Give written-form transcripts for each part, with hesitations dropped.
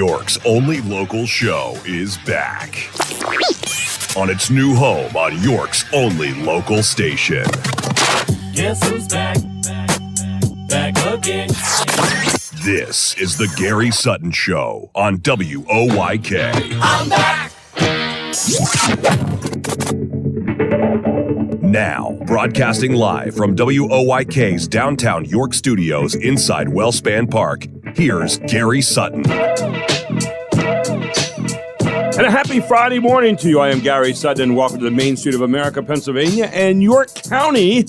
York's only local show is back on its new home on York's only local station. Guess who's back? Back again. This is the Gary Sutton Show on WOYK. I'm back. Now, broadcasting live from WOYK's downtown York studios inside Wellspan Park, here's Gary Sutton. And a happy Friday morning to you. I am Gary Sutton, and welcome to the Main Street of America, Pennsylvania, and York County,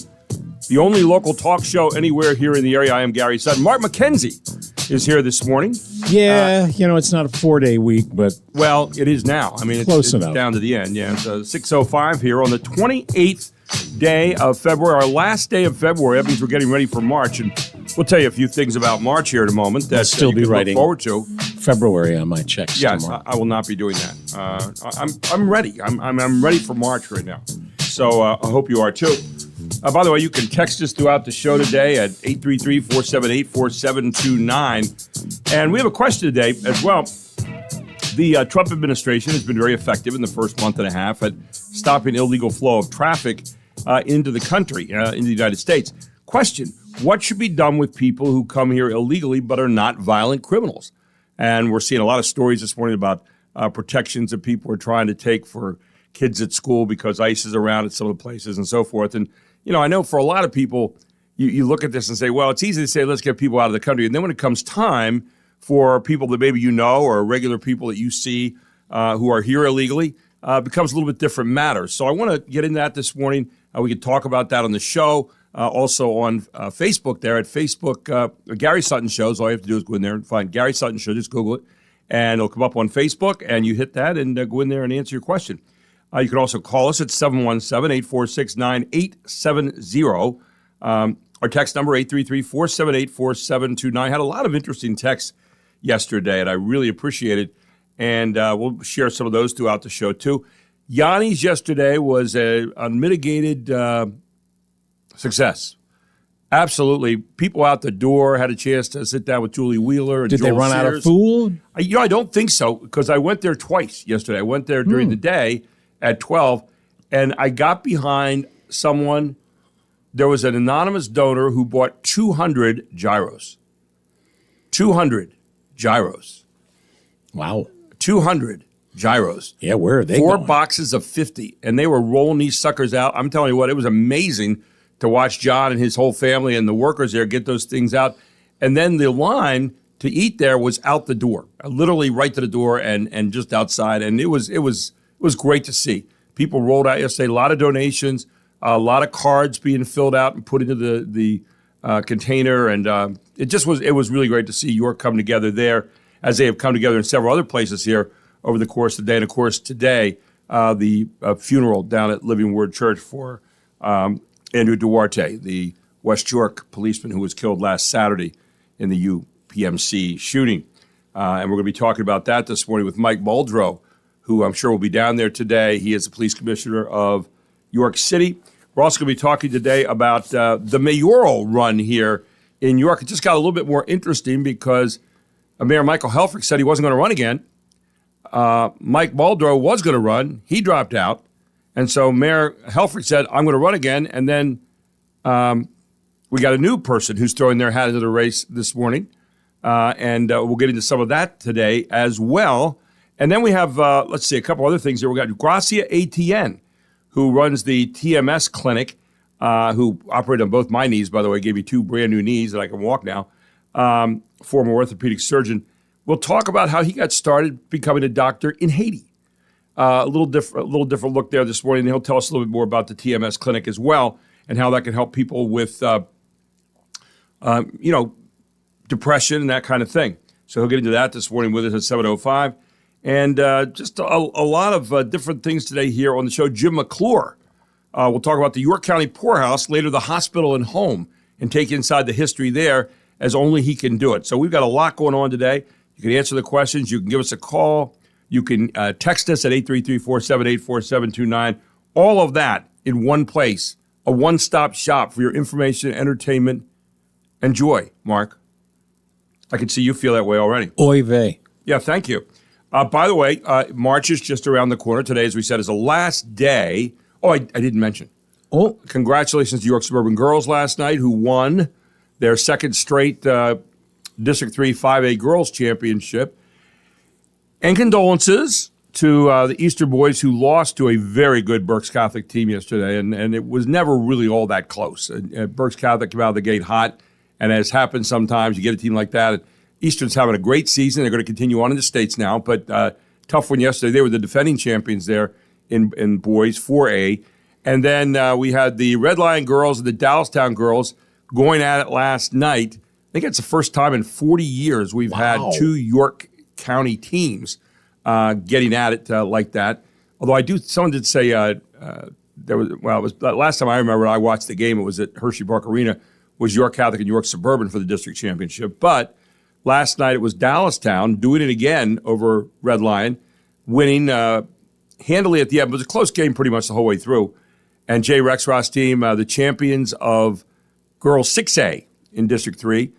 the only local talk show anywhere here in the area. I am Gary Sutton. Mark McKenzie is here this morning. Yeah, it's not a 4-day week, but... Well, it is now. I mean, it's down to the end. Yeah, it's 6:05 here on the 28th day of February, our last day of February. That means we're getting ready for March, and we'll tell you a few things about March here in a moment that still you be can writing look forward to. February on my checks Yes, tomorrow. I will not be doing that. I'm ready. I'm ready for March right now. So I hope you are too. By the way, you can text us throughout the show today at 833-478-4729. And we have a question today as well. The Trump administration has been very effective in the first month and a half at stopping illegal flow of traffic into the country, in the United States. Question, what should be done with people who come here illegally but are not violent criminals? And we're seeing a lot of stories this morning about protections that people are trying to take for kids at school because ICE is around at some of the places and so forth. And, I know for a lot of people, you look at this and say, well, it's easy to say, let's get people out of the country. And then when it comes time for people that maybe or regular people that you see who are here illegally, becomes a little bit different matter. So I want to get into that this morning. We can talk about that on the show. Also on Facebook there at Facebook, Gary Sutton Shows. All you have to do is go in there and find Gary Sutton Show. Just Google it, and it'll come up on Facebook, and you hit that and go in there and answer your question. You can also call us at 717-846-9870. Our text number, 833-478-4729. Had a lot of interesting texts yesterday, and I really appreciate it. And we'll share some of those throughout the show, too. Yanni's yesterday was a unmitigated success. Absolutely. People out the door had a chance to sit down with Julie Wheeler and Did Joel they run Sears. out of food? I don't think so, because I went there twice yesterday. I went there during the day at 12, and I got behind someone. There was an anonymous donor who bought 200 gyros. 200 gyros. Wow. 200 gyros. Yeah, where are they 4 going? boxes of 50, and they were rolling these suckers out. I'm telling you what, it was amazing to watch John and his whole family and the workers there get those things out. And then the line to eat there was out the door, literally right to the door and just outside. And it was great to see. People rolled out yesterday, a lot of donations, a lot of cards being filled out and put into the container. And it was really great to see York come together there, as they have come together in several other places here over the course of the day. And, of course, today, the funeral down at Living Word Church for Andrew Duarte, the West York policeman who was killed last Saturday in the UPMC shooting. And we're going to be talking about that this morning with Mike Muldrow, who I'm sure will be down there today. He is the police commissioner of York City. We're also going to be talking today about the mayoral run here in York. It just got a little bit more interesting because Mayor Michael Helfrich said he wasn't going to run again. Mike Muldrow was going to run. He dropped out. And so Mayor Helfrich said, I'm going to run again. And then we got a new person who's throwing their hat into the race this morning. And we'll get into some of that today as well. And then we have, a couple other things here. We got Gracia ATN, who runs the TMS clinic, who operated on both my knees, by the way, gave me 2 brand new knees that I can walk now, former orthopedic surgeon. We'll talk about how he got started becoming a doctor in Haiti. A little different look there this morning. He'll tell us a little bit more about the TMS clinic as well and how that can help people with, depression and that kind of thing. So he'll get into that this morning with us at 7:05. And just a lot of different things today here on the show. Jim McClure. We'll talk about the York County Poorhouse, later the hospital and home, and take inside the history there as only he can do it. So we've got a lot going on today. You can answer the questions. You can give us a call. You can text us at 833-478-4729. All of that in one place, a one-stop shop for your information, entertainment, and joy, Mark. I can see you feel that way already. Oy vey. Yeah, thank you. By the way, March is just around the corner. Today, as we said, is the last day. Oh, I didn't mention. Oh, Congratulations to York Suburban Girls last night, who won their second straight District 3 5A Girls Championship. And condolences to the Easter boys who lost to a very good Berks Catholic team yesterday, and it was never really all that close. Berks Catholic came out of the gate hot, and as happens sometimes, you get a team like that. Eastern's having a great season. They're going to continue on in the States now, but tough one yesterday. They were the defending champions there in boys 4A. And then we had the Red Lion girls and the Dallastown girls going at it last night. I think it's the first time in 40 years we've had two York County teams getting at it like that. Although someone did say it was last time I remember I watched the game, it was at Hershey Park Arena, was York Catholic and York Suburban for the district championship. But last night it was Dallastown doing it again over Red Lion, winning handily at the end. It was a close game pretty much the whole way through. And Jay Rexroth's team, the champions of girls 6A in District 3.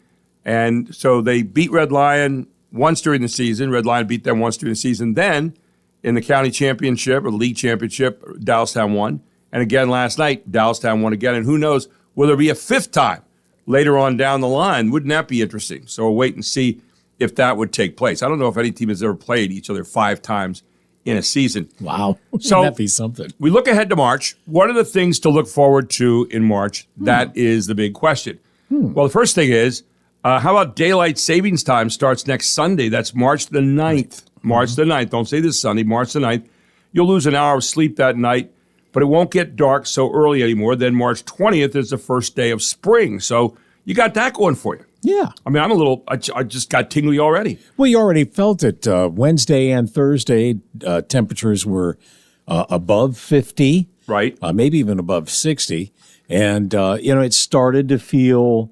And so they beat Red Lion once during the season. Red Lion beat them once during the season. Then in the county championship or the league championship, Dallastown won. And again last night, Dallastown won again. And who knows, will there be a fifth time later on down the line? Wouldn't that be interesting? So we'll wait and see if that would take place. I don't know if any team has ever played each other 5 times in a season. wow. So Wouldn't that be something? we look ahead to March. What are the things to look forward to in March? That is the big question. Well, the first thing is, how about daylight savings time starts next Sunday? That's March the 9th. March the 9th. Don't say this Sunday, March the 9th. You'll lose an hour of sleep that night, but it won't get dark so early anymore. Then March 20th is the first day of spring. So you got that going for you. Yeah. I mean, I just got tingly already. Well, you already felt it. Wednesday and Thursday, temperatures were above 50. Right. Maybe even above 60. And, it started to feel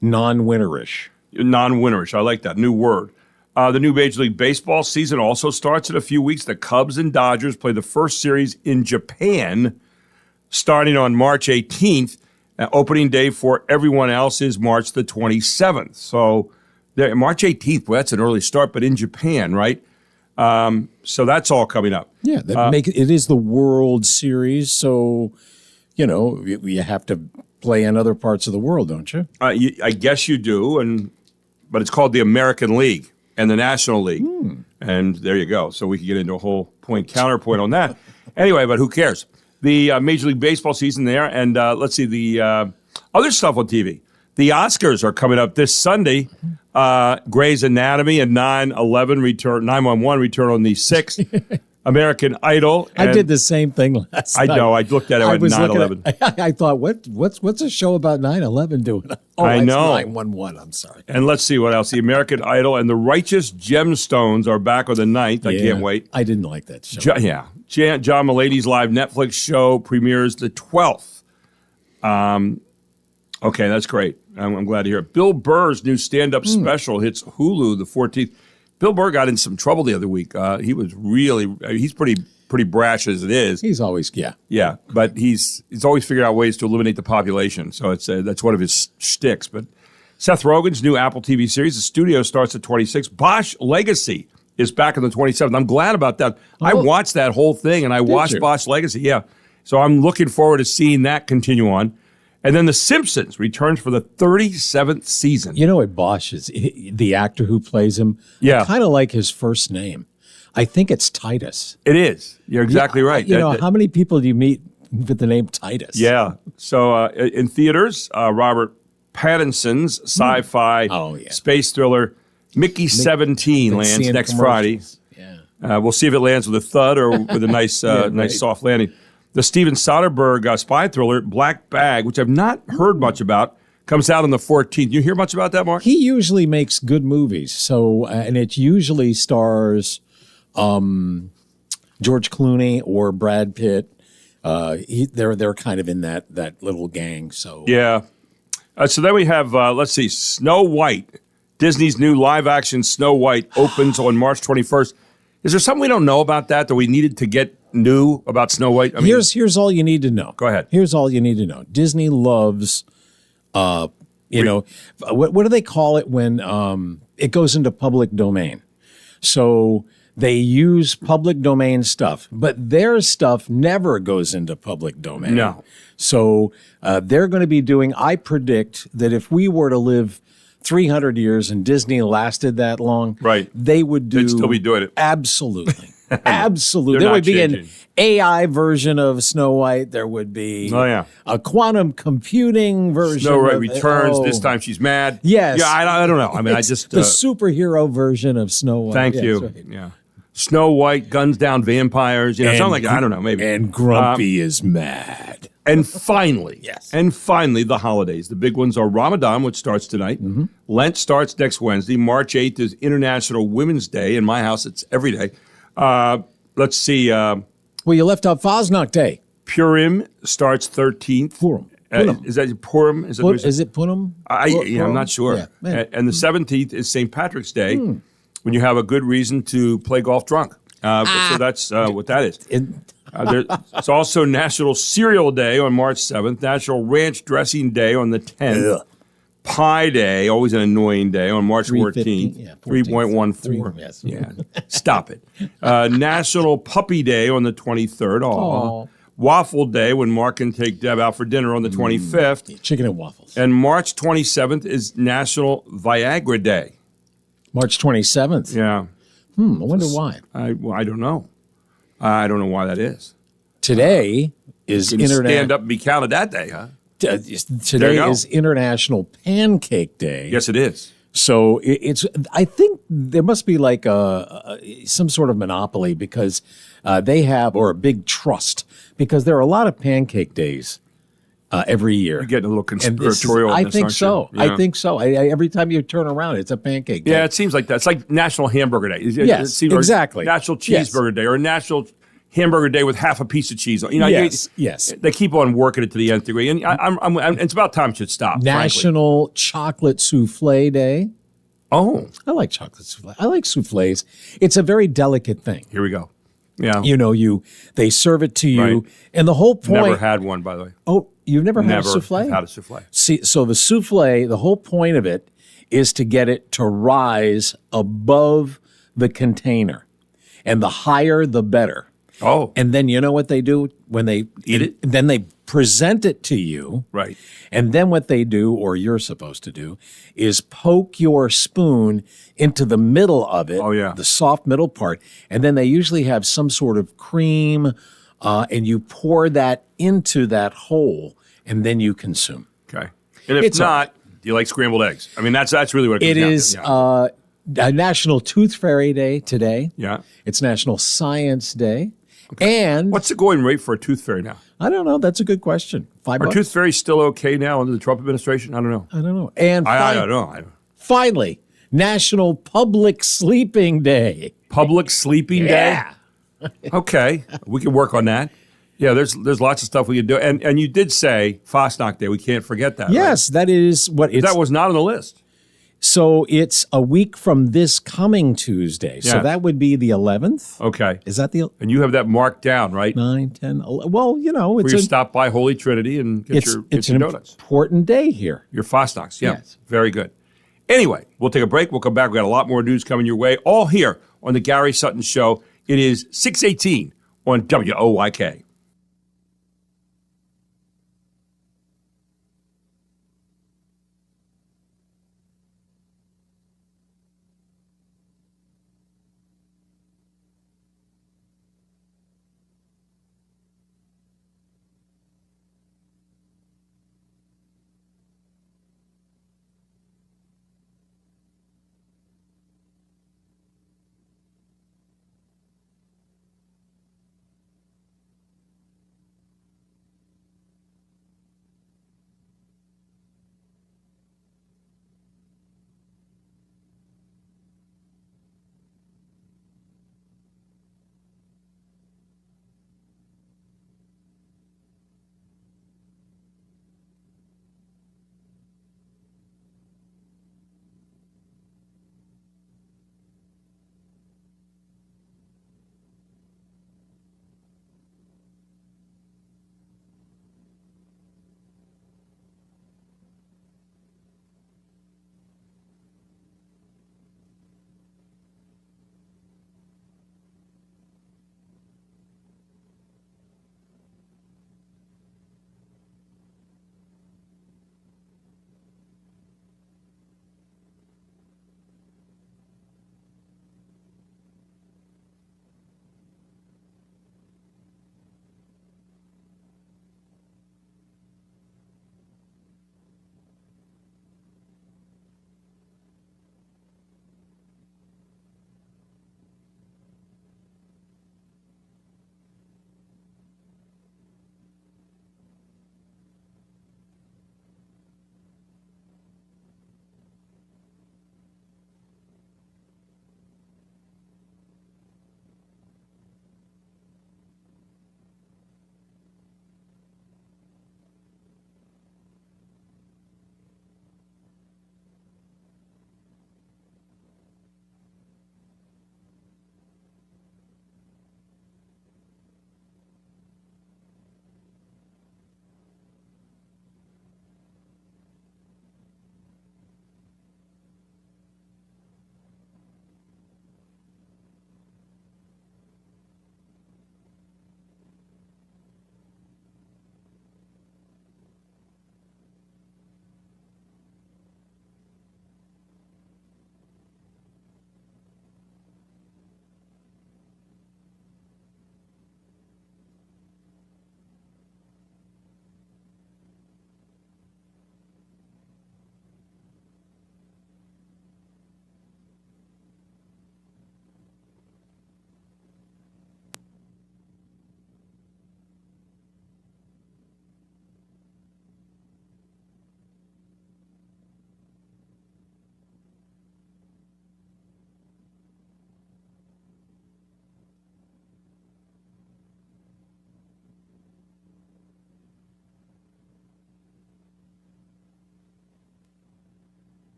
non-winterish. Non-winterish. I like that. New word. The new Major League Baseball season also starts in a few weeks. The Cubs and Dodgers play the first series in Japan starting on March 18th. Opening day for everyone else is March the 27th. So March 18th, well, that's an early start, but in Japan, right? So that's all coming up. Yeah, it is the World Series, so, you have to play in other parts of the world, don't you? I guess you do, but it's called the American League and the National League. And there you go. So we can get into a whole counterpoint on that. Anyway, but who cares? The Major League Baseball season there, and let's see, the other stuff on TV. The Oscars are coming up this Sunday. Grey's Anatomy and 911 return on the 6th. American Idol. I did the same thing last night. I know. I looked at it at 9/11. I thought, what's a show about 9/11 doing? Oh, I know. 911. I'm sorry. And let's see what else. The American Idol and the Righteous Gemstones are back on the 9th. I can't wait. I didn't like that show. John Mulaney's live Netflix show premieres the 12th. Okay, that's great. I'm glad to hear it. Bill Burr's new stand-up special hits Hulu the 14th. Bill Burr got in some trouble the other week. He was he's pretty brash as it is. He's always, Yeah, but he's always figured out ways to eliminate the population. So that's one of his shticks. But Seth Rogen's new Apple TV series, The Studio, starts at 26. Bosch Legacy is back on the 27th. I'm glad about that. I watched that whole thing, and I watched Bosch Legacy. Yeah, so I'm looking forward to seeing that continue on. And then The Simpsons returns for the 37th season. You know what Bosch is? The actor who plays him, Yeah. I kind of like his first name. I think it's Titus. It is. You're exactly right. How many people do you meet with the name Titus? Yeah. So in theaters, Robert Pattinson's sci-fi space thriller Mickey 17 lands next Friday. Yeah. We'll see if it lands with a thud or with a nice nice soft landing. The Steven Soderbergh spy thriller Black Bag, which I've not heard much about, comes out on the 14th. You hear much about that, Mark? He usually makes good movies. So, and it usually stars George Clooney or Brad Pitt. They're kind of in that little gang. So yeah. So then we have let's see, Snow White. Disney's new live-action Snow White opens on March 21st. Is there something we don't know about that we needed to get new about Snow White? I mean, here's all you need to know. Go ahead. Here's all you need to know. Disney loves, what do they call it when it goes into public domain? So they use public domain stuff, but their stuff never goes into public domain. No. So they're going to be doing, I predict that if we were to live 300 years and Disney lasted that long, Right. they would do. They'd still be doing it. Absolutely. Absolutely. They're There not would be an changing. AI version of Snow White. There would be Oh, yeah. a quantum computing version. Snow White of, returns. oh, This time she's mad. Yes. Yeah, I don't know. I mean, I it's just. the superhero version of Snow White. Thank Yes, you. right. Yeah. Snow White guns down vampires. You know, something like I don't know, maybe. And Grumpy is mad. And finally, Yes. And finally, the holidays. The big ones are Ramadan, which starts tonight. Mm-hmm. Lent starts next Wednesday. March 8th is International Women's Day. In my house, it's every day. Let's see. Well, you left out Fosnock Day. Purim starts 13th. Purim. Purim. Is that Purim? Is Is it Punim? I'm not sure. Yeah. And the 17th is St. Patrick's Day, when you have a good reason to play golf drunk. So that's what that is. It's also National Cereal Day on March 7th, National Ranch Dressing Day on the 10th, Pie Day, always an annoying day, on March 14th, 3.14. Yes. Yeah, stop it. National Puppy Day on the 23rd. Aw. Waffle Day, when Mark can take Deb out for dinner on the 25th. Chicken and waffles. And March 27th is National Viagra Day. March 27th. Yeah. I wonder why. I don't know. I don't know why that is. Today is You can stand International. up and be counted that day, huh? There Today you go. is International Pancake Day. Yes, it is. So it's. I think there must be like some sort of monopoly because they have, or a big trust, because there are a lot of pancake days every year. You're getting a little And this is- conspiratorial. I in this, think aren't so. you? I Yeah. think so. Every time you turn around, it's a pancake day. Yeah, it seems like that. It's like National Hamburger Day. Yes, It seems like exactly. National Yes. Cheeseburger Day, or National Hamburger Day with half a piece of cheese on. You know, Yes. They keep on working it to the nth degree, and it's about time it should stop. Frankly. National Chocolate Souffle Day. Oh, I like chocolate souffle. I like souffles. It's a very delicate thing. here we go. Yeah, They serve it to you, Right. and the whole point. never had one, by the way. Oh, you've never had a Never souffle? had a souffle. See, so the souffle, the whole point of it is to get it to rise above the container, and the higher, the better. Oh, And then you know what they do when they Eat it? Then they present it to you. right. And then what they do, or you're supposed to do, is poke your spoon into the middle of it, Oh, yeah. the soft middle part, and then they usually have some sort of cream, and you pour that into that hole, and then you consume. Okay. And if It's not, do you like scrambled eggs? I mean, that's really what it It comes is down to. a National Tooth Fairy Day today. Yeah. It's National Science Day. And What's the going rate for a tooth fairy now? I don't know. That's a good question. $5. Are tooth fairies still okay now under the Trump administration? I don't know. I don't know. And I don't know. finally, National Public Sleeping Day. Public sleeping day. Okay, we can work on that. Yeah, there's lots of stuff we can do. And you did say Fosnock Day. We can't forget that. Yes, that is what right? it's. That was not on the list. So it's a week from this coming Tuesday. So Yeah. that would be the 11th. Okay. Is that the And you have that marked down, right? 9, 10, 11? Well, Where it's you stop by Holy Trinity and get your an donuts. important day here. Your Fosnocks. Yeah. Yes. Very good. Anyway, we'll take a break. We'll come back. We got a lot more news coming your way. All here on the Gary Sutton Show. It is 6:18 on WOYK.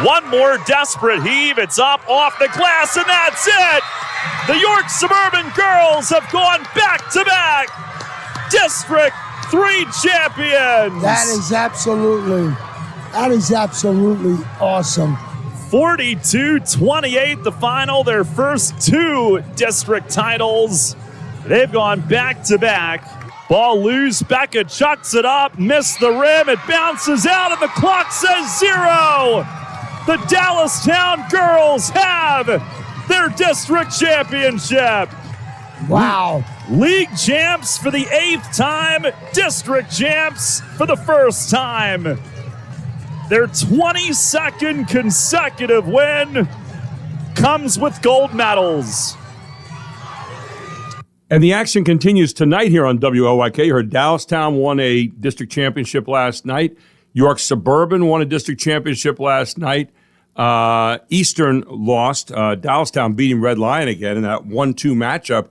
One more desperate heave. It's up off the glass, and that's it. The York Suburban girls have gone back-to-back District 3 champions. That is absolutely awesome. 42-28 the final, their first 2 district titles. They've gone back-to-back. Ball loose, Becca chucks it up, missed the rim, it bounces out, and the clock says 0. The Dallastown girls have their district championship. Wow. League champs for the 8th time, district champs for the first time. Their 22nd consecutive win comes with gold medals. And the action continues tonight here on WOYK. You heard Dallastown won a district championship last night. York Suburban won a district championship last night. Eastern lost. Dallastown beating Red Lion again in that 1-2 matchup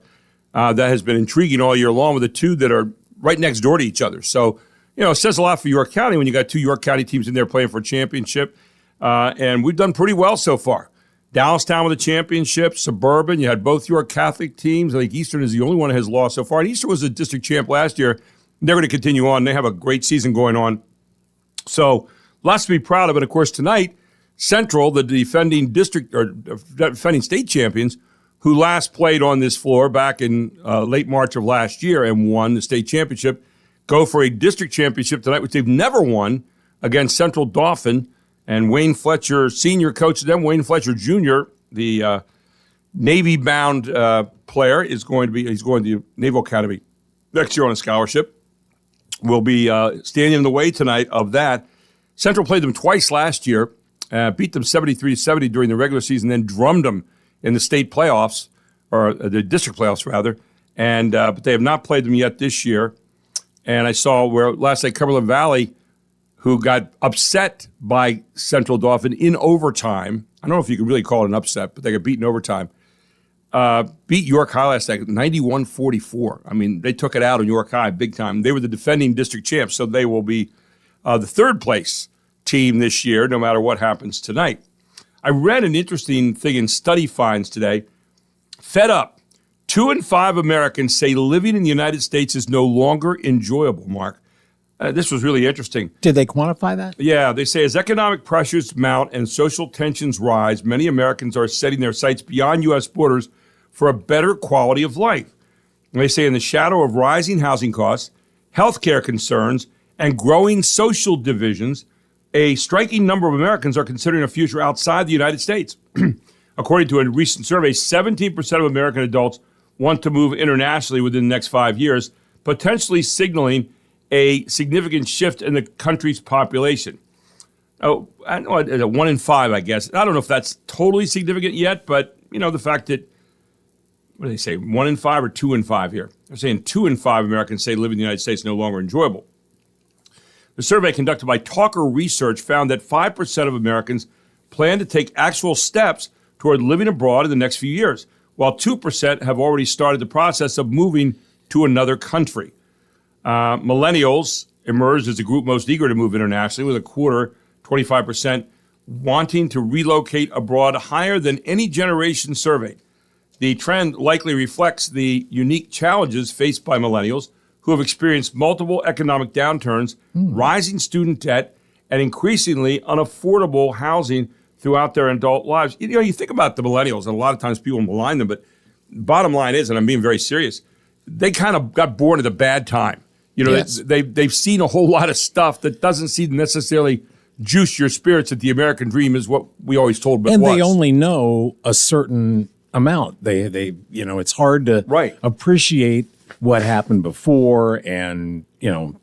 that has been intriguing all year long with the two that are right next door to each other. So, it says a lot for York County when you got 2 York County teams in there playing for a championship. And we've done pretty well so far. Dallastown with a championship, Suburban, you had both York Catholic teams. I think Eastern is the only one that has lost so far. And Eastern was a district champ last year. They're going to continue on. They have a great season going on. So lots to be proud of. And, of course, tonight, Central, the defending defending state champions, who last played on this floor back in late March of last year and won the state championship, go for a district championship tonight, which they've never won, against Central Dauphin. And Wayne Fletcher, senior coach of them, Wayne Fletcher Jr., the Navy-bound player, he's going to the Naval Academy next year on a scholarship, will be standing in the way tonight of that. Central played them twice last year, beat them 73-70 during the regular season, then drummed them in the state playoffs, or the district playoffs, rather. And but they have not played them yet this year. And I saw where last night Cumberland Valley, who got upset by Central Dauphin in overtime. I don't know if you could really call it an upset, but they got beaten in overtime. Beat York High last night 91-44. I mean, they took it out on York High big time. They were the defending district champs, so they will be the third place team this year, no matter what happens tonight. I read an interesting thing in Study Finds today. Fed up. 2 in 5 Americans say living in the United States is no longer enjoyable, Mark. This was really interesting. Did they quantify that? Yeah, they say as economic pressures mount and social tensions rise, many Americans are setting their sights beyond U.S. borders for a better quality of life. And they say in the shadow of rising housing costs, healthcare concerns, and growing social divisions, a striking number of Americans are considering a future outside the United States. According to a recent survey, 17% of American adults want to move internationally within the next 5 years, potentially signaling a significant shift in the country's population. Oh, I know 1 in 5, I guess. I don't know if that's totally significant yet, but, the fact that, what do they say, 1 in 5 or 2 in 5 here? They're saying 2 in 5 Americans say living in the United States is no longer enjoyable. The survey conducted by Talker Research found that 5% of Americans plan to take actual steps toward living abroad in the next few years, while 2% have already started the process of moving to another country. Millennials emerged as the group most eager to move internationally, with a quarter, 25%, wanting to relocate abroad, higher than any generation surveyed. The trend likely reflects the unique challenges faced by millennials who have experienced multiple economic downturns, rising student debt, and increasingly unaffordable housing throughout their adult lives. You think about the millennials, and a lot of times people malign them, but bottom line is, and I'm being very serious, they kind of got born at a bad time. Yes. They've seen a whole lot of stuff that doesn't seem to necessarily juice your spirits that the American dream is what we always told them. And they only know a certain amount. They it's hard to appreciate what happened before, and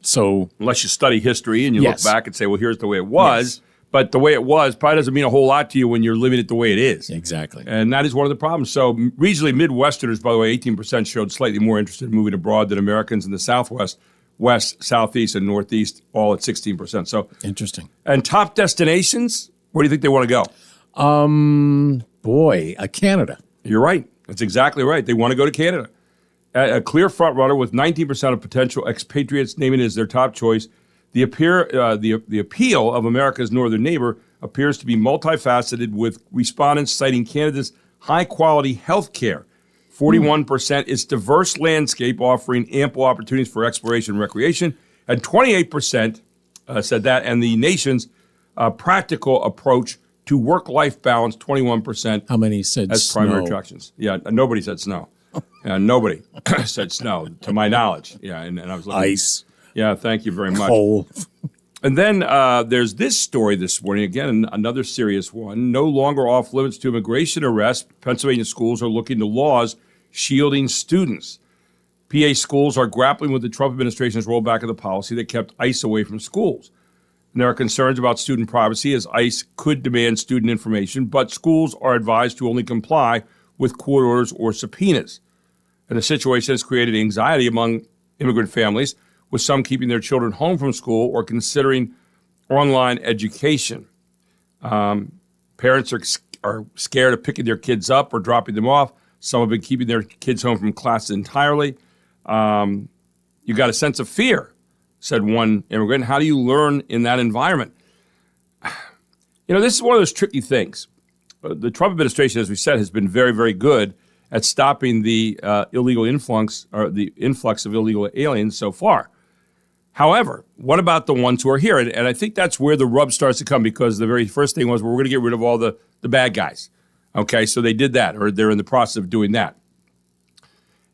so unless you study history and you Yes. look back and say, well, here's the way it was. Yes. But the way it was probably doesn't mean a whole lot to you when you're living it the way it is. Exactly. And that is one of the problems. So regionally, Midwesterners, by the way, 18% showed slightly more interest in moving abroad than Americans in the Southwest, West, Southeast, and Northeast, all at 16%. So Interesting. And top destinations, where do you think they want to go? Canada. You're right. That's exactly right. They want to go to Canada. A clear front runner with 19% of potential expatriates naming it as their top choice. The appeal of America's northern neighbor appears to be multifaceted, with respondents citing Canada's high-quality health care. 41% its diverse landscape offering ample opportunities for exploration and recreation, and 28% said that, and the nation's practical approach to work-life balance, 21%. How many said as snow? primary attractions. Yeah, nobody said snow. Nobody said snow, to my knowledge. Yeah, and I was looking. Ice. Yeah, thank you very much. Coal. And then there's this story this morning, again, another serious one. No longer off limits to immigration arrests. Pennsylvania schools are looking to laws shielding students. PA schools are grappling with the Trump administration's rollback of the policy that kept ICE away from schools. And there are concerns about student privacy, as ICE could demand student information, but schools are advised to only comply with court orders or subpoenas. And the situation has created anxiety among immigrant families, with some keeping their children home from school or considering online education. Parents are scared of picking their kids up or dropping them off. Some have been keeping their kids home from classes entirely. You got a sense of fear, said one immigrant. How do you learn in that environment? You know, this is one of those tricky things. The Trump administration, as we said, has been very, very good at stopping the illegal influx or the influx of illegal aliens so far. However, what about the ones who are here? And I think that's where the rub starts to come, because the very first thing was, well, we're going to get rid of all the bad guys. Okay, so they did that, or they're in the process of doing that.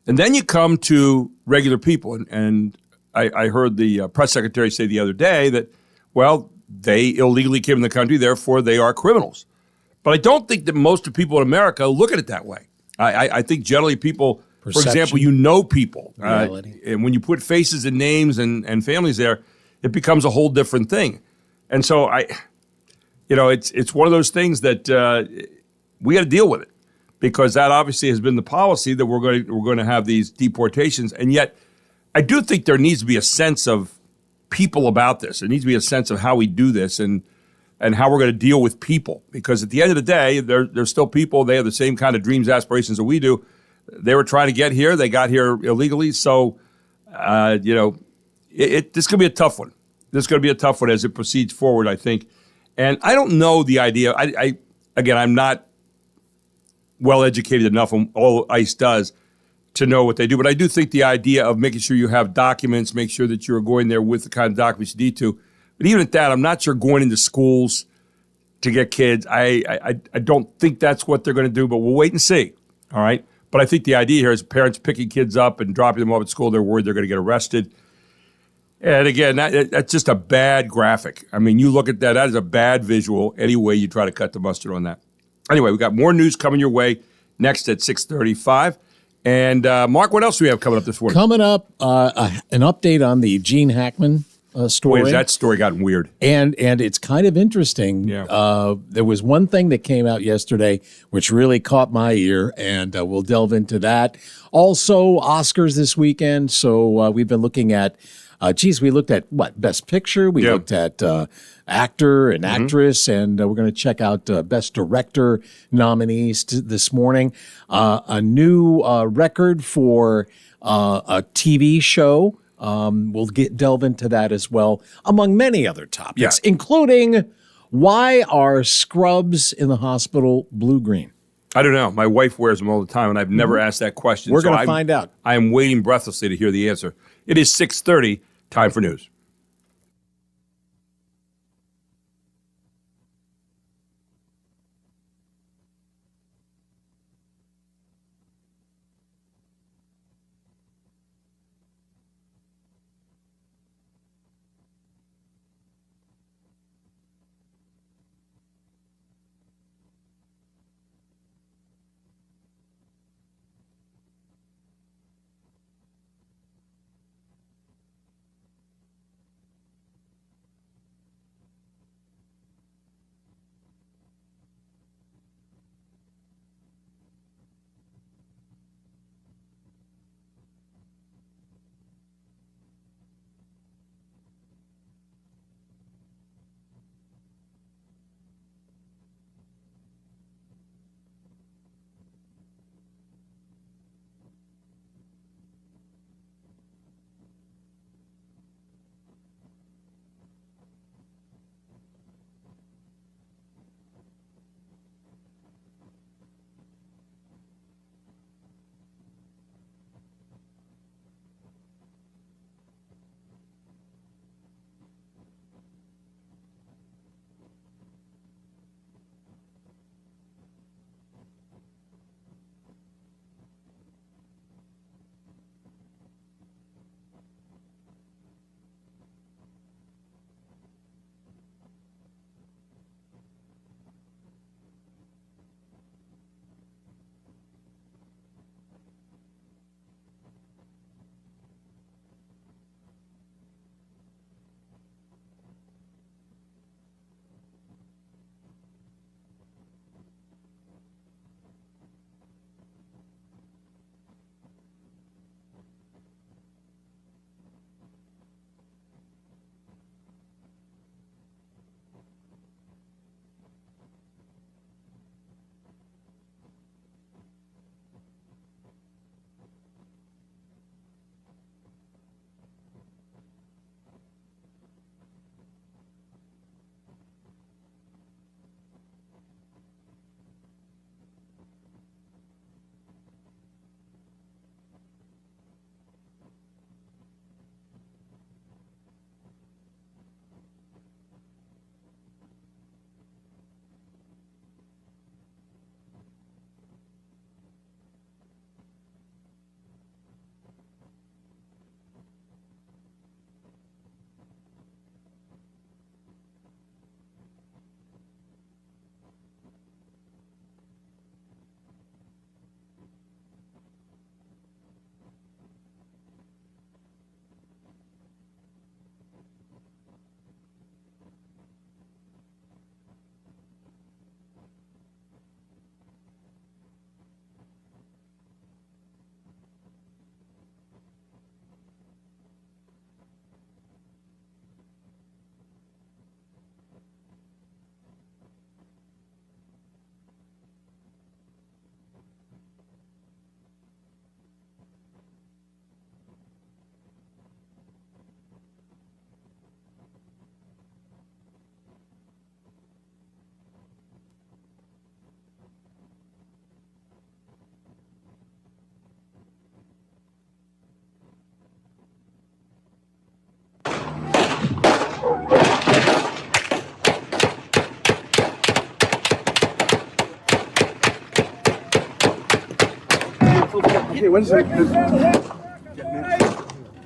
And then you come to regular people. And I heard the press secretary say the other day that, well, they illegally came in the country, therefore they are criminals. But I don't think that most of people in America look at it that way. I think generally people, Perception. for example, you know people. Reality. And when you put faces and names and families there, it becomes a whole different thing. And so it's one of those things that we got to deal with it, because that obviously has been the policy that we're going to have these deportations. And yet I do think there needs to be a sense of people about this. There needs to be a sense of how we do this and how we're going to deal with people. Because at the end of the day, they're still people. They have the same kind of dreams, aspirations that we do. They were trying to get here. They got here illegally. So, this is going to be a tough one. This is going to be a tough one as it proceeds forward, I think. And I don't know the idea. I'm not well-educated enough on all ICE does to know what they do. But I do think the idea of making sure you have documents, make sure that you're going there with the kind of documents you need to. But even at that, I'm not sure going into schools to get kids. I don't think that's what they're going to do, but we'll wait and see. All right. But I think the idea here is parents picking kids up and dropping them off at school. They're worried they're going to get arrested. And again, that's just a bad graphic. I mean, you look at that is a bad visual any way you try to cut the mustard on that. Anyway, we got more news coming your way next at 6:35. And Mark, what else do we have coming up this morning? Coming up, an update on the Gene Hackman story. Boy, has that story gotten weird. And it's kind of interesting. Yeah. There was one thing that came out yesterday which really caught my ear, and we'll delve into that. Also, Oscars this weekend. So we've been looking at, we looked at what? Best Picture. We looked at actor and actress, and we're going to check out Best Director nominees this morning. A new record for a TV show. We'll delve into that as well, among many other topics, including why are scrubs in the hospital blue-green? I don't know. My wife wears them all the time, and I've never asked that question. We're going to find out. I am waiting breathlessly to hear the answer. It is 6:30, time for news.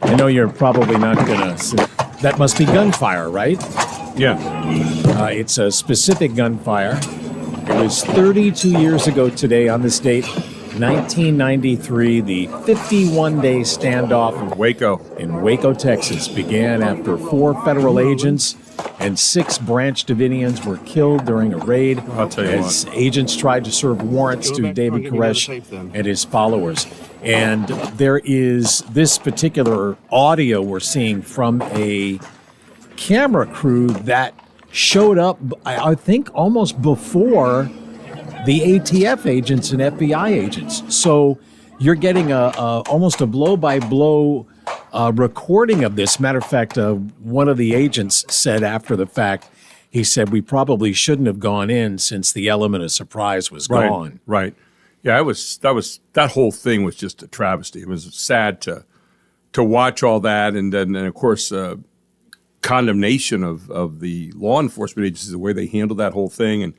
I know you're probably not going to. That must be gunfire, right? Yeah. It's a specific gunfire. It was 32 years ago today on this date, 1993. The 51-day standoff in Waco, Texas began after 4 federal agents and 6 Branch Davidians were killed during a raid as agents tried to serve warrants to David Koresh and his followers. And there is this particular audio we're seeing from a camera crew that showed up, I think, almost before the ATF agents and FBI agents. So you're getting almost a blow-by-blow recording of this. Matter of fact, one of the agents said after the fact, he said, we probably shouldn't have gone in since the element of surprise was gone. Right. Yeah, that whole thing was just a travesty. It was sad to watch all that, and then of course condemnation of the law enforcement agencies, the way they handled that whole thing, and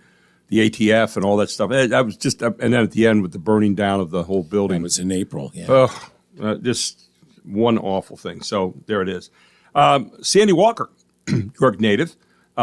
the ATF and all that stuff. That was just, and then at the end with the burning down of the whole building. It was in April. Yeah. Just one awful thing. So there it is. Sandy Walker, York native,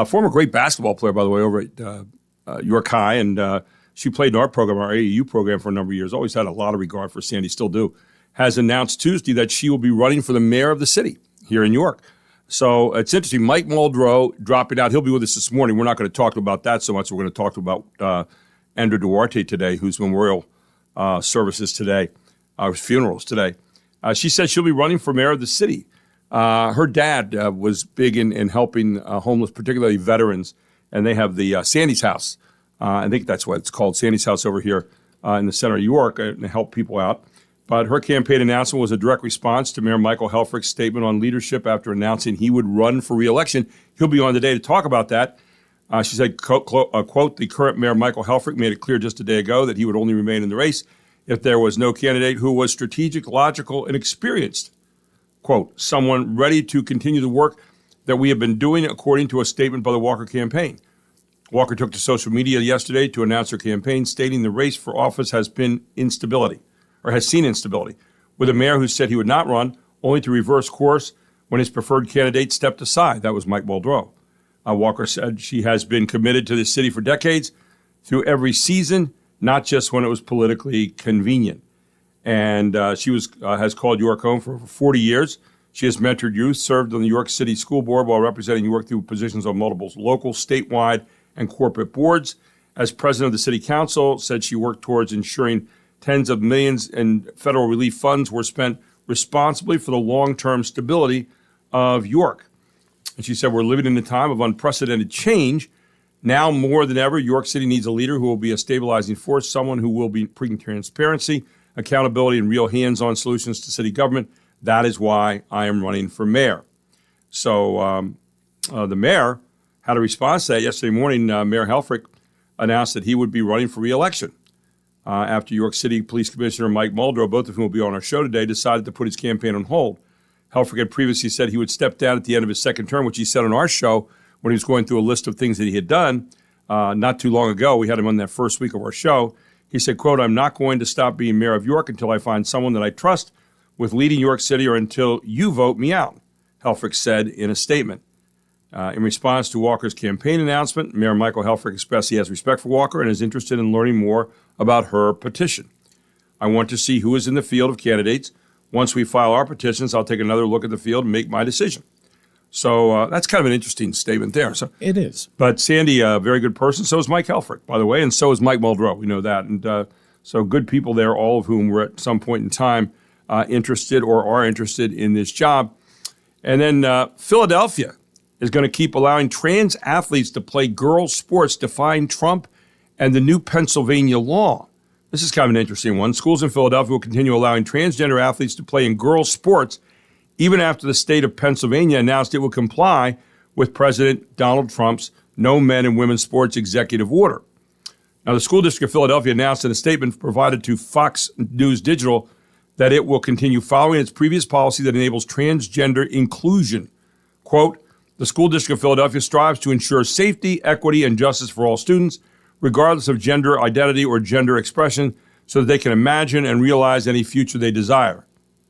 former great basketball player, by the way, over at York High, and she played in our program, our AAU program, for a number of years. Always had a lot of regard for Sandy, still do. Has announced Tuesday that she will be running for the mayor of the city here in York. So it's interesting. Mike Muldrow dropping out. He'll be with us this morning. We're not going to talk about that so much. We're going to talk about Andrew Duarte today, whose memorial services today, funerals today. She says she'll be running for mayor of the city. Her dad was big in helping homeless, particularly veterans, and they have the Sandy's House. I think that's what it's called, Sandy's House over here in the center of York, and help people out. But her campaign announcement was a direct response to Mayor Michael Helfrich's statement on leadership after announcing he would run for re-election. He'll be on today to talk about that. She said, quote, the current Mayor Michael Helfrich made it clear just a day ago that he would only remain in the race if there was no candidate who was strategic, logical, and experienced. Quote, someone ready to continue the work that we have been doing, according to a statement by the Walker campaign. Walker took to social media yesterday to announce her campaign, stating the race for office has seen instability, with a mayor who said he would not run, only to reverse course when his preferred candidate stepped aside. That was Mike Muldrow. Walker said she has been committed to the city for decades, through every season, not just when it was politically convenient. And she has called York home for over 40 years. She has mentored youth, served on the York City School Board while representing York through positions on multiple local, statewide, and corporate boards. As president of the city council, said she worked towards ensuring tens of millions in federal relief funds were spent responsibly for the long-term stability of York. And she said, we're living in a time of unprecedented change. Now more than ever, York City needs a leader who will be a stabilizing force, someone who will be bringing transparency, accountability, and real hands-on solutions to city government. That is why I am running for mayor. So the mayor had a response to that. Yesterday morning, Mayor Helfrich announced that he would be running for re-election after York City Police Commissioner Mike Muldrow, both of whom will be on our show today, decided to put his campaign on hold. Helfrich had previously said he would step down at the end of his second term, which he said on our show when he was going through a list of things that he had done not too long ago. We had him on that first week of our show. He said, quote, I'm not going to stop being mayor of York until I find someone that I trust with leading York City or until you vote me out, Helfrich said in a statement. In response to Walker's campaign announcement, Mayor Michael Helfrich expressed he has respect for Walker and is interested in learning more about her petition. I want to see who is in the field of candidates. Once we file our petitions, I'll take another look at the field and make my decision. So that's kind of an interesting statement there. So it is. But Sandy, a very good person. So is Mike Helfrich, by the way, and so is Mike Muldrow. We know that. And so good people there, all of whom were at some point in time interested or are interested in this job. And then Philadelphia is going to keep allowing trans athletes to play girls' sports, defying Trump and the new Pennsylvania law. This is kind of an interesting one. Schools in Philadelphia will continue allowing transgender athletes to play in girls' sports even after the state of Pennsylvania announced it would comply with President Donald Trump's No Men and Women's Sports executive order. Now, the School District of Philadelphia announced in a statement provided to Fox News Digital that it will continue following its previous policy that enables transgender inclusion. Quote, the School District of Philadelphia strives to ensure safety, equity, and justice for all students, regardless of gender identity or gender expression, so that they can imagine and realize any future they desire.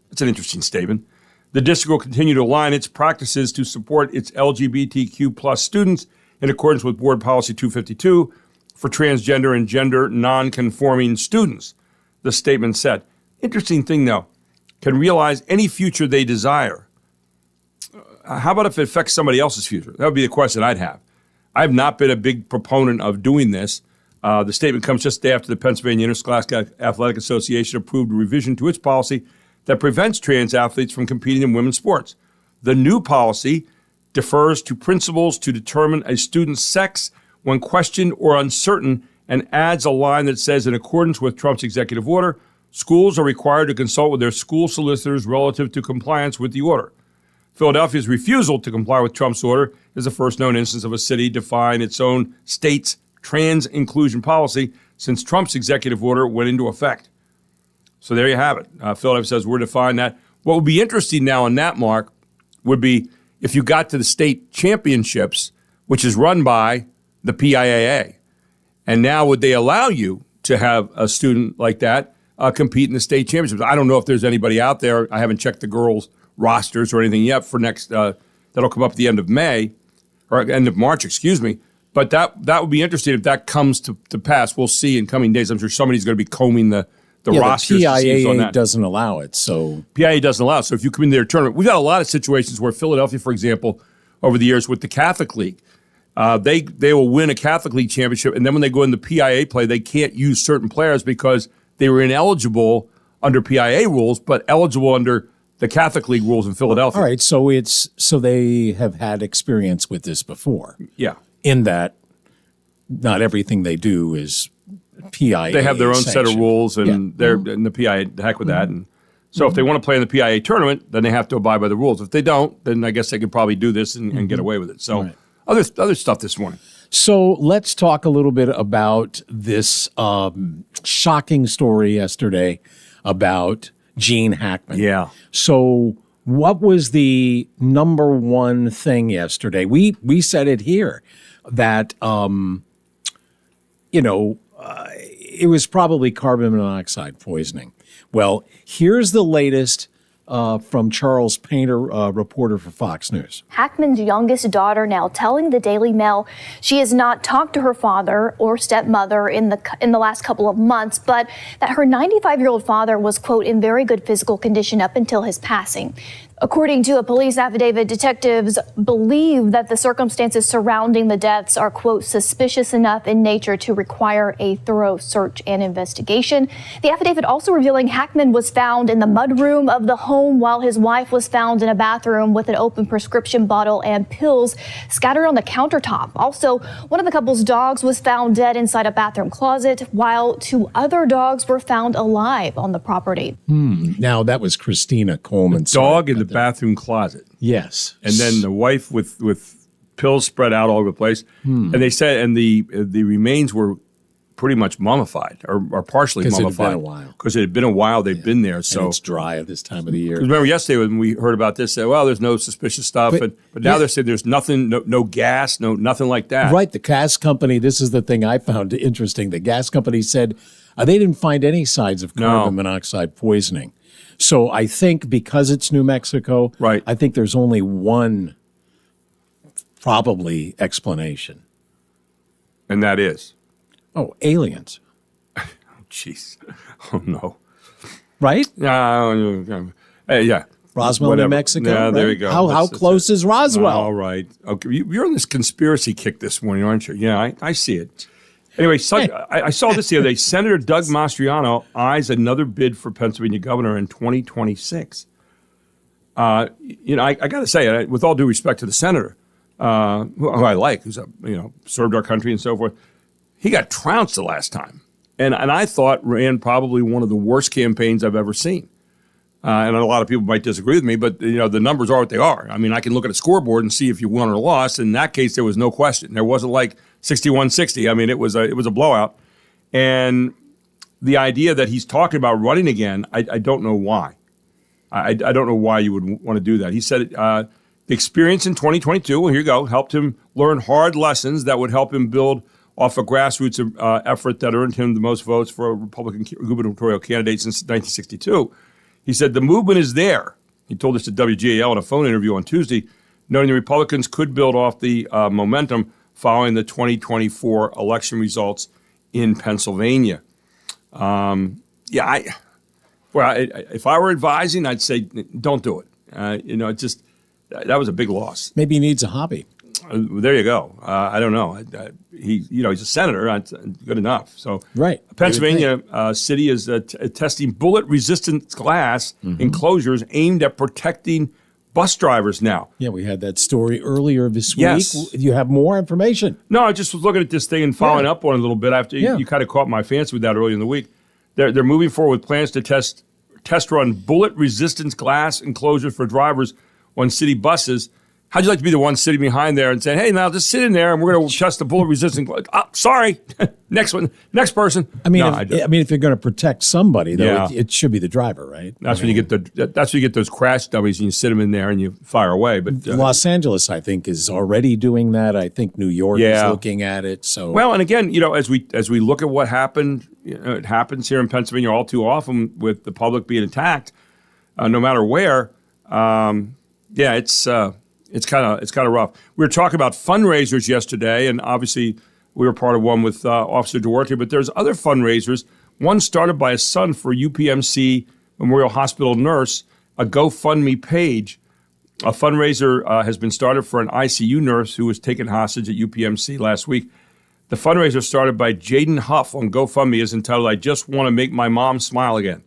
That's an interesting statement. The district will continue to align its practices to support its LGBTQ plus students in accordance with Board Policy 252 for transgender and gender non-conforming students, the statement said. Interesting thing, though, can realize any future they desire. How about if it affects somebody else's future? That would be the question I'd have. I've not been a big proponent of doing this. The statement comes just after the Pennsylvania Interscholastic Athletic Association approved a revision to its policy that prevents trans athletes from competing in women's sports. The new policy defers to principals to determine a student's sex when questioned or uncertain and adds a line that says, in accordance with Trump's executive order, schools are required to consult with their school solicitors relative to compliance with the order. Philadelphia's refusal to comply with Trump's order is the first known instance of a city defying its own state's trans inclusion policy since Trump's executive order went into effect. So there you have it. Philadelphia says we're defying that. What would be interesting now in that, Mark, would be if you got to the state championships, which is run by the PIAA. And now would they allow you to have a student like that compete in the state championships? I don't know if there's anybody out there. I haven't checked the girls' rosters or anything yet for next, that'll come up at the end of May, or end of March, excuse me. But that would be interesting if that comes to pass. We'll see in coming days. I'm sure somebody's going to be combing the rosters. The to see who's on PIAA that. doesn't allow it, so PIAA doesn't allow it. So if you come in their tournament, we've got a lot of situations where Philadelphia, for example, over the years with the Catholic League, they will win a Catholic League championship, and then when they go in the PIAA play, they can't use certain players because they were ineligible under PIAA rules, but eligible under the Catholic League rules in Philadelphia. all right. So they have had experience with this before. Yeah. In that, not everything they do is PIAA. They have their own set of sanctioned. rules, and Yeah. they're in the PIAA, the heck with that. And so if they want to play in the PIAA tournament, then they have to abide by the rules. If they don't, then I guess they could probably do this and get away with it. So Right. other stuff this morning. So let's talk a little bit about this shocking story yesterday about Gene Hackman. Yeah. So what was the number one thing yesterday? We said it here that it was probably carbon monoxide poisoning. Well, here's the latest from Charles Painter, reporter for Fox News. Hackman's youngest daughter now telling the Daily Mail she has not talked to her father or stepmother in the last couple of months, but that her 95-year-old father was, quote, in very good physical condition up until his passing. According to a police affidavit, detectives believe that the circumstances surrounding the deaths are, quote, suspicious enough in nature to require a thorough search and investigation. The affidavit also revealing Hackman was found in the mudroom of the home while his wife was found in a bathroom with an open prescription bottle and pills scattered on the countertop. Also, one of the couple's dogs was found dead inside a bathroom closet, while two other dogs were found alive on the property. Now, that was Christina Coleman. Dog in the bathroom closet. Yes. And then the wife with pills spread out all over the place. And they said, and the remains were pretty much mummified or partially 'Cause it had mummified. been a while. Because it had been a while they've been there. And So it's dry at this time of the year. remember yesterday when we heard about this, said, well, there's no suspicious stuff. But now they're saying there's nothing, no gas, nothing like that. Right. The gas company, this is the thing I found interesting. The gas company said they didn't find any signs of carbon monoxide poisoning. So I think because it's New Mexico, Right. I think there's only one probably explanation. And that is, Oh, aliens. jeez, oh no. Right? Yeah. Roswell, Whatever. New Mexico. Yeah, there right? you go. How That's close is Roswell? All right. Okay. You're on this conspiracy kick this morning, aren't you? Yeah, I see it. Anyway, I saw this the other day. Senator Doug Mastriano eyes another bid for Pennsylvania governor in 2026. I got to say, with all due respect to the senator, who I like, who's served our country and so forth, he got trounced the last time, and I thought ran probably one of the worst campaigns I've ever seen. And a lot of people might disagree with me, but the numbers are what they are. I mean, I can look at a scoreboard and see if you won or lost. In that case, there was no question. There wasn't like 61-60. I mean, it was a blowout. And the idea that he's talking about running again, I don't know why. I don't know why you would want to do that. He said the experience in 2022, well, here you go, helped him learn hard lessons that would help him build off a grassroots effort that earned him the most votes for a Republican gubernatorial candidate since 1962. He said, the movement is there. He told us to WGAL in a phone interview on Tuesday, noting the Republicans could build off the momentum following the 2024 election results in Pennsylvania. If I were advising, I'd say don't do it. That was a big loss. Maybe he needs a hobby. There you go. I don't know. He's a senator. That's good enough. So, right. Pennsylvania city is testing bullet-resistant glass enclosures aimed at protecting bus drivers now. Yeah, we had that story earlier this week. Yes. You have more information. No, I just was looking at this thing and following up on it a little bit after you kind of caught my fancy with that earlier in the week. They're moving forward with plans to test run bullet-resistant glass enclosures for drivers on city buses. How'd you like to be the one sitting behind there and saying, hey, now just sit in there and we're going to test the bullet-resistant glass? Oh, sorry. Next person. I mean, if you're going to protect somebody, though, Yeah. it should be the driver, right? That's when you get those crash dummies and you sit them in there and you fire away. But Los Angeles, I think, is already doing that. I think New York is looking at it. So well, and again, as we look at what happened, it happens here in Pennsylvania all too often with the public being attacked, no matter where. It's kind of rough. We were talking about fundraisers yesterday, and obviously we were part of one with Officer Duarte, but there's other fundraisers. One started by a son for UPMC Memorial Hospital nurse, a GoFundMe page. A fundraiser has been started for an ICU nurse who was taken hostage at UPMC last week. The fundraiser started by Jaden Huff on GoFundMe is entitled, I Just Want to Make My Mom Smile Again.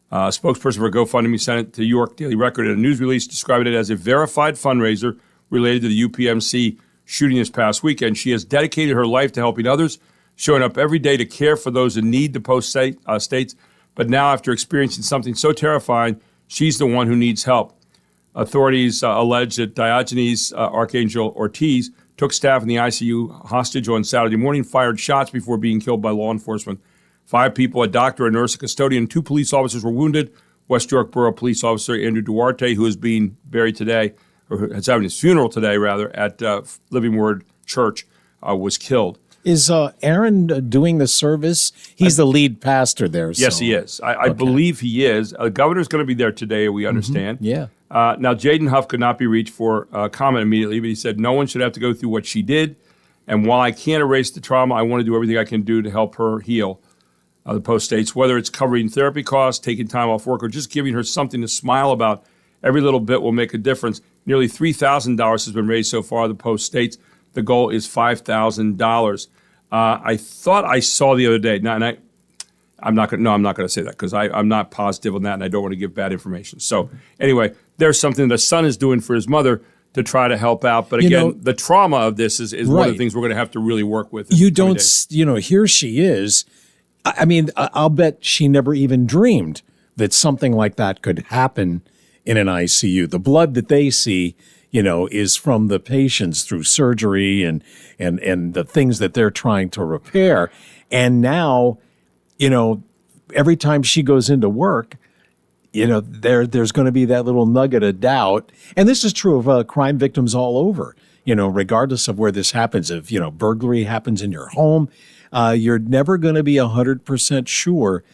A spokesperson for GoFundMe sent it to York Daily Record in a news release describing it as a verified fundraiser related to the UPMC shooting this past weekend. She has dedicated her life to helping others, showing up every day to care for those in need, the Post states. But now, after experiencing something so terrifying, she's the one who needs help. Authorities allege that Diogenes Archangel Ortiz took staff in the ICU hostage on Saturday morning, fired shots before being killed by law enforcement. 5 people, a doctor, a nurse, a custodian, 2 police officers were wounded. West York Borough Police Officer Andrew Duarte, who is being buried today, or is having his funeral today, rather, at Living Word Church, was killed. Is Aaron doing the service? He's the lead pastor there. Yes, he is. I believe he is. The governor's going to be there today, we understand. Yeah. Now, Jaden Huff could not be reached for comment immediately, but he said, no one should have to go through what she did. And while I can't erase the trauma, I want to do everything I can do to help her heal. The Post states, whether it's covering therapy costs, taking time off work, or just giving her something to smile about, every little bit will make a difference. Nearly $3,000 has been raised so far, the Post states. The goal is $5,000. I thought I saw the other day, I'm not going to say that because I'm not positive on that and I don't want to give bad information. So anyway, there's something the son is doing for his mother to try to help out. But again, the trauma of this is one of the things we're going to have to really work with. Here she is. I mean, I'll bet she never even dreamed that something like that could happen in an ICU. The blood that they see, is from the patients through surgery and the things that they're trying to repair. And now, every time she goes into work, there's going to be that little nugget of doubt. And this is true of crime victims all over, regardless of where this happens. If, burglary happens in your home, you're never going to be 100% sure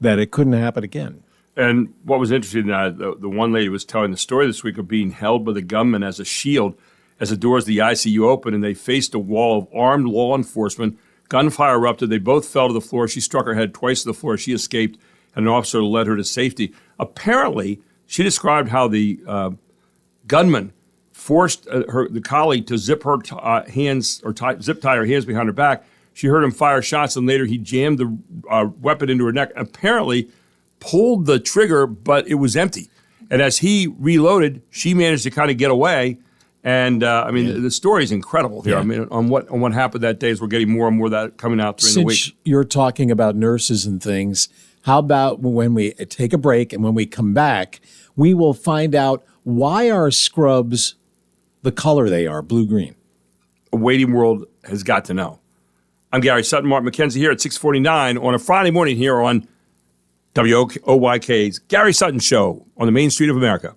that it couldn't happen again. And what was interesting, the one lady was telling the story this week of being held by the gunman as a shield as the doors of the ICU opened and they faced a wall of armed law enforcement. Gunfire erupted. They both fell to the floor. She struck her head twice to the floor. She escaped, and an officer led her to safety. Apparently, she described how the gunman forced the colleague to zip her hands or zip tie her hands behind her back. She heard him fire shots, and later he jammed the weapon into her neck. Apparently, pulled the trigger, but it was empty. And as he reloaded, she managed to kind of get away. And the story is incredible here. Yeah. On what happened that day, as we're getting more and more of that coming out during the week. Since you're talking about nurses and things, how about when we take a break and when we come back, we will find out why are scrubs the color they are, blue-green. A waiting world has got to know. I'm Gary Sutton, Mark McKenzie here at 6:49 on a Friday morning here on WOYK's Gary Sutton Show on the Main Street of America.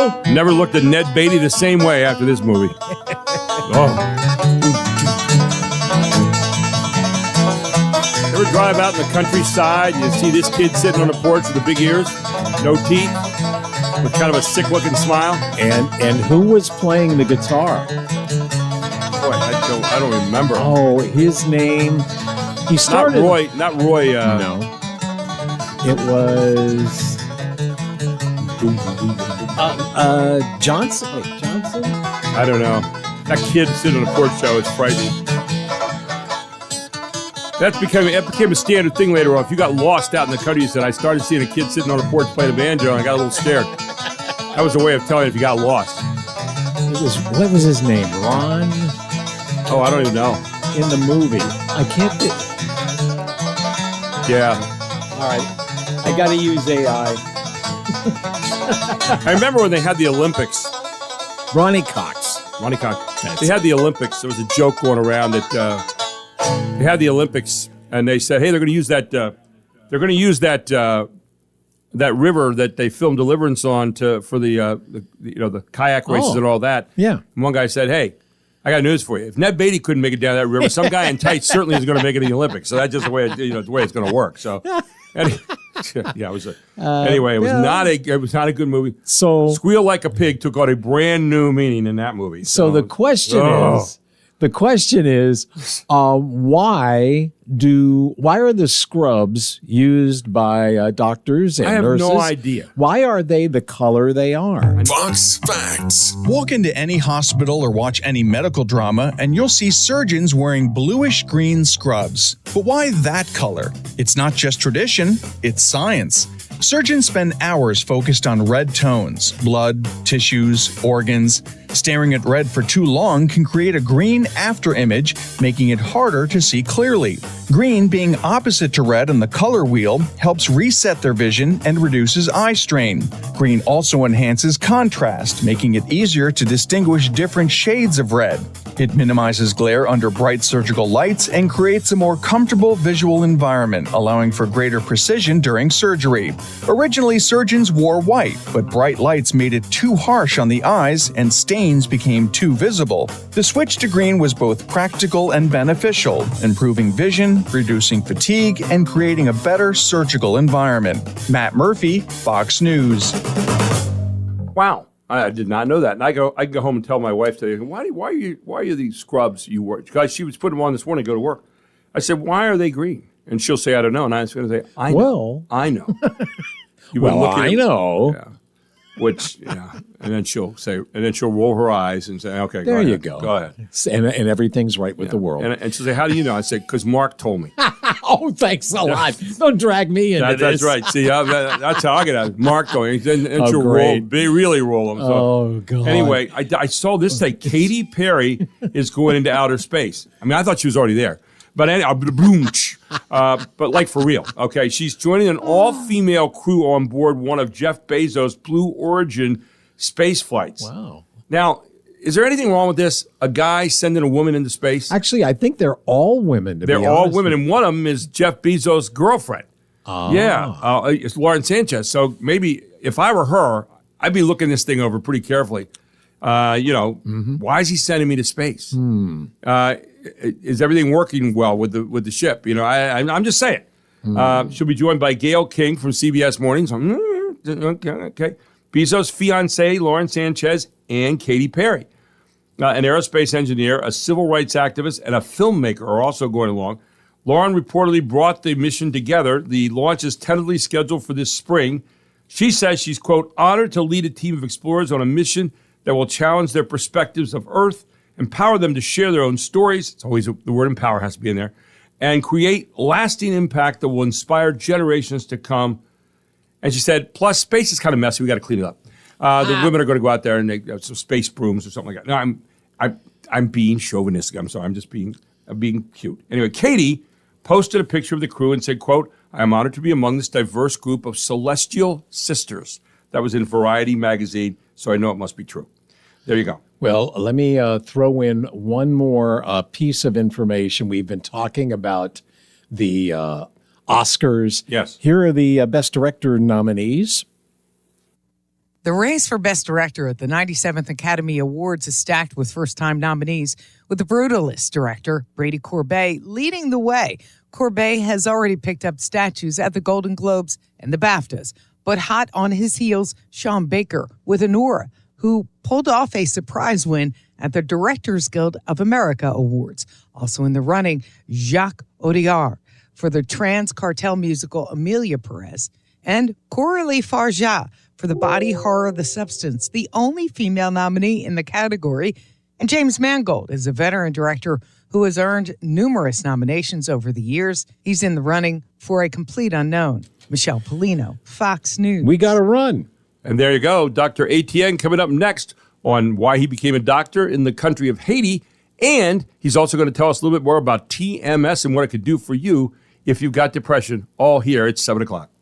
Oh. Never looked at Ned Beatty the same way after this movie. Oh. Ever drive out in the countryside and you see this kid sitting on the porch with the big ears, no teeth, with kind of a sick-looking smile? And who was playing the guitar? Boy, I don't remember. Oh, his name. He started. Not Roy. No. It was Johnson. Wait, Johnson? I don't know. That kid sitting on the porch show is frightening. That became a standard thing later on. If you got lost out in the country, you said, I started seeing a kid sitting on the porch playing a banjo, and I got a little scared. That was a way of telling if you got lost. What was his name? Ron? Oh, I don't even know. In the movie. I can't think. Yeah. All right. I got to use AI. I remember when they had the Olympics. Ronnie Cox. They had the Olympics. There was a joke going around that they had the Olympics, and they said, "Hey, they're going to use that. They're going to use that river that they filmed Deliverance on for the kayak races and all that." Yeah. And one guy said, "Hey, I got news for you. If Ned Beatty couldn't make it down that river, some guy in tights certainly is going to make it in the Olympics." So that's just the way the way it's going to work. So. Yeah, it was. Anyway, it was not a good movie. So Squeal Like a Pig took on a brand new meaning in that movie. So the question is, why are the scrubs used by doctors and nurses? I have no idea. Why are they the color they are? Fox Facts. Walk into any hospital or watch any medical drama, and you'll see surgeons wearing bluish-green scrubs. But why that color? It's not just tradition, it's science. Surgeons spend hours focused on red tones, blood, tissues, organs. Staring at red for too long can create a green after image, making it harder to see clearly. Green, being opposite to red on the color wheel, helps reset their vision and reduces eye strain. Green also enhances contrast, making it easier to distinguish different shades of red. It minimizes glare under bright surgical lights and creates a more comfortable visual environment, allowing for greater precision during surgery. Originally, surgeons wore white, but bright lights made it too harsh on the eyes and stains became too visible. The switch to green was both practical and beneficial, improving vision, reducing fatigue, and creating a better surgical environment. Matt Murphy, Fox News. Wow. I did not know that. And I go home and tell my wife today, why are you these scrubs you wear? Guys, she was putting them on this morning to go to work. I said, why are they green? And she'll say, I don't know. And I was going to say, I know. Well, I know. I know. Yeah. And then she'll roll her eyes and say, okay, there you go. Go ahead. And everything's right with the world. And she'll say, how do you know? I said, because Mark told me. Oh, thanks a lot. Don't drag me into this. That's right. See, that's how I get out. Mark going. And she'll great. really roll them. So. Oh, God. Anyway, I saw this thing. Katy Perry is going into outer space. I mean, I thought she was already there. But but like for real, okay? She's joining an all-female crew on board one of Jeff Bezos' Blue Origin space flights. Wow. Now, is there anything wrong with this? A guy sending a woman into space? Actually, I think they're all women, to be honest. They're all women, and one of them is Jeff Bezos' girlfriend. Yeah, it's Lauren Sanchez. So maybe if I were her, I'd be looking this thing over pretty carefully. Why is he sending me to space? Is everything working well with the ship? I'm just saying. She'll be joined by Gail King from CBS Mornings. Okay. Bezos' fiancée, Lauren Sanchez, and Katy Perry. An aerospace engineer, a civil rights activist, and a filmmaker are also going along. Lauren reportedly brought the mission together. The launch is tentatively scheduled for this spring. She says she's, quote, honored to lead a team of explorers on a mission that will challenge their perspectives of Earth, empower them to share their own stories. It's always the word empower has to be in there, and create lasting impact that will inspire generations to come. And she said, plus space is kind of messy. We got to clean it up. The women are going to go out there and they some space brooms or something like that. No, I'm being chauvinistic. I'm sorry. I'm just being cute. Anyway, Katie posted a picture of the crew and said, quote, I am honored to be among this diverse group of celestial sisters. That was in Variety magazine, so I know it must be true. There you go. Well, let me throw in one more piece of information. We've been talking about the Oscars. Yes. Here are the Best Director nominees. The The race for Best Director at the 97th Academy Awards is stacked with first-time nominees, with The Brutalist director Brady Corbet leading the way. Corbet has already picked up statues at the Golden Globes and the BAFTAs, but hot on his heels, Sean Baker with Anora, who pulled off a surprise win at the Directors Guild of America Awards. Also in the running, Jacques Audiard for the trans cartel musical Amelia Perez, and Coralie Farja for the body horror The Substance, the only female nominee in the category. And James Mangold is a veteran director who has earned numerous nominations over the years. He's in the running for A Complete Unknown. Michelle Polino, Fox News. We got to run. And there you go. Dr. Etienne coming up next on why he became a doctor in the country of Haiti. And he's also going to tell us a little bit more about TMS and what it could do for you if you've got depression. All here at 7 o'clock.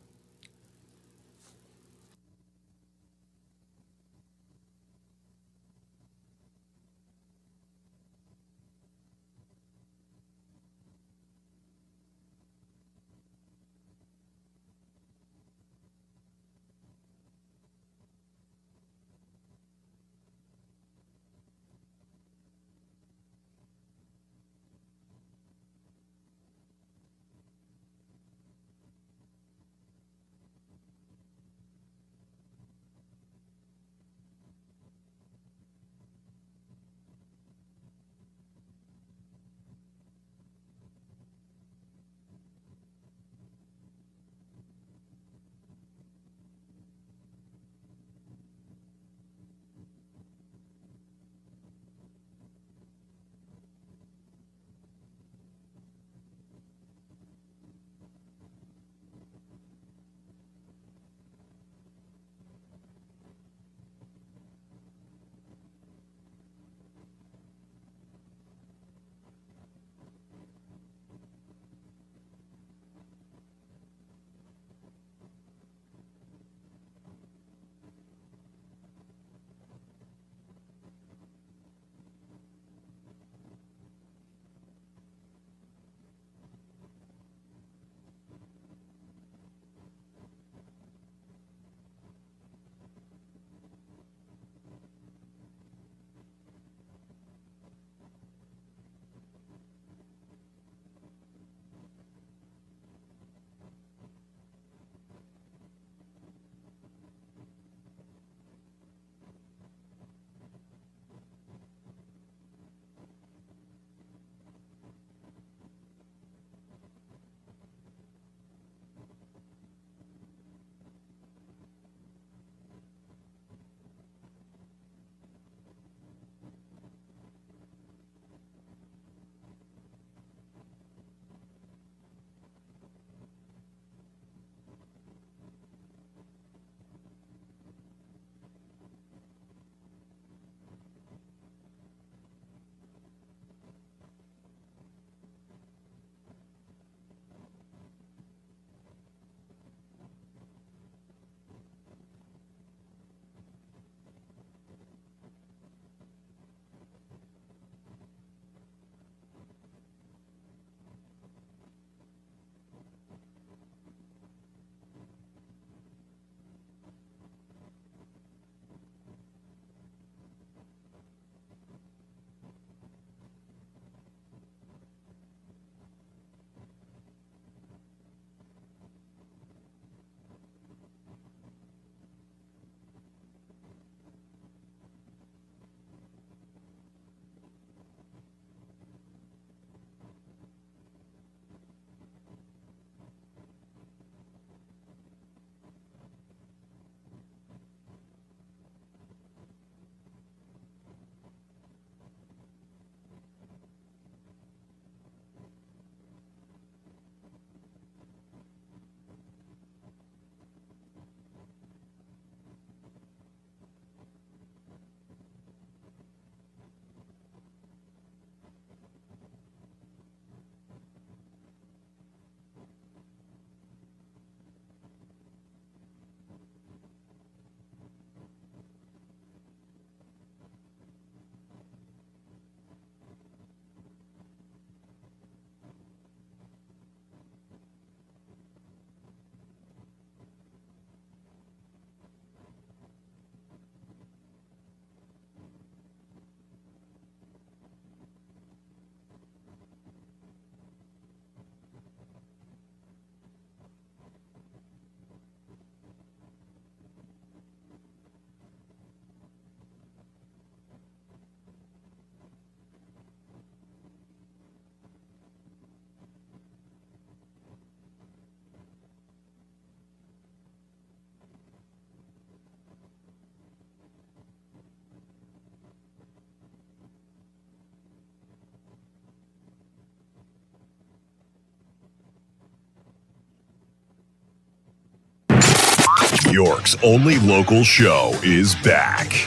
York's only local show is back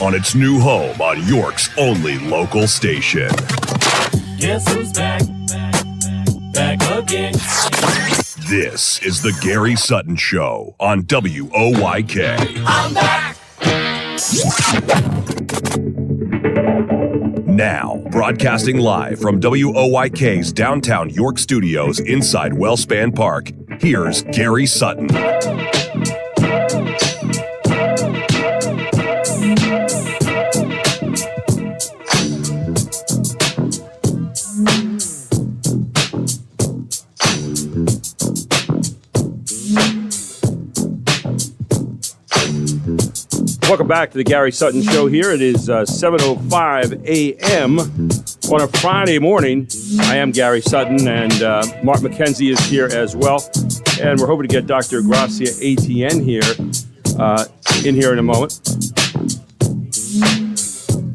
on its new home on York's only local station. Guess who's back? Back again. This is the Gary Sutton Show on WOYK. I'm back. Now, broadcasting live from WOYK's downtown York studios inside Wellspan Park, here's Gary Sutton. Welcome back to the Gary Sutton Show here. It is 7:05 a.m. on a Friday morning. I am Gary Sutton, and Mark McKenzie is here as well. And we're hoping to get Dr. Gracia ATN in here in a moment.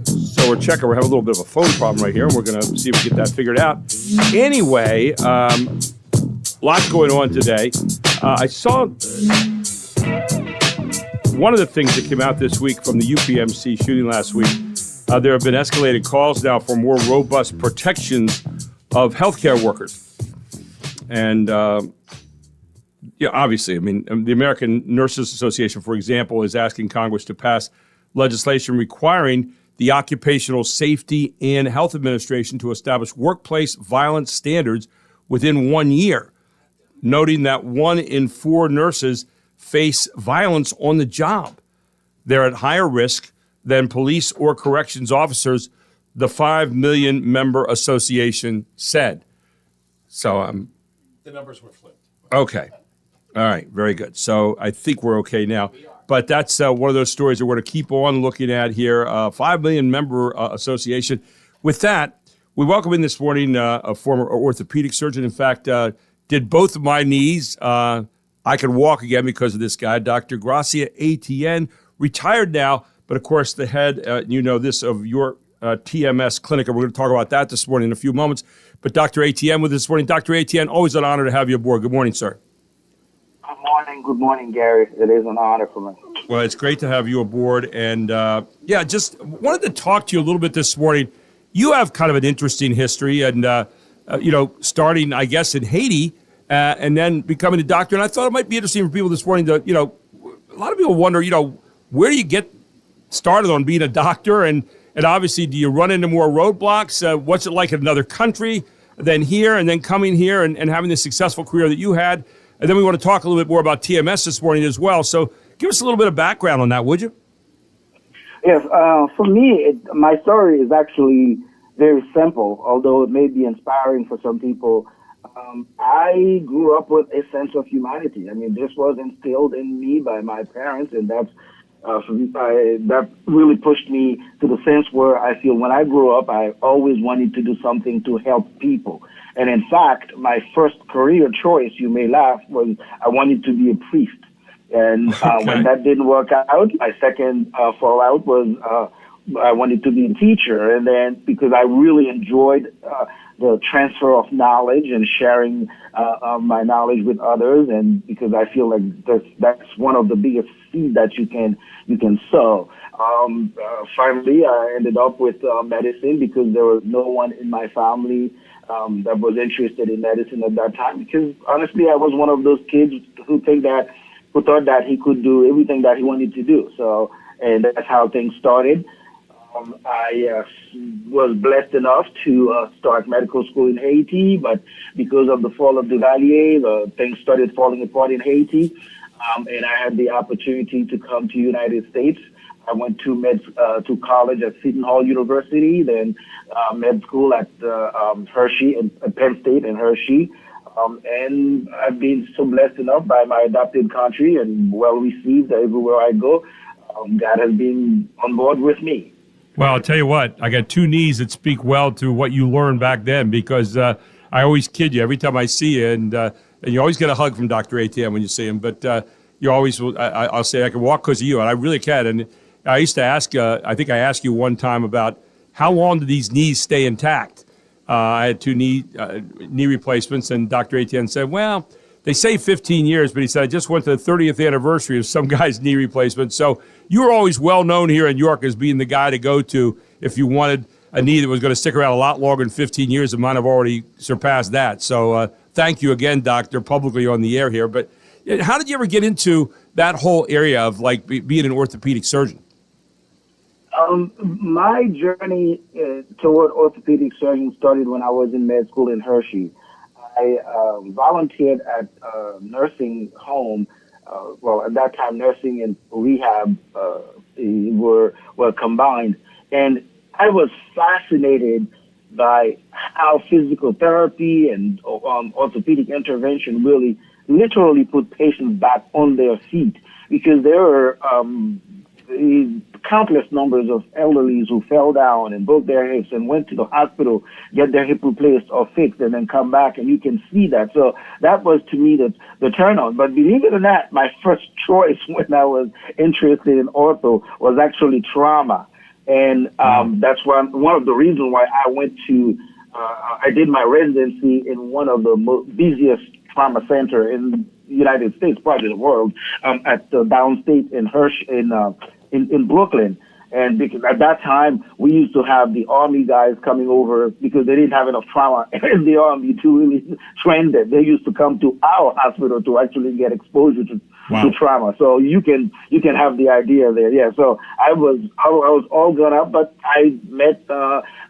So we're checking. We're having a little bit of a phone problem right here, and we're going to see if we get that figured out. Anyway, lots going on today. I saw... One of the things that came out this week from the UPMC shooting last week, there have been escalated calls now for more robust protections of healthcare workers. And, obviously, I mean, the American Nurses Association, for example, is asking Congress to pass legislation requiring the Occupational Safety and Health Administration to establish workplace violence standards within 1 year, noting that 1 in 4 nurses face violence on the job. They're at higher risk than police or corrections officers, the 5 million member association said. So the numbers were flipped. Okay. All right. Very good. So I think we're okay now. But that's one of those stories that we're going to keep on looking at here. 5 million member association. With that, we welcome in this morning a former orthopedic surgeon. In fact, did both of my knees. I can walk again because of this guy, Dr. Gracia ATN, retired now, but of course the head, this of your TMS clinic, and we're going to talk about that this morning in a few moments. But Dr. ATN with us this morning. Dr. ATN, always an honor to have you aboard. Good morning, sir. Good morning, Gary. It is an honor for me. Well, it's great to have you aboard, and just wanted to talk to you a little bit this morning. You have kind of an interesting history, and starting, I guess, in Haiti. And then becoming a doctor. And I thought it might be interesting for people this morning to, a lot of people wonder, where do you get started on being a doctor? And obviously, do you run into more roadblocks? What's it like in another country than here? And then coming here and having the successful career that you had. And then we want to talk a little bit more about TMS this morning as well. So give us a little bit of background on that, would you? Yes. For me, my story is actually very simple, although it may be inspiring for some people. I grew up with a sense of humanity. I mean, this was instilled in me by my parents, and that really pushed me to the sense where I feel when I grew up, I always wanted to do something to help people. And in fact, my first career choice, you may laugh, was I wanted to be a priest. And when that didn't work out, my second fallout was I wanted to be a teacher. And then because I really enjoyed the transfer of knowledge and sharing my knowledge with others, and because I feel like that's one of the biggest seeds that you can sow. Finally, I ended up with medicine because there was no one in my family that was interested in medicine at that time. Because honestly, I was one of those kids who thought that he could do everything that he wanted to do. So, and that's how things started. I was blessed enough to start medical school in Haiti, but because of the fall of Duvalier, things started falling apart in Haiti, and I had the opportunity to come to United States. I went to college at Seton Hall University, then med school at Hershey and Penn State and Hershey. And I've been so blessed enough by my adopted country and well received everywhere I go. God has been on board with me. Well, I'll tell you what, I got 2 knees that speak well to what you learned back then, because I always kid you every time I see you, and you always get a hug from Dr. ATM when you see him, but you always, I'll say I can walk because of you, and I really can. And I used to ask, I think I asked you one time about how long do these knees stay intact? I had 2 knee replacements, and Dr. ATM said, well, they say 15 years, but he said, I just went to the 30th anniversary of some guy's knee replacement. So you were always well known here in York as being the guy to go to if you wanted a knee that was going to stick around a lot longer than 15 years. It might have already surpassed that. So thank you again, Doctor, publicly on the air here. But how did you ever get into that whole area of like being an orthopedic surgeon? My journey toward orthopedic surgeon started when I was in med school in Hershey. I volunteered at a nursing home. At that time, nursing and rehab were combined. And I was fascinated by how physical therapy and orthopedic intervention really literally put patients back on their feet, because there were countless numbers of elderlies who fell down and broke their hips and went to the hospital, get their hip replaced or fixed, and then come back, and you can see that. So that was, to me, the turn on. But believe it or not, my first choice when I was interested in ortho was actually trauma. And that's one of the reasons why I went to, I did my residency in one of the busiest trauma center in the United States, probably the world, at the downstate in Brooklyn. And because at that time, we used to have the Army guys coming over because they didn't have enough trauma in the Army to really train them. They used to come to our hospital to actually get exposure to trauma. So you can have the idea there. Yeah. So I was all grown up, but I met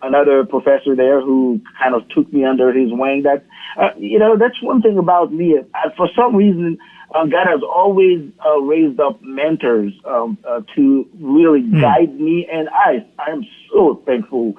another professor there who kind of took me under his wing. That that's one thing about me. For some reason, God has always raised up mentors to really guide me, and I am so thankful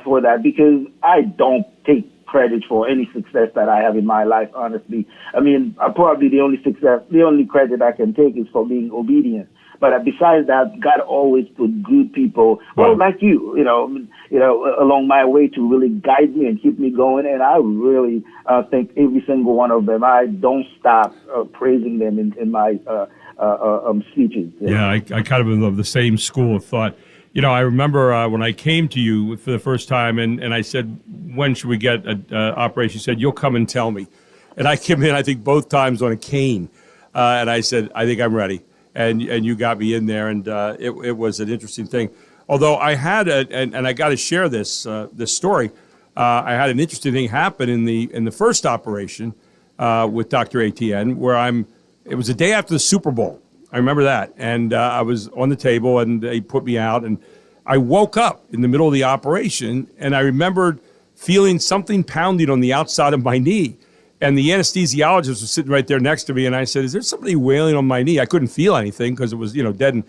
for that, because I don't take credit for any success that I have in my life, honestly. I mean, probably the only credit I can take is for being obedient. But besides that, God always put good people, like you, along my way to really guide me and keep me going. And I really thank every single one of them. I don't stop praising them in my speeches. Yeah, I kind of am of the same school of thought. I remember when I came to you for the first time, and I said, when should we get an operation? You said, you'll come and tell me. And I came in, I think, both times on a cane. And I said, I think I'm ready. And you got me in there, and it was an interesting thing. Although I had and I got to share this story. I had an interesting thing happen in the first operation with Dr. ATN, where it was the day after the Super Bowl. I remember that, and I was on the table, and they put me out, and I woke up in the middle of the operation, and I remembered feeling something pounding on the outside of my knee. And the anesthesiologist was sitting right there next to me, and I said, is there somebody wailing on my knee? I couldn't feel anything because it was, dead. And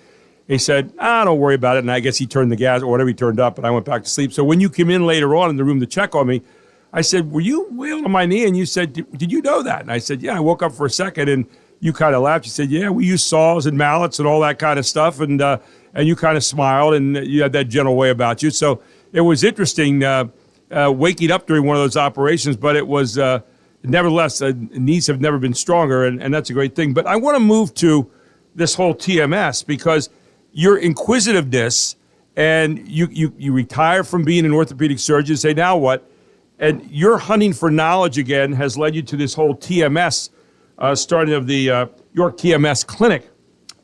he said, don't worry about it. And I guess he turned the gas or whatever he turned up, and I went back to sleep. So when you came in later on in the room to check on me, I said, were you wailing on my knee? And you said, did you know that? And I said, yeah, I woke up for a second, and you kind of laughed. You said, yeah, we use saws and mallets and all that kind of stuff. And you kind of smiled, and you had that gentle way about you. So it was interesting waking up during one of those operations, but it was... Nevertheless, knees have never been stronger, and that's a great thing. But I want to move to this whole TMS, because your inquisitiveness, and you retire from being an orthopedic surgeon, say, now what? And your hunting for knowledge again has led you to this whole TMS, starting of the York TMS Clinic,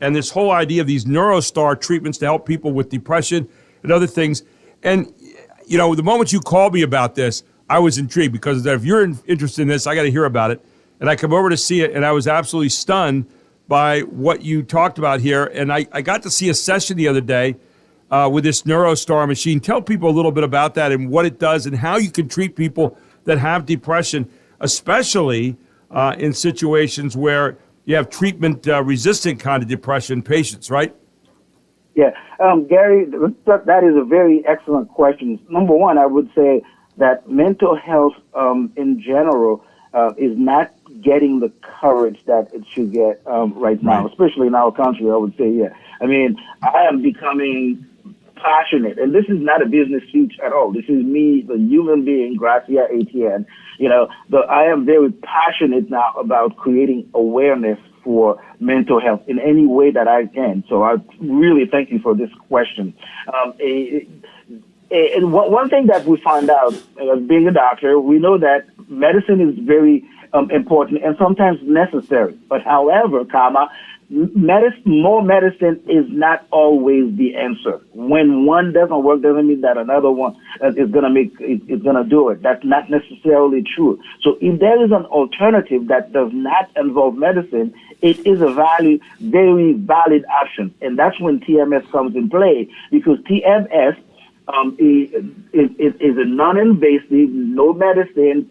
and this whole idea of these NeuroStar treatments to help people with depression and other things. And, the moment you called me about this, I was intrigued, because if you're interested in this, I got to hear about it. And I come over to see it, and I was absolutely stunned by what you talked about here. And I got to see a session the other day with this NeuroStar machine. Tell people a little bit about that and what it does and how you can treat people that have depression, especially in situations where you have treatment-resistant kind of depression patients, right? Yeah. Gary, that is a very excellent question. Number one, I would say that mental health in general is not getting the courage that it should get right now, especially in our country, I would say, yeah. I mean, I am becoming passionate, and this is not a business speech at all. This is me, the human being, Gracia ATN. I am very passionate now about creating awareness for mental health in any way that I can. So I really thank you for this question. And one thing that we found out, being a doctor, we know that medicine is very important and sometimes necessary. But however, more medicine is not always the answer. When one doesn't work, doesn't mean that another one is gonna do it. That's not necessarily true. So if there is an alternative that does not involve medicine, it is a very valid option, and that's when TMS comes in play, because TMS is a non-invasive, no medicine,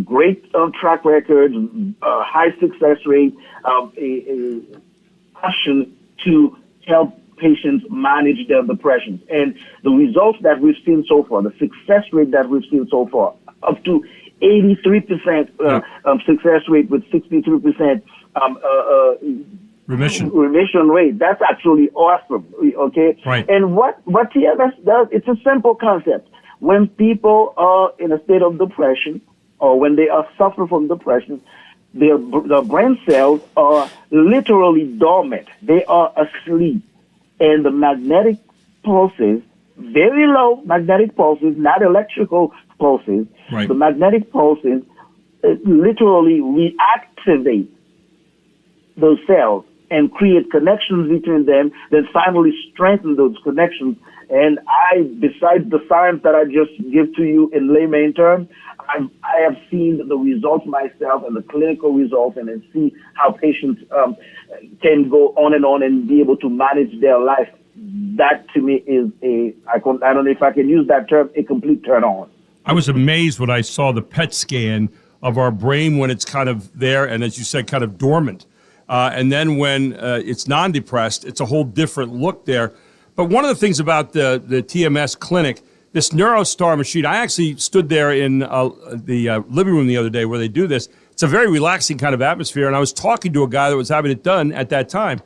great track record, high success rate, option to help patients manage their depression. And the results that we've seen so far, the success rate that we've seen so far, up to 83% success rate with 63% remission rate. That's actually awesome. Okay. Right. And what TMS does, it's a simple concept. When people are in a state of depression, or when they are suffering from depression, their brain cells are literally dormant. They are asleep, and the magnetic pulses, very low magnetic pulses, not electrical pulses. Right. The magnetic pulses literally reactivate those cells and create connections between them, then finally strengthen those connections. And besides the science that I just give to you in layman terms, I have seen the results myself and the clinical results, and then see how patients can go on and be able to manage their life. That to me is I don't know if I can use that term, a complete turn on. I was amazed when I saw the PET scan of our brain when it's kind of there and, as you said, kind of dormant. And then when it's non-depressed, it's a whole different look there. But one of the things about the TMS clinic, this NeuroStar machine, I actually stood there in the living room the other day where they do this. It's a very relaxing kind of atmosphere. And I was talking to a guy that was having it done at that time.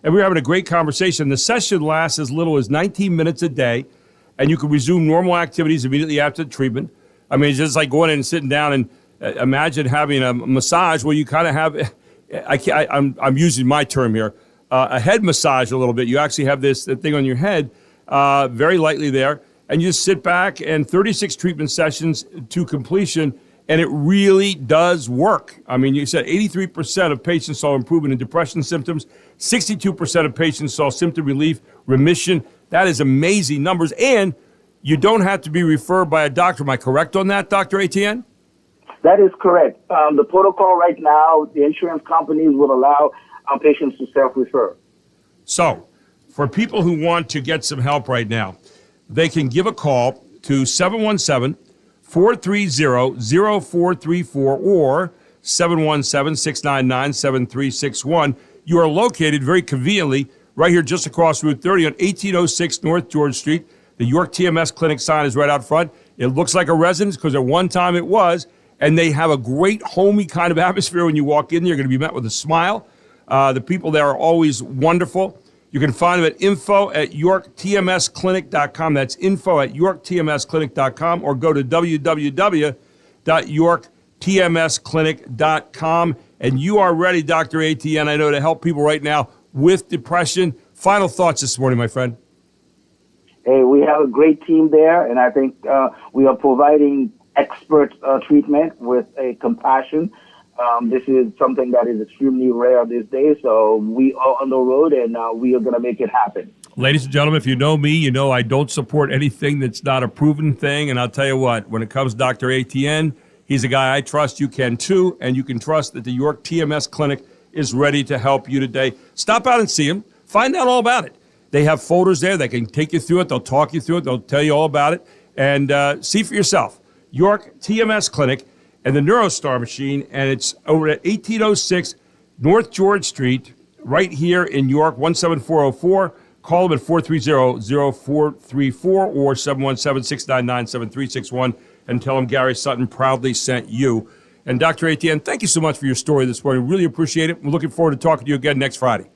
And we were having a great conversation. The session lasts as little as 19 minutes a day. And you can resume normal activities immediately after the treatment. I mean, it's just like going in and sitting down and imagine having a massage where you kind of have, I'm using my term here, a head massage a little bit. You actually have this thing on your head, very lightly there, and you just sit back, and 36 treatment sessions to completion, and it really does work. I mean, you said 83% of patients saw improvement in depression symptoms, 62% of patients saw symptom relief, remission. That is amazing numbers, and you don't have to be referred by a doctor. Am I correct on that, Dr. Etienne? That is correct. The protocol right now, the insurance companies will allow patients to self-refer. So, for people who want to get some help right now, they can give a call to 717-430-0434 or 717-699-7361. You are located very conveniently right here just across Route 30 on 1806 North George Street. The York TMS Clinic sign is right out front. It looks like a residence because at one time it was, and they have a great homey kind of atmosphere when you walk in. You're going to be met with a smile. The people there are always wonderful. You can find them at info@yorktmsclinic.com. That's info@yorktmsclinic.com, or go to www.yorktmsclinic.com. And you are ready, Dr. Etienne, I know, to help people right now with depression. Final thoughts this morning, my friend. Hey, we have a great team there, and I think we are providing expert treatment with a compassion. This is something that is extremely rare these days, so we are on the road, and we are going to make it happen. Ladies and gentlemen, if you know me, you know I don't support anything that's not a proven thing, and I'll tell you what, when it comes to Dr. Etienne, he's a guy I trust. You can too, and you can trust that the York TMS Clinic is ready to help you today. Stop out and see him. Find out all about it. They have folders there. They can take you through it. They'll talk you through it. They'll tell you all about it, and see for yourself. York TMS Clinic and the NeuroStar machine, and it's over at 1806 North George Street, right here in York, 17404. Call them at 430-0434 or 717-699-7361 and tell them Gary Sutton proudly sent you. And Dr. Etienne, thank you so much for your story this morning. Really appreciate it. We're looking forward to talking to you again next Friday.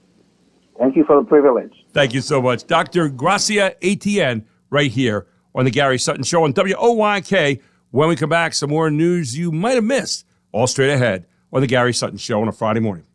Thank you for the privilege. Thank you so much. Dr. Gracia Etienne, right here on the Gary Sutton Show on WOYK. When we come back, some more news you might have missed, all straight ahead on the Gary Sutton Show on a Friday morning.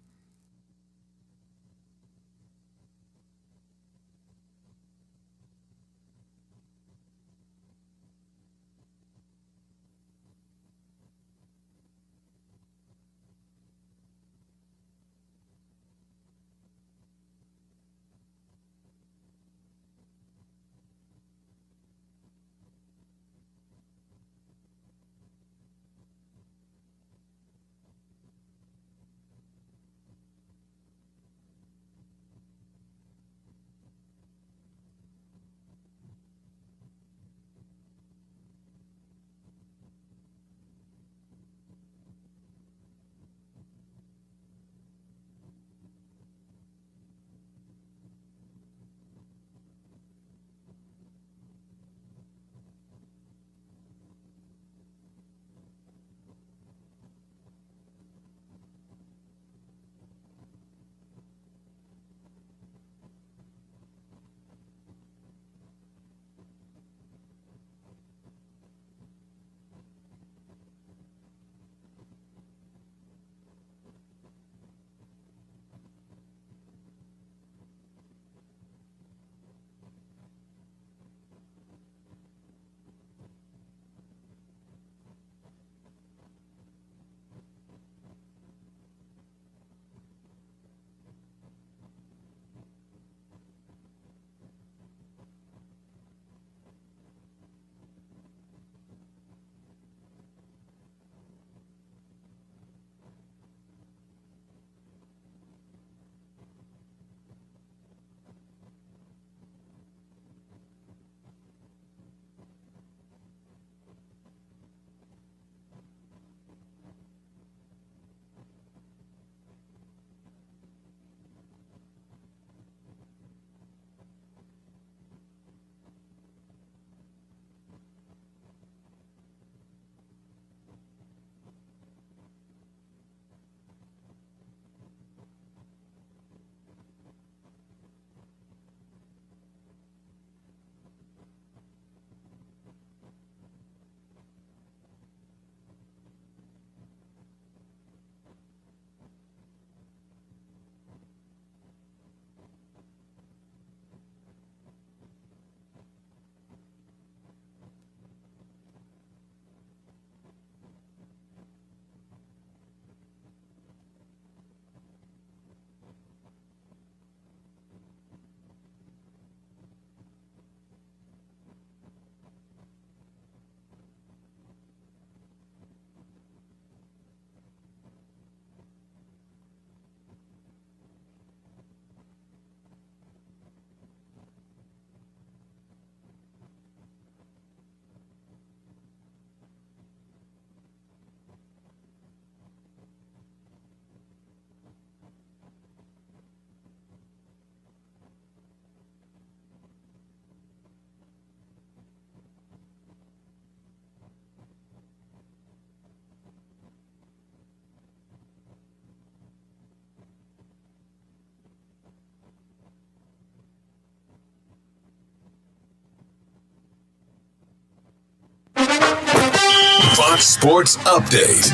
Fox Sports Update.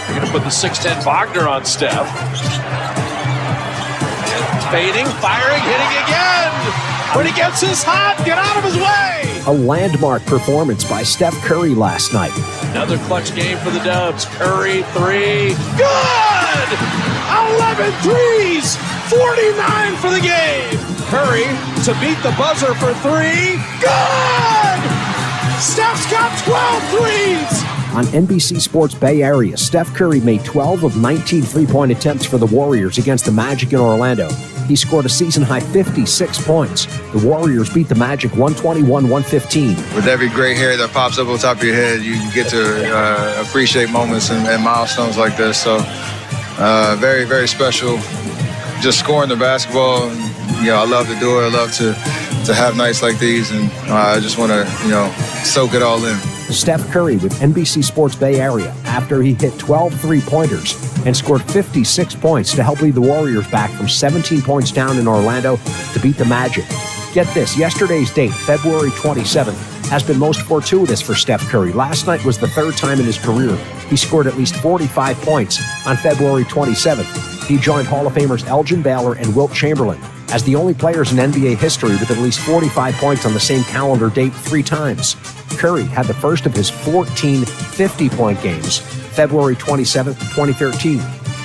They're going to put the 6'10 Wagner on Steph. Fading, firing, hitting again. When he gets his hot, get out of his way. A landmark performance by Steph Curry last night. Another clutch game for the Dubs. Curry, three. Good! 11 threes. 49 for the game. Curry to beat the buzzer for three. Good! Steph's got 12 threes. On NBC Sports Bay Area, Steph Curry made 12 of 19 three-point attempts for the Warriors against the Magic in Orlando. He scored a season-high 56 points. The Warriors beat the Magic 121-115. With every gray hair that pops up on top of your head, you get to appreciate moments and milestones like this. So very, very special. Just scoring the basketball, I love to do it. I love to have nights like these, and I just want to, soak it all in. Steph Curry with NBC Sports Bay Area after he hit 12 three-pointers and scored 56 points to help lead the Warriors back from 17 points down in Orlando to beat the Magic. Get this, yesterday's date, February 27th, has been most fortuitous for Steph Curry. Last night was the third time in his career he scored at least 45 points on February 27th. He joined Hall of Famers Elgin Baylor and Wilt Chamberlain as the only players in NBA history with at least 45 points on the same calendar date 3 times. Curry had the first of his 14 50-point games, February 27th, 2013.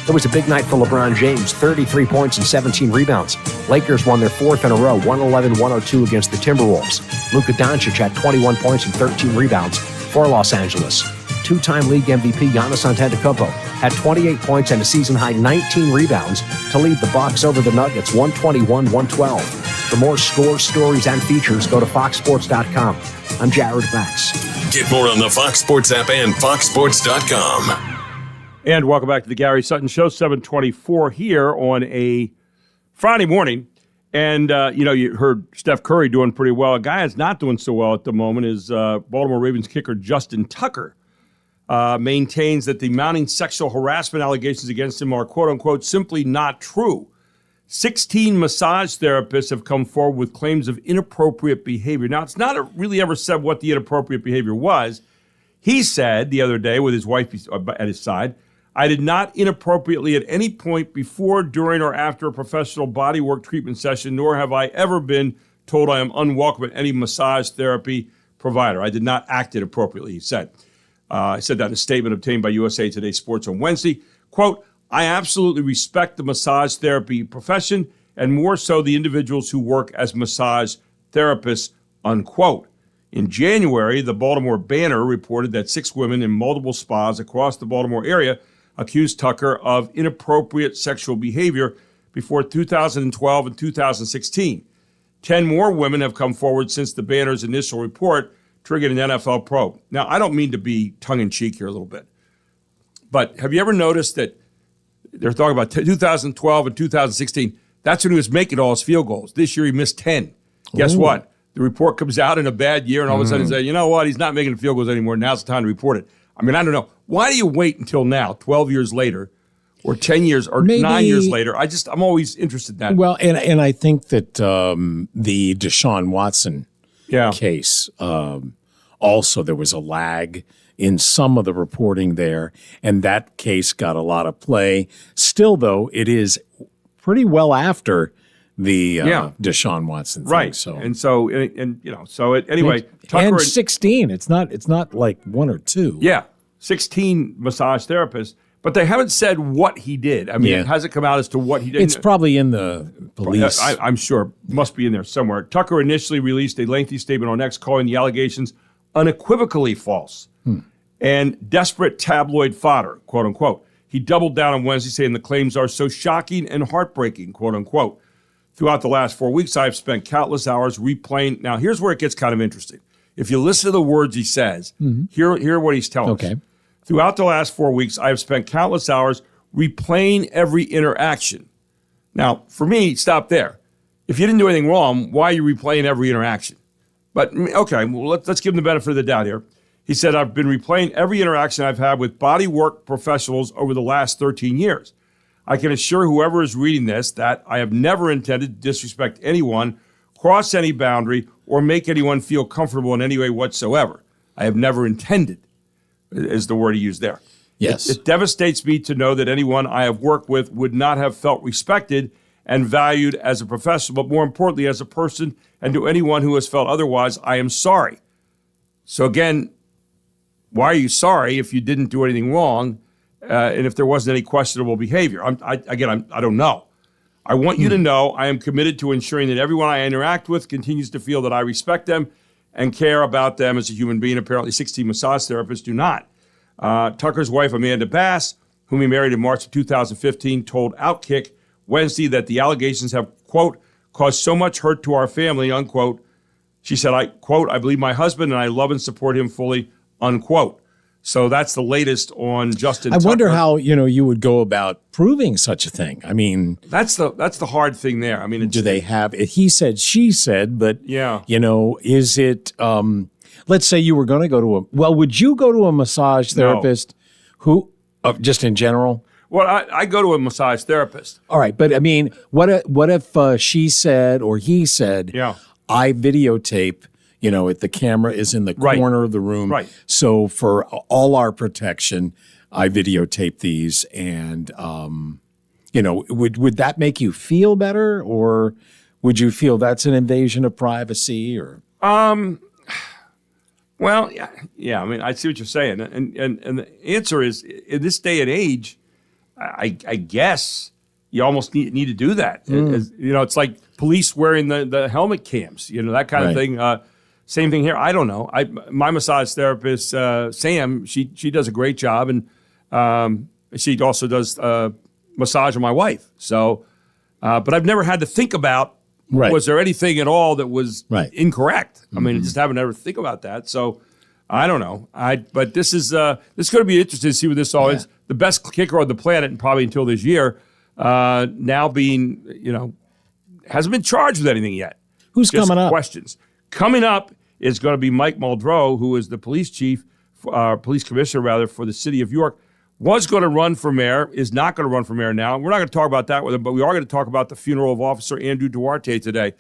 It was a big night for LeBron James, 33 points and 17 rebounds. Lakers won their 4th in a row, 111-102 against the Timberwolves. Luka Doncic had 21 points and 13 rebounds for Los Angeles. 2-time league MVP Giannis Antetokounmpo had 28 points and a season-high 19 rebounds to lead the Bucks over the Nuggets 121-112. For more scores, stories, and features, go to foxsports.com. I'm Jared Max. Get more on the Fox Sports app and foxsports.com. And welcome back to the Gary Sutton Show, 724 here on a Friday morning. And, you heard Steph Curry doing pretty well. A guy that's not doing so well at the moment is Baltimore Ravens kicker Justin Tucker. Maintains that the mounting sexual harassment allegations against him are, quote-unquote, simply not true. 16 massage therapists have come forward with claims of inappropriate behavior. Now, it's not really ever said what the inappropriate behavior was. He said the other day with his wife at his side, I did not inappropriately at any point before, during, or after a professional bodywork treatment session, nor have I ever been told I am unwelcome at any massage therapy provider. I did not act inappropriately, he said. I said that in a statement obtained by USA Today Sports on Wednesday. Quote, I absolutely respect the massage therapy profession and more so the individuals who work as massage therapists, unquote. In January, the Baltimore Banner reported that 6 women in multiple spas across the Baltimore area accused Tucker of inappropriate sexual behavior before 2012 and 2016. 10 more women have come forward since the Banner's initial report triggered an NFL probe. Now, I don't mean to be tongue-in-cheek here a little bit, but have you ever noticed that they're talking about 2012 and 2016? That's when he was making all his field goals. This year he missed 10. Guess what? The report comes out in a bad year, and all of a sudden say, you know what? He's not making field goals anymore. Now's the time to report it. I mean, I don't know. Why do you wait until now, 12 years later, or 10 years, or 9 years later? I'm always interested in that. Well, and I think that the Deshaun Watson case, also there was a lag in some of the reporting there, and that case got a lot of play. Still, though, it is pretty well after the Deshaun Watson thing. Right. So anyway, Tucker and 16. It's not like 1 or 2. Yeah, 16 massage therapists, but they haven't said what he did. I mean, it hasn't come out as to what he did. It's probably in the police. I'm sure must be in there somewhere. Tucker initially released a lengthy statement on X calling the allegations unequivocally false and desperate tabloid fodder, quote unquote. He doubled down on Wednesday saying the claims are so shocking and heartbreaking, quote unquote. Throughout the last 4 weeks, I've spent countless hours replaying. Now, here's where it gets kind of interesting. If you listen to the words he says, hear what he's telling us. Throughout the last 4 weeks, I have spent countless hours replaying every interaction. Now, for me, stop there. If you didn't do anything wrong, why are you replaying every interaction? But, okay, well, let's give him the benefit of the doubt here. He said, I've been replaying every interaction I've had with bodywork professionals over the last 13 years. I can assure whoever is reading this that I have never intended to disrespect anyone, cross any boundary, or make anyone feel comfortable in any way whatsoever. I have never intended, is the word he used there. Yes. It devastates me to know that anyone I have worked with would not have felt respected and valued as a professional, but more importantly, as a person. And to anyone who has felt otherwise, I am sorry. So again, why are you sorry if you didn't do anything wrong and if there wasn't any questionable behavior? I don't know. I want you to know I am committed to ensuring that everyone I interact with continues to feel that I respect them and care about them as a human being. Apparently 16 massage therapists do not. Tucker's wife, Amanda Bass, whom he married in March of 2015, told Outkick Wednesday that the allegations have, quote, caused so much hurt to our family, unquote. She said, I, quote, I believe my husband and I love and support him fully, unquote. So that's the latest on Justin Tucker. I wonder how, you would go about proving such a thing. I mean, that's the hard thing there. I mean, do they have he said, she said, but yeah, is it let's say you were going to go to would you go to a massage therapist who just in general? Well, I go to a massage therapist. All right, but I mean, what if she said or he said, yeah, I videotape, if the camera is in the corner of the room. Right. So for all our protection, I videotape these and, would that make you feel better or would you feel that's an invasion of privacy or? Well, yeah. I mean, I see what you're saying. And the answer is in this day and age, I guess you almost need to do that. It's like police wearing the helmet cams, that kind of thing. Same thing here. I don't know. My massage therapist, Sam, she does a great job, and she also does massage on my wife. So, but I've never had to think about was there anything at all that was incorrect. I mean, just haven't ever think about that. So, I don't know. But this is going to be interesting to see what this all is. The best kicker on the planet, and probably until this year, now being hasn't been charged with anything yet. Who's just coming up? Questions. Coming up is going to be Mike Muldrow, who is the police chief, police commissioner, rather, for the city of York. Was going to run for mayor, is not going to run for mayor now. We're not going to talk about that with him, but we are going to talk about the funeral of Officer Andrew Duarte today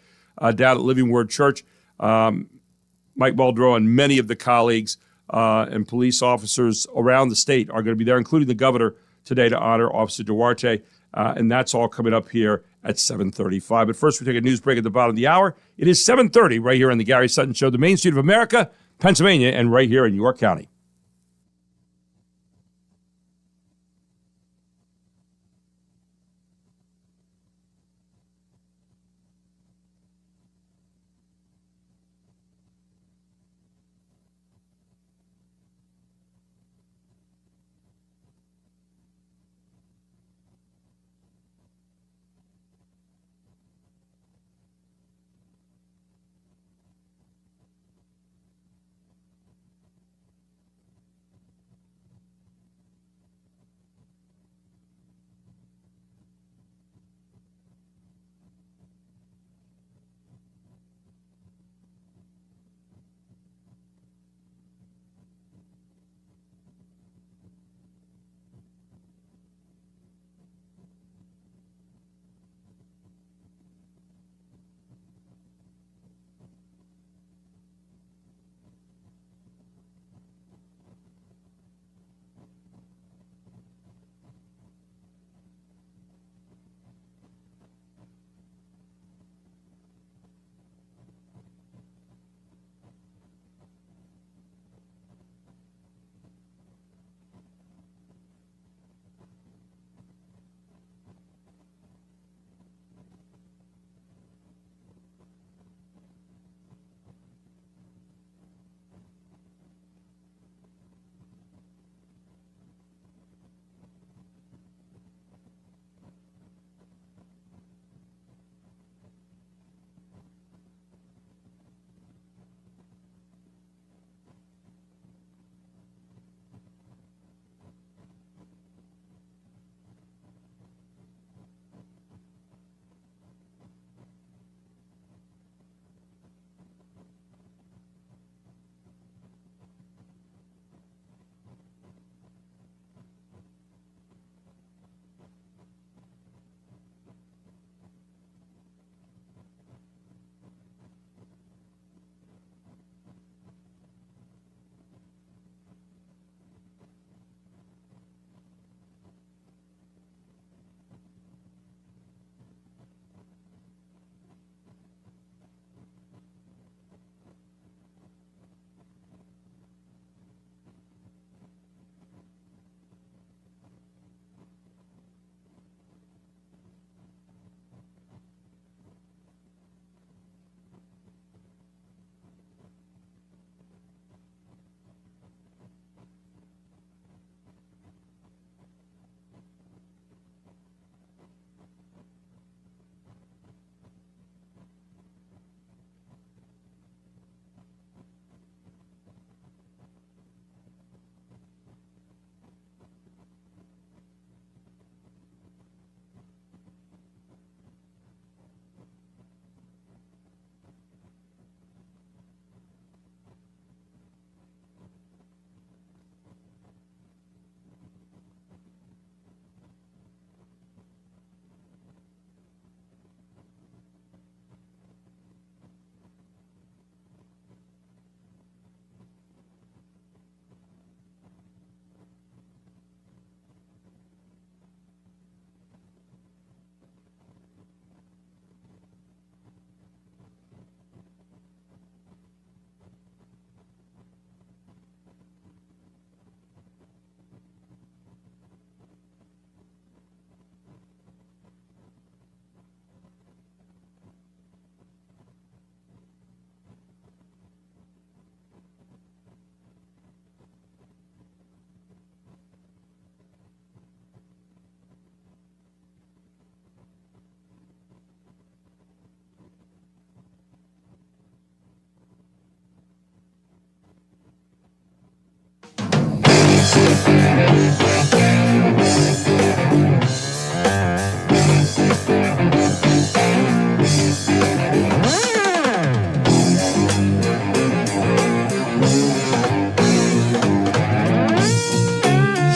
down at Living Word Church. Mike Muldrow and many of the colleagues and police officers around the state are going to be there, including the governor today, to honor Officer Duarte. And that's all coming up here at 7:35. But first, we take a news break at the bottom of the hour. It is 7:30 right here on the Gary Sutton Show, the main street of America, Pennsylvania, and right here in York County.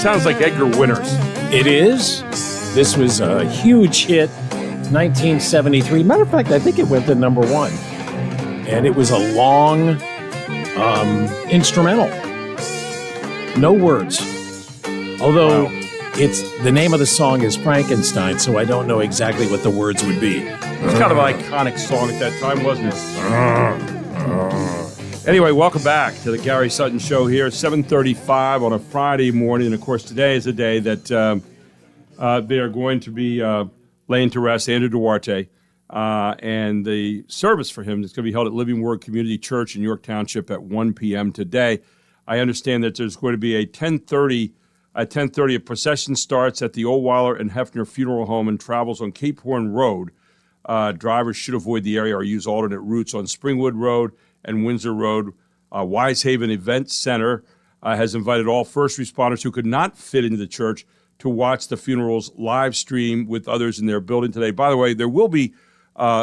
Sounds like Edgar Winters. It is. This was a huge hit, 1973. Matter of fact, I think it went to number one. And it was a long instrumental. No words. Although it's the name of the song is Frankenstein, so I don't know exactly what the words would be. It was kind of an iconic song at that time, wasn't it? Anyway, welcome back to the Gary Sutton Show here, 7:35 on a Friday morning. And, of course, today is a day that they are going to be laying to rest Andrew Duarte. And the service for him is going to be held at Living Word Community Church in York Township at 1 p.m. today. I understand that there's going to be a 10:30 a procession starts at the Oldweiler and Hefner Funeral Home and travels on Cape Horn Road. Drivers should avoid the area or use alternate routes on Springwood Road and Windsor Road. Wisehaven Event Center has invited all first responders who could not fit into the church to watch the funerals live stream with others in their building today. By the way, there will be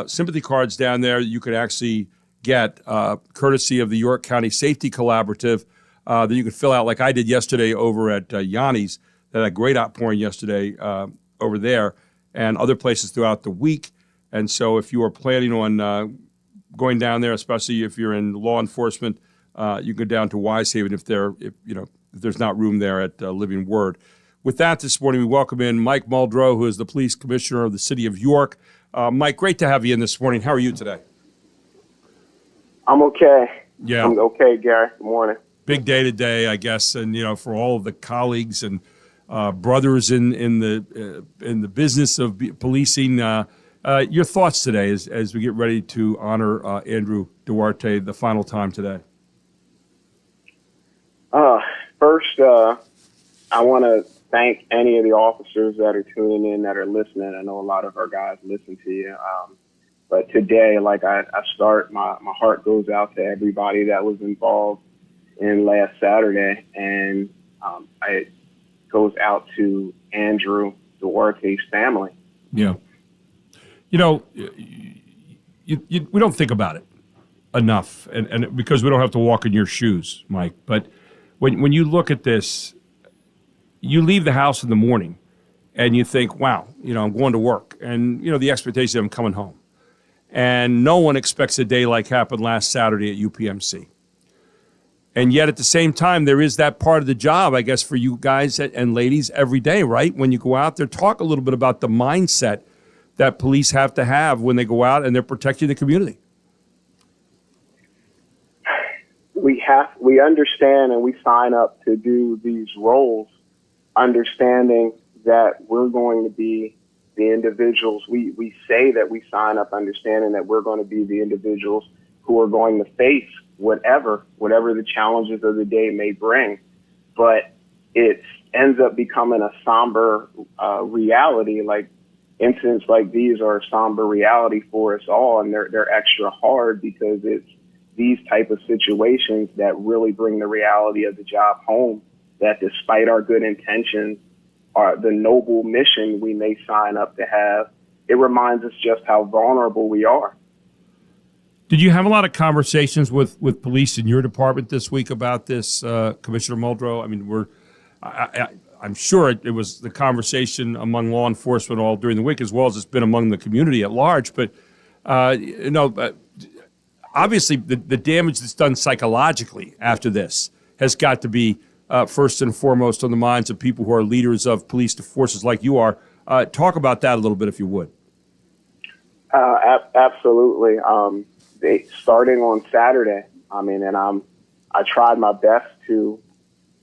sympathy cards down there you could actually get courtesy of the York County Safety Collaborative that you could fill out like I did yesterday over at Yanni's. They had a great outpouring yesterday over there and other places throughout the week. And so if you are planning on going down there, especially if you're in law enforcement, you go down to Wisehaven if there's not room there at Living Word. With that, this morning we welcome in Mike Muldrow, who is the police commissioner of the city of York. Mike, great to have you in this morning. How are you today? I'm okay. Yeah, I'm okay, Gary. Good morning. Big day today, I guess, and for all of the colleagues and brothers in the business of policing. Your thoughts today as we get ready to honor Andrew Duarte the final time today? First, I want to thank any of the officers that are tuning in, that are listening. I know a lot of our guys listen to you. But today, like I start, my heart goes out to everybody that was involved in last Saturday. And it goes out to Andrew Duarte's family. Yeah. We don't think about it enough, and because we don't have to walk in your shoes, Mike. But when you look at this, you leave the house in the morning, and you think, wow, I'm going to work, and the expectation of I'm coming home, and no one expects a day like happened last Saturday at UPMC. And yet at the same time, there is that part of the job, I guess, for you guys and ladies every day, right? When you go out there, talk a little bit about the mindset that police have to have when they go out and they're protecting the community. We understand and we sign up to do these roles, understanding that we're going to be the individuals. We say that we sign up understanding that we're going to be the individuals who are going to face whatever the challenges of the day may bring. But it ends up becoming a somber reality. Like, incidents like these are a somber reality for us all, and they're extra hard because it's these type of situations that really bring the reality of the job home, that despite our good intentions, the noble mission we may sign up to have, it reminds us just how vulnerable we are. Did you have a lot of conversations with police in your department this week about this, Commissioner Muldrow? I mean, I'm sure it was the conversation among law enforcement all during the week, as well as it's been among the community at large. But, obviously the damage that's done psychologically after this has got to be first and foremost on the minds of people who are leaders of police forces like you are. Talk about that a little bit, if you would. Absolutely. Starting on Saturday, I tried my best to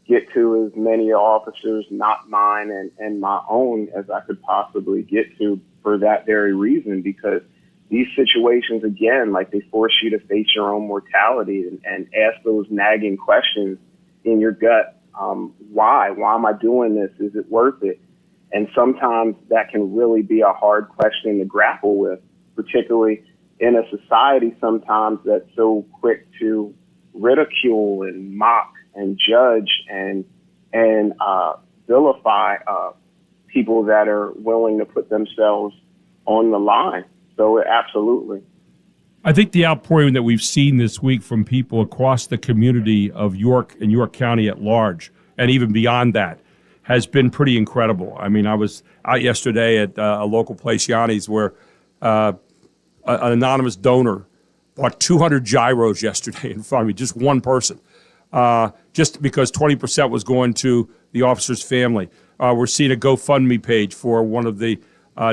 get to as many officers, not mine and my own, as I could possibly get to, for that very reason, because these situations, again, like, they force you to face your own mortality and ask those nagging questions in your gut. Why am I doing this? Is it worth it? And sometimes that can really be a hard question to grapple with, particularly in a society sometimes that's so quick to ridicule and mock and judge and and vilify people that are willing to put themselves on the line. So absolutely. I think the outpouring that we've seen this week from people across the community of York and York County at large, and even beyond that, has been pretty incredible. I mean, I was out yesterday at a local place, Yanni's, where an anonymous donor bought 200 gyros yesterday in front of me, just one person, just because 20% was going to the officer's family. We're seeing a GoFundMe page for one of the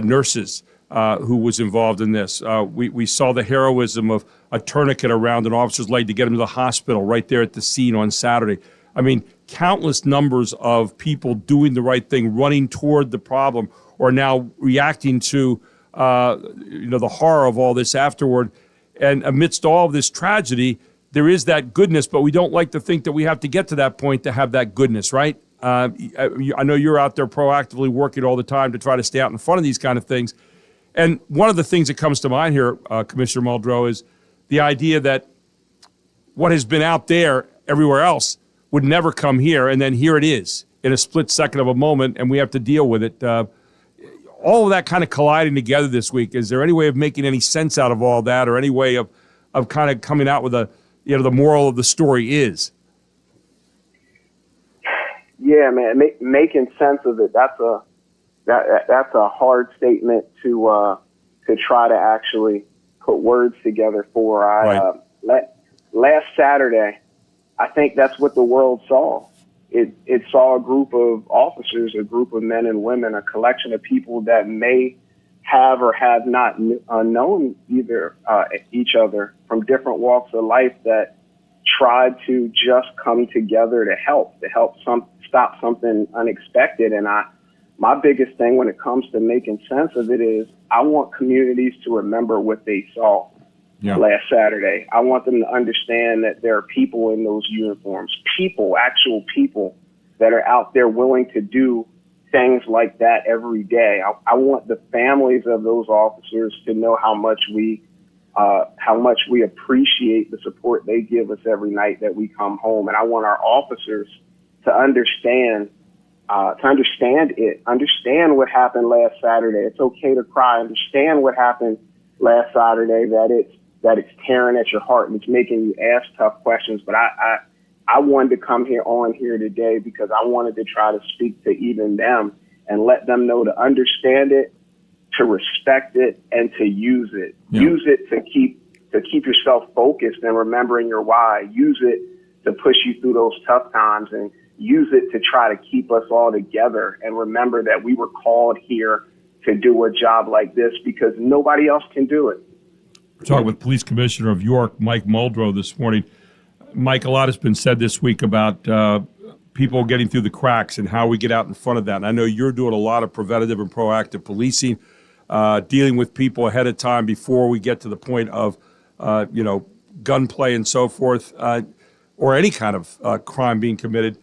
nurses who was involved in this. We saw the heroism of a tourniquet around an officer's leg to get him to the hospital right there at the scene on Saturday. I mean, countless numbers of people doing the right thing, running toward the problem, or now reacting to the horror of all this afterward. And amidst all of this tragedy, there is that goodness, but we don't like to think that we have to get to that point to have that goodness, right? I know you're out there proactively working all the time to try to stay out in front of these kind of things. And one of the things that comes to mind here, Commissioner Muldrow, is the idea that what has been out there everywhere else would never come here, and then here it is in a split second of a moment, and we have to deal with it. All of that kind of colliding together this week. Is there any way of making any sense out of all that, or any way of kind of coming out with the moral of the story is? Yeah, man, making sense of it. That's a hard statement to try to actually put words together for. Right. Last Saturday, I think that's what the world saw. It saw a group of officers, a group of men and women, a collection of people that may have or have not known either each other from different walks of life that tried to just come together to help stop something unexpected. And my biggest thing when it comes to making sense of it is I want communities to remember what they saw last Saturday. I want them to understand that there are people in those uniforms, actual people that are out there willing to do things like that every day. I want the families of those officers to know how much we appreciate the support they give us every night that we come home. And I want our officers to understand what happened last Saturday. It's okay to cry. Understand what happened last Saturday, that it's tearing at your heart and it's making you ask tough questions. But I wanted to come on here today because I wanted to try to speak to even them and let them know to understand it, to respect it, and to use it. Yeah. Use it to keep yourself focused and remembering your why. Use it to push you through those tough times, and use it to try to keep us all together and remember that we were called here to do a job like this because nobody else can do it. We're talking with Police Commissioner of York, Mike Muldrow, this morning. Mike, a lot has been said this week about people getting through the cracks and how we get out in front of that. And I know you're doing a lot of preventative and proactive policing, dealing with people ahead of time before we get to the point of, gunplay and so forth, or any kind of crime being committed.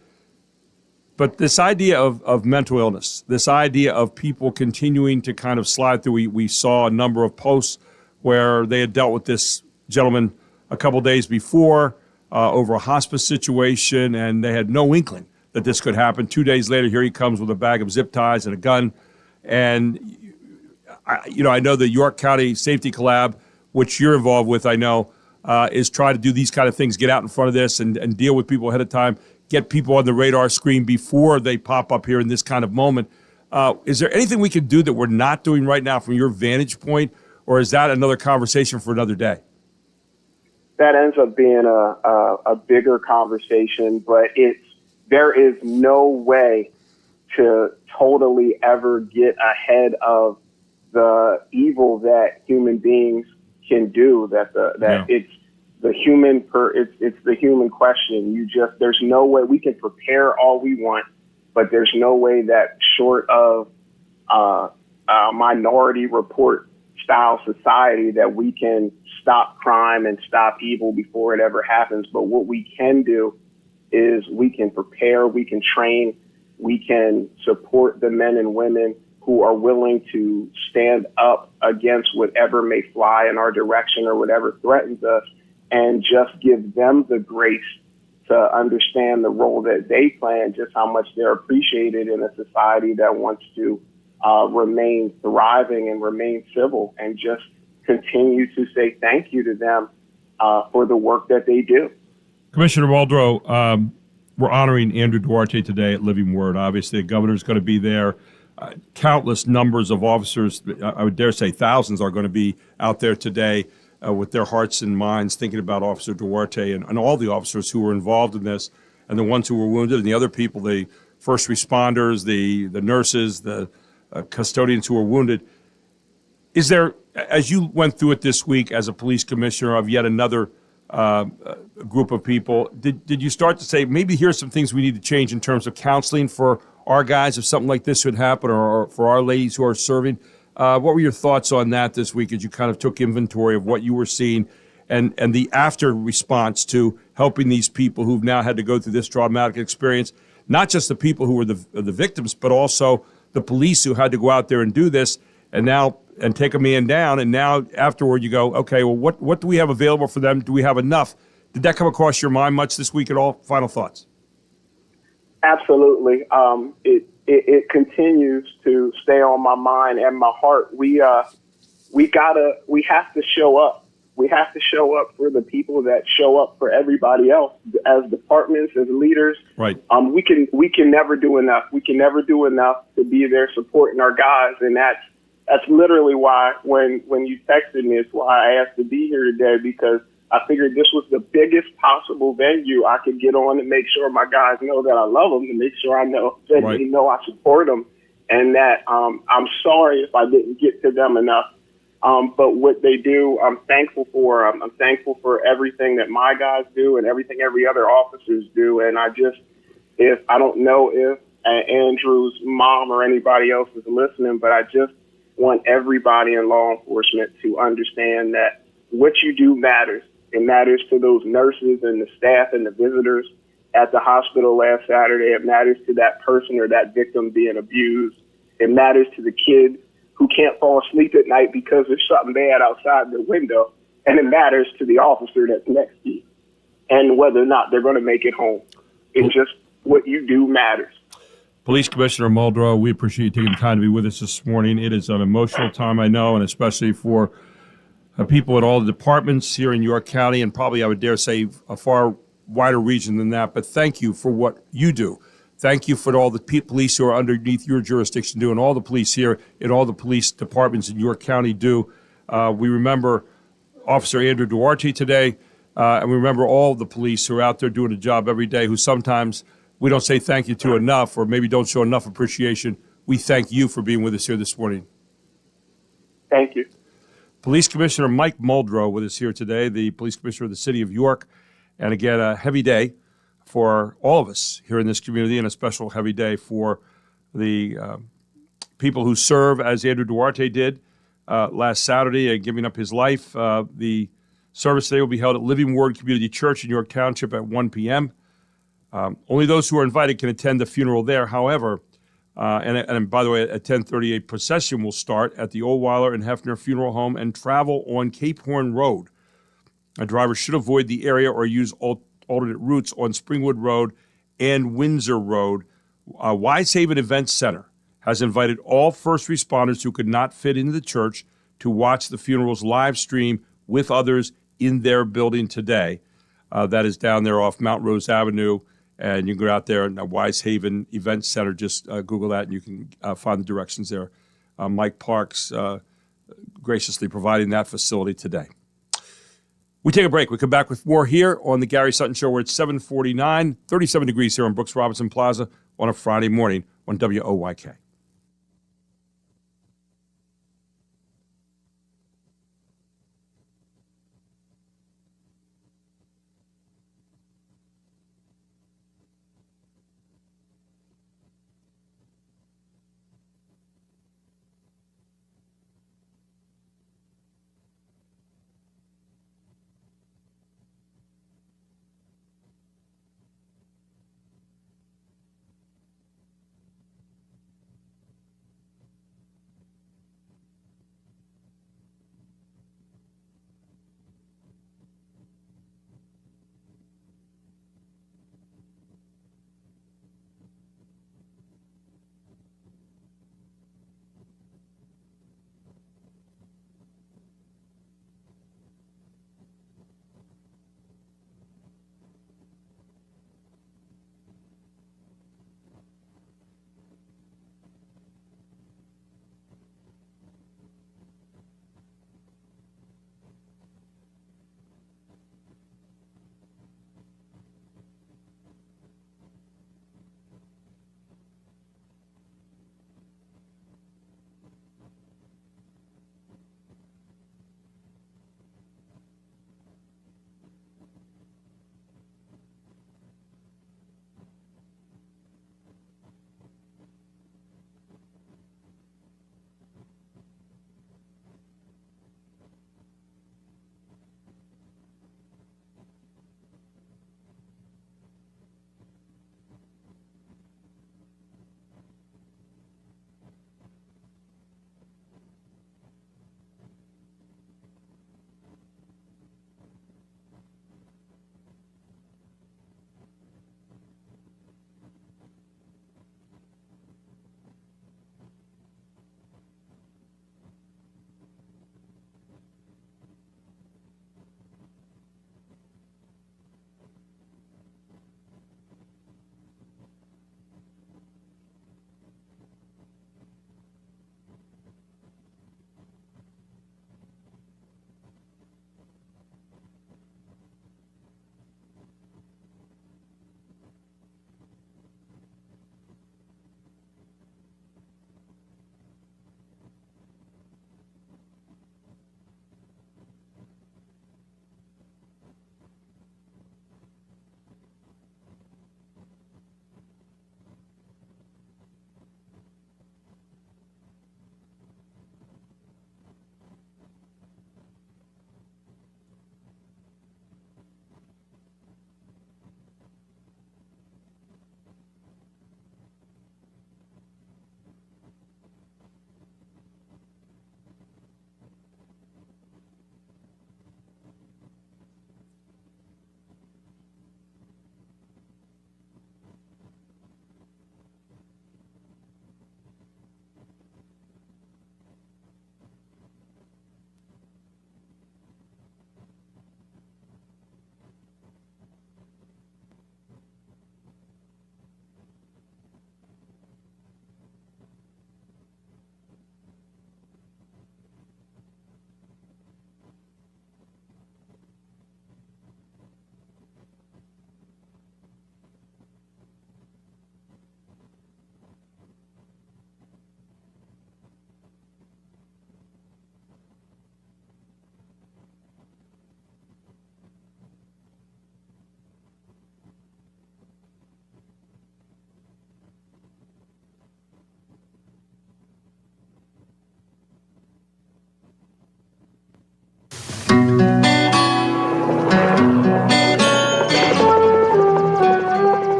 But this idea of mental illness, this idea of people continuing to kind of slide through, we saw a number of posts where they had dealt with this gentleman a couple days before over a hospice situation, and they had no inkling that this could happen. 2 days later, here he comes with a bag of zip ties and a gun. And, I know the York County Safety Collab, which you're involved with, I know, is trying to do these kind of things, get out in front of this and deal with people ahead of time, get people on the radar screen before they pop up here in this kind of moment. Is there anything we can do that we're not doing right now from your vantage point, or is that another conversation for another day? That ends up being a bigger conversation, but there is no way to totally ever get ahead of the evil that human beings can do. It's the human question. There's no way we can prepare all we want, but there's no way that short of a Minority Report style society that we can stop crime and stop evil before it ever happens. But what we can do is we can prepare, we can train, we can support the men and women who are willing to stand up against whatever may fly in our direction or whatever threatens us, and just give them the grace to understand the role that they play and just how much they're appreciated in a society that wants to remain thriving and remain civil, and just continue to say thank you to them for the work that they do. Commissioner Muldrow, we're honoring Andrew Duarte today at Living Word. Obviously, the governor's going to be there. Countless numbers of officers, I would dare say thousands, are going to be out there today with their hearts and minds thinking about Officer Duarte and all the officers who were involved in this, and the ones who were wounded, and the other people, the first responders, the nurses, the custodians who were wounded. Is there, as you went through it this week as a police commissioner of yet another group of people, did you start to say, maybe here's some things we need to change in terms of counseling for our guys if something like this should happen, or for our ladies who are serving? What were your thoughts on that this week as you kind of took inventory of what you were seeing and the after response to helping these people who've now had to go through this traumatic experience, not just the people who were the victims, but also the police who had to go out there and do this and take a man down, and now afterward you go, okay, well, what do we have available for them? Do we have enough? Did that come across your mind much this week at all? Final thoughts? Absolutely. It continues to stay on my mind and my heart. We have to show up. We have to show up for the people that show up for everybody else. As departments, as leaders, right? We can never do enough. We can never do enough to be there supporting our guys, and that's literally why when you texted me, it's why I asked to be here today, because I figured this was the biggest possible venue I could get on to make sure my guys know that I love them, to make sure I know that they know I support them, and that I'm sorry if I didn't get to them enough. But what they do, I'm thankful for. I'm thankful for everything that my guys do and everything every other officers do. And I don't know if Andrew's mom or anybody else is listening, but I just want everybody in law enforcement to understand that what you do matters. It matters to those nurses and the staff and the visitors at the hospital last Saturday. It matters to that person or that victim being abused. It matters to the kids who can't fall asleep at night because there's something bad outside their window. And it matters to the officer that's next to you and whether or not they're going to make it home. It's just what you do matters. Police Commissioner Muldrow, we appreciate you taking the time to be with us this morning. It is an emotional time, I know, and especially for people in all the departments here in York County, and probably, I would dare say, a far wider region than that. But thank you for what you do. Thank you for all the police who are underneath your jurisdiction do, and all the police here and all the police departments in York County do. We remember Officer Andrew Duarte today, and we remember all the police who are out there doing a job every day, who sometimes we don't say thank you to enough, or maybe don't show enough appreciation. We thank you for being with us here this morning. Thank you. Police Commissioner Mike Muldrow with us here today, the Police Commissioner of the City of York. And again, a heavy day for all of us here in this community, and a special heavy day for the people who serve as Andrew Duarte did last Saturday, giving up his life. The service today will be held at Living Word Community Church in York Township at 1 p.m. Only those who are invited can attend the funeral there. However, and by the way, at 10:30, a procession will start at the Oldweiler and Hefner Funeral Home and travel on Cape Horn Road. A driver should avoid the area or use alternate routes on Springwood Road and Windsor Road. Wisehaven Events Center has invited all first responders who could not fit into the church to watch the funeral's live stream with others in their building today. That is down there off Mount Rose Avenue. And you can go out there in Wisehaven Events Center. Just Google that, and you can find the directions there. Mike Parks graciously providing that facility today. We take a break. We come back with more here on the Gary Sutton Show, where it's 7:49, 37 degrees here on Brooks Robinson Plaza on a Friday morning on WOYK.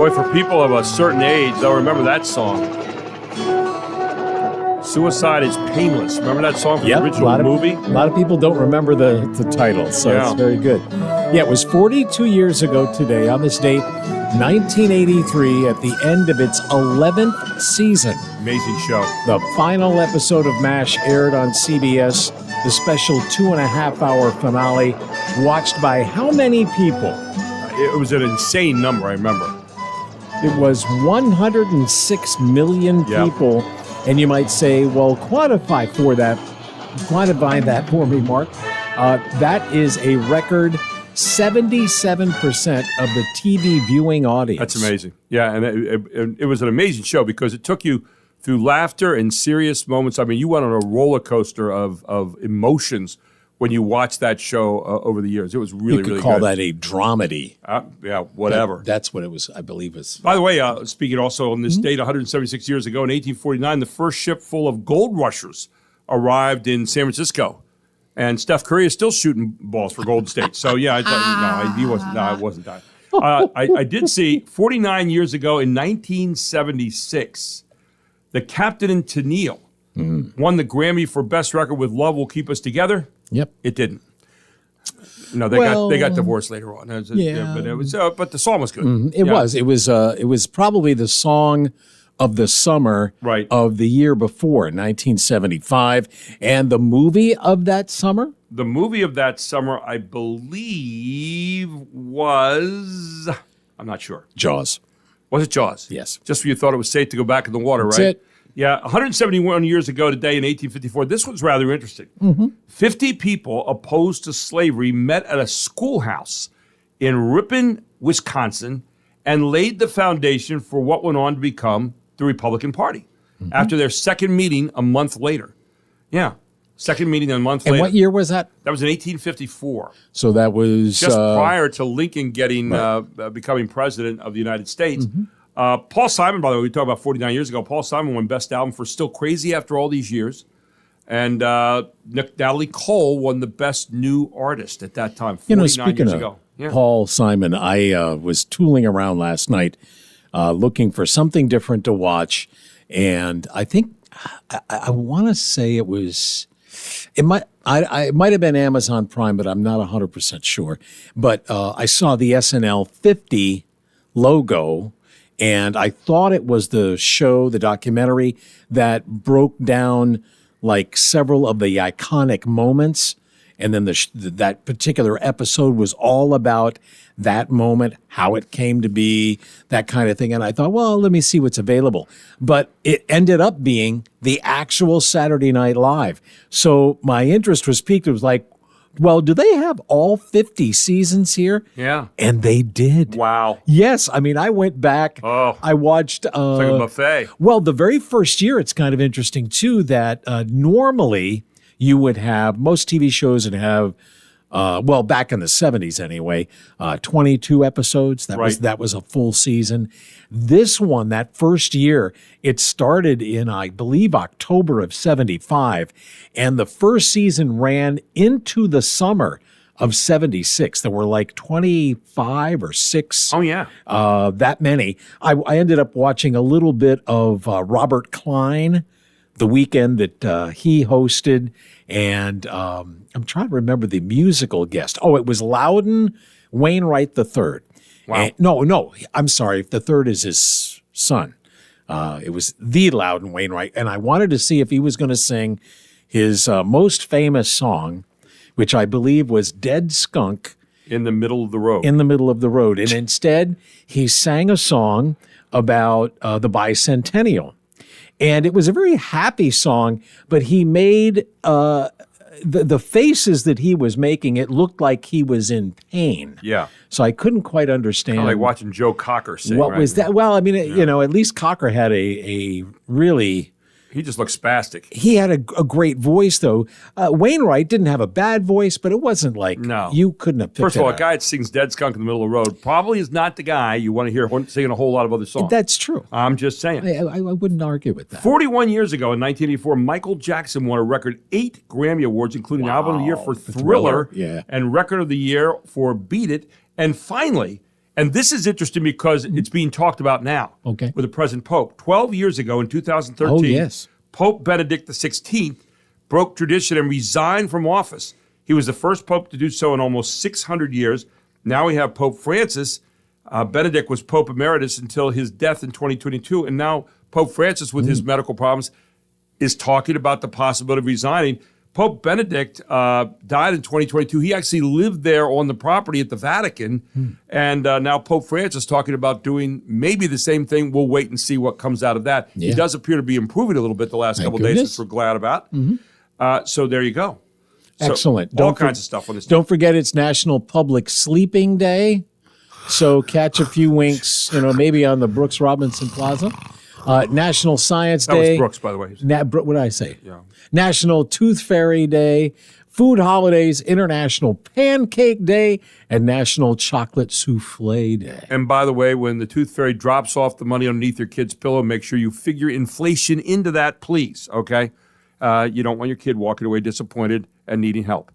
Boy, for people of a certain age, they'll remember that song. Suicide is Painless. Remember that song from the original movie? A lot of people don't remember the title, so it's very good. Yeah, it was 42 years ago today, on this date, 1983, at the end of its 11th season. Amazing show. The final episode of MASH aired on CBS, the special 2.5-hour finale, watched by how many people? It was an insane number, I remember. It was 106 million people. And you might say, well, quantify that for me, Mark. That is a record 77% of the TV viewing audience. That's amazing. Yeah, and it was an amazing show because it took you through laughter and serious moments. I mean, you went on a roller coaster of emotions when you watched that show over the years. It was really, really good. You could call that a dramedy. Yeah, whatever. That's what it was, I believe. By the way, speaking also on this date, 176 years ago, in 1849, the first ship full of gold rushers arrived in San Francisco. And Steph Curry is still shooting balls for Golden State. So, yeah, I thought, he wasn't. No, it wasn't that. I did see 49 years ago in 1976, the Captain and Tennille won the Grammy for Best Record with Love Will Keep Us Together. Yep. It didn't. No, they got divorced later on. But the song was good. It was probably the song of the summer of the year before, 1975. And the movie of that summer? The movie of that summer, I believe, was, I'm not sure. Jaws. Was it Jaws? Yes. Just when you thought it was safe to go back in the water, right? That's it. Yeah, 171 years ago today in 1854, this was rather interesting. 50 people opposed to slavery met at a schoolhouse in Ripon, Wisconsin, and laid the foundation for what went on to become the Republican Party after their second meeting a month later. Yeah, second meeting a month later. And what year was that? That was in 1854. So that was... Just prior to Lincoln becoming president of the United States. Paul Simon, by the way, we talked about 49 years ago. Paul Simon won Best Album for Still Crazy after all these years. And Natalie Cole won the Best New Artist at that time, 49 years ago. Paul Simon, I was tooling around last night looking for something different to watch. And I think, I want to say it might have been Amazon Prime, but I'm not 100% sure. But I saw the SNL 50 logo, and I thought it was the show, the documentary, that broke down like several of the iconic moments. And then that particular episode was all about that moment, how it came to be, that kind of thing. And I thought, well, let me see what's available. But it ended up being the actual Saturday Night Live. So my interest was piqued. It was like, well, do they have all 50 seasons here? Yeah. And they did. Wow. Yes. I mean, I went back. Oh. I watched. It's like a buffet. Well, the very first year, it's kind of interesting, too, that normally you would have, most TV shows would have, back in the 70s anyway, 22 episodes. That was a full season. This one, that first year, it started in, I believe, October of 75. And the first season ran into the summer of 76. There were like 25 or 6. Oh, yeah. That many. I ended up watching a little bit of Robert Klein, the weekend that he hosted. And I'm trying to remember the musical guest. Oh, it was Loudon Wainwright III. Wow. And, no, I'm sorry. The third is his son. It was the Loudon Wainwright. And I wanted to see if he was going to sing his most famous song, which I believe was Dead Skunk. In the Middle of the Road. In the Middle of the Road. And instead, he sang a song about the bicentennial. And it was a very happy song, but he made the faces that he was making, it looked like he was in pain. Yeah. So I couldn't quite understand. Kind of like watching Joe Cocker sing. What was that? Well, I mean, at least Cocker had a really... He just looked spastic. He had a great voice, though. Wainwright didn't have a bad voice, but it wasn't like you couldn't have picked First of all, it a guy that sings Dead Skunk in the Middle of the Road probably is not the guy you want to hear singing a whole lot of other songs. That's true. I'm just saying. I wouldn't argue with that. 41 years ago in 1984, Michael Jackson won a record 8 Grammy Awards, including Album of the Year for Thriller yeah. and Record of the Year for Beat It. And finally, And this is interesting because it's being talked about now Okay. with the present Pope. 12 years ago in 2013, Oh, yes. Pope Benedict XVI broke tradition and resigned from office. He was the first pope to do so in almost 600 years. Now we have Pope Francis. Benedict was Pope Emeritus until his death in 2022. And now Pope Francis, with his medical problems, is talking about the possibility of resigning. Pope Benedict died in 2022. He actually lived there on the property at the Vatican. And now Pope Francis talking about doing maybe the same thing. We'll wait and see what comes out of that. Yeah. He does appear to be improving a little bit the last Thank couple of days, goodness. which we're glad about. So there you go. So Excellent. All kinds of stuff on this. Don't forget it's National Public Sleeping Day. So catch a few winks, maybe on the Brooks Robinson Plaza. National Science That Day. was Brooks, by the way. What did I say? Yeah. National Tooth Fairy Day, Food Holidays, International Pancake Day, and National Chocolate Souffle Day. And by the way, when the Tooth Fairy drops off the money underneath your kid's pillow, make sure you figure inflation into that, please, okay? You don't want your kid walking away disappointed and needing help.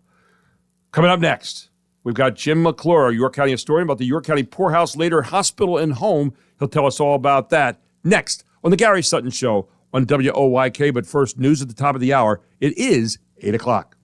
Coming up next, we've got Jim McClure, York County historian, about the York County Poorhouse, later Hospital and Home. He'll tell us all about that next on the Gary Sutton Show on WOYK. But first, news at the top of the hour. It is 8 o'clock.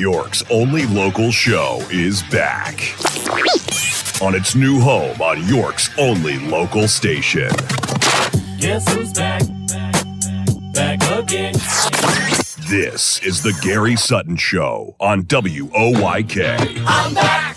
York's only local show is back on its new home on York's only local station. Guess who's back? Back again. This is the Gary Sutton Show on WOYK. I'm back.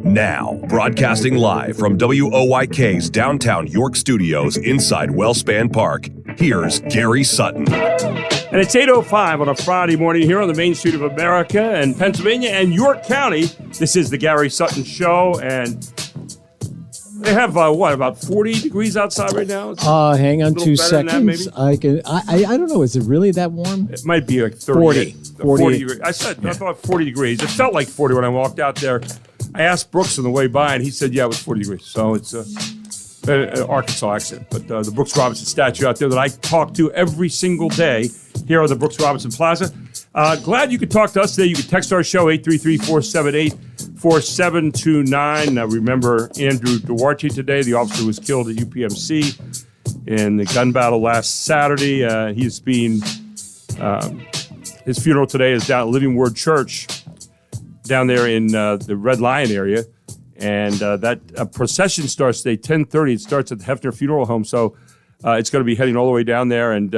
Now, broadcasting live from WOYK's downtown York studios inside Wellspan Park, here's Gary Sutton. And it's 8:05 on a Friday morning here on the Main Street of America and Pennsylvania and York County. This is the Gary Sutton Show, and they have, about 40 degrees outside right now? Hang on 2 seconds. I don't know. Is it really that warm? It might be like 30. 40 degrees. I thought 40 degrees. It felt like 40 when I walked out there. I asked Brooks on the way by, and he said, yeah, it was 40 degrees. So it's an Arkansas accent. But the Brooks Robinson statue out there that I talk to every single day here on the Brooks Robinson Plaza. Glad you could talk to us today. You can text our show, 833-478-4729. Remember Andrew Duarte today, the officer who was killed at UPMC in the gun battle last Saturday. He's being, his funeral today is down at Living Word Church down there in the Red Lion area. And that procession starts today, 10:30. It starts at the Hefner Funeral Home. So it's going to be heading all the way down there, and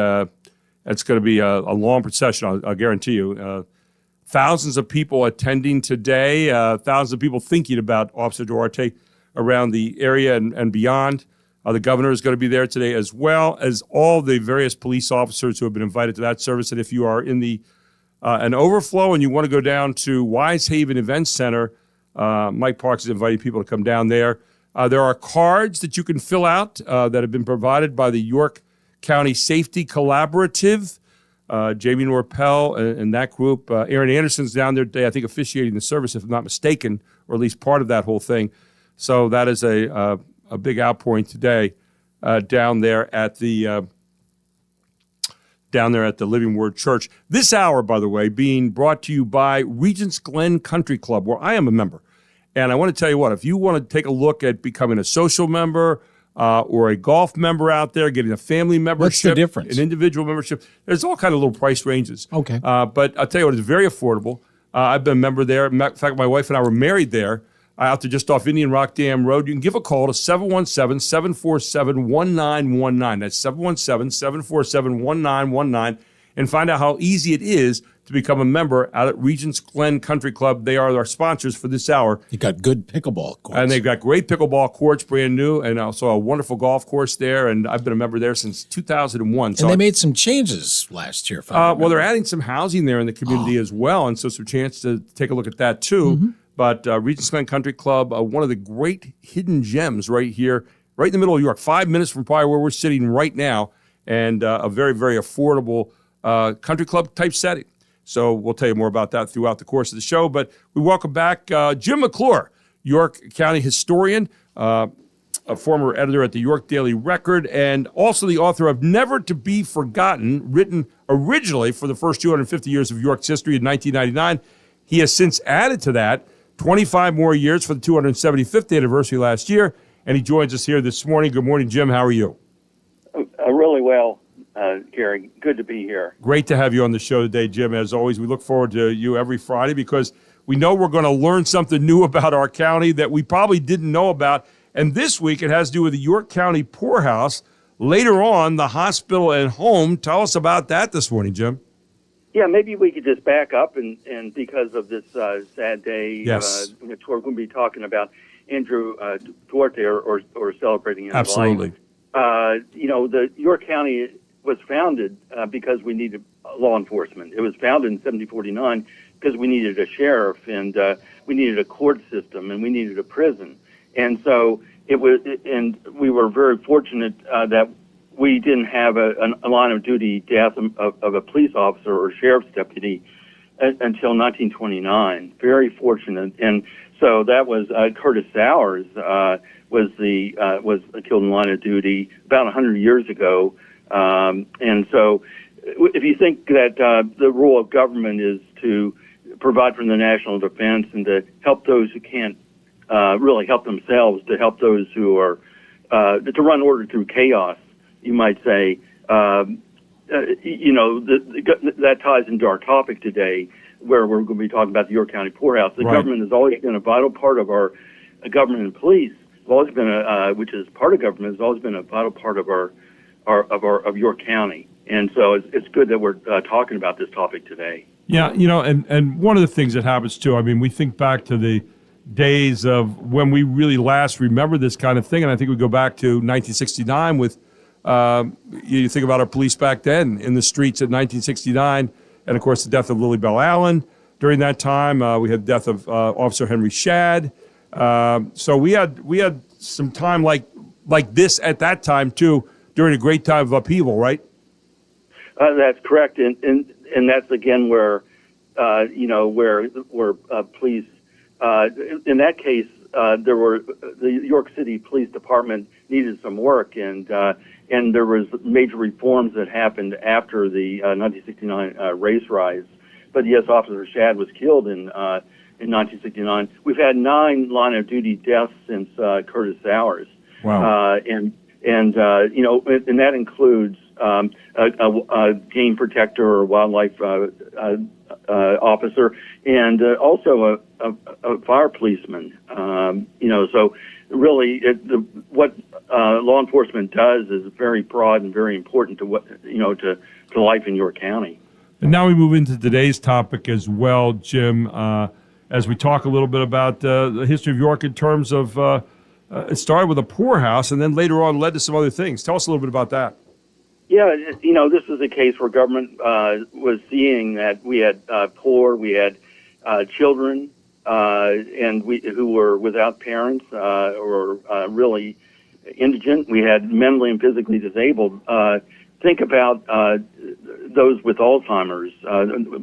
it's going to be a long procession, I'll guarantee you. Thousands of people attending today, thousands of people thinking about Officer Duarte around the area and beyond. The governor is going to be there today, as well as all the various police officers who have been invited to that service. And if you are in the an overflow and you want to go down to Wise Haven Event Center, Mike Parks is inviting people to come down there. There are cards that you can fill out that have been provided by the York County Safety Collaborative. Jamie Norpel and that group. Aaron Anderson's down there today, I think, officiating the service, if I'm not mistaken, or at least part of that whole thing. So that is a big outpouring today down there at the Living Word Church. This hour, by the way, being brought to you by Regents Glen Country Club, where I am a member. And I want to tell you what, if you want to take a look at becoming a social member or a golf member out there, getting a family membership. What's the difference? An individual membership. There's all kind of little price ranges. Okay. But I'll tell you what, it's very affordable. I've been a member there. In fact, my wife and I were married there out there just off Indian Rock Dam Road. You can give a call to 717-747-1919. That's 717-747-1919 and find out how easy it is to become a member out at Regents Glen Country Club. They are our sponsors for this hour. You got good pickleball courts. And they've got great pickleball courts, brand new, and also a wonderful golf course there. And I've been a member there since 2001. And they made some changes last year. Well, they're adding some housing there in the community as well, and so some chance to take a look at that too. Mm-hmm. But Regents Glen Country Club, one of the great hidden gems right here, right in the middle of York, 5 minutes from probably where we're sitting right now, and a very, very affordable country club type setting. So we'll tell you more about that throughout the course of the show. But we welcome back Jim McClure, York County historian, a former editor at the York Daily Record, and also the author of Never to Be Forgotten, written originally for the first 250 years of York's history in 1999. He has since added to that 25 more years for the 275th anniversary last year, and he joins us here this morning. Good morning, Jim. How are you? Really well. Gary, good to be here. Great to have you on the show today, Jim. As always, we look forward to you every Friday because we know we're going to learn something new about our county that we probably didn't know about. And this week, it has to do with the York County Poorhouse. Later on, the hospital and home. Tell us about that this morning, Jim. Yeah, maybe we could just back up and because of this sad day, yes. Which we're going to be talking about Andrew Duarte or celebrating his Absolutely. life. The York County was founded because we needed law enforcement. It was founded in 1749 because we needed a sheriff and we needed a court system and we needed a prison. And so it was, and we were very fortunate that we didn't have a line of duty death of a police officer or sheriff's deputy until 1929. Very fortunate. And so that was Curtis Sowers was killed in line of duty about 100 years ago. And so if you think that the role of government is to provide for the national defense and to help those who can't really help themselves, to help those who are to run order through chaos, you might say, that ties into our topic today, where we're going to be talking about the York County Poorhouse. The government has always been a vital part of our government and police. Has always been which is part of government, has always been a vital part of our York County. And so it's good that we're talking about this topic today. Yeah, and one of the things that happens too, I mean, we think back to the days of when we really last remember this kind of thing, and I think we go back to 1969 with, you think about our police back then in the streets at 1969, and of course the death of Lily Bell Allen. During that time, we had the death of Officer Henry Shadd. So we had some time like this at that time too, during a great time of upheaval, right? That's correct, and that's again where police. In that case, the York City Police Department needed some work, and there was major reforms that happened after the 1969 race riots. But yes, Officer Shadd was killed in 1969. We've had 9 line of duty deaths since Curtis Sowers. Wow. And that includes a game protector or wildlife officer, and also a fire policeman. So really, what law enforcement does is very broad and very important to what to life in York County. And now we move into today's topic as well, Jim. As we talk a little bit about the history of York in terms of it started with a poorhouse and then later on led to some other things. Tell us a little bit about that. Yeah, this is a case where government was seeing that we had poor, we had children, and who were without parents or really indigent. We had mentally and physically disabled. Think about those with Alzheimer's,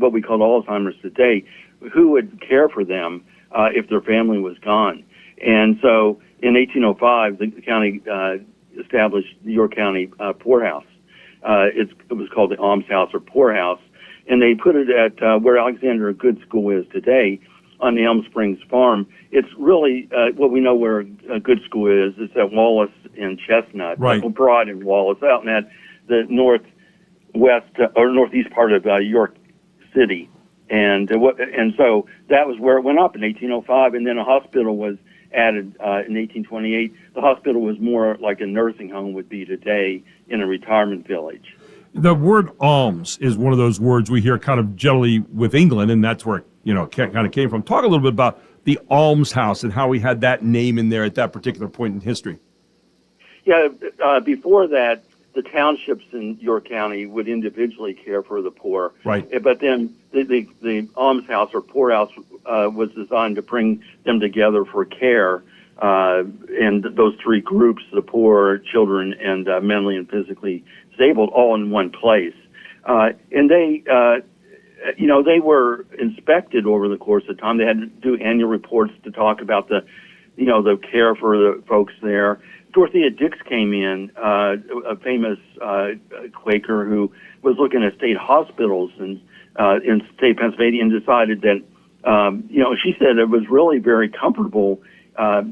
what we call Alzheimer's today. Who would care for them if their family was gone? And so in 1805, the county established the York County Poorhouse. It was called the Almshouse or Poorhouse, and they put it at where Alexander Good School is today on the Elm Springs farm. It's really what we know where a good school is. It's at Wallace and Chestnut, right. Broad and Wallace, out in that the northwest or northeast part of York City, and so that was where it went up in 1805, and then a hospital was added in 1828. The hospital was more like a nursing home would be today in a retirement village. The word alms is one of those words we hear kind of generally with England, and that's where it kind of came from. Talk a little bit about the almshouse and how we had that name in there at that particular point in history. Yeah, before that, the townships in York County would individually care for the poor. Right. But then the almshouse or poorhouse was designed to bring them together for care. And those three groups, the poor, children, and mentally and physically disabled, all in one place. And they were inspected over the course of time. They had to do annual reports to talk about the care for the folks there. Dorothea Dix came in, a famous Quaker who was looking at state hospitals in state Pennsylvania, and decided that, she said it was really very comfortable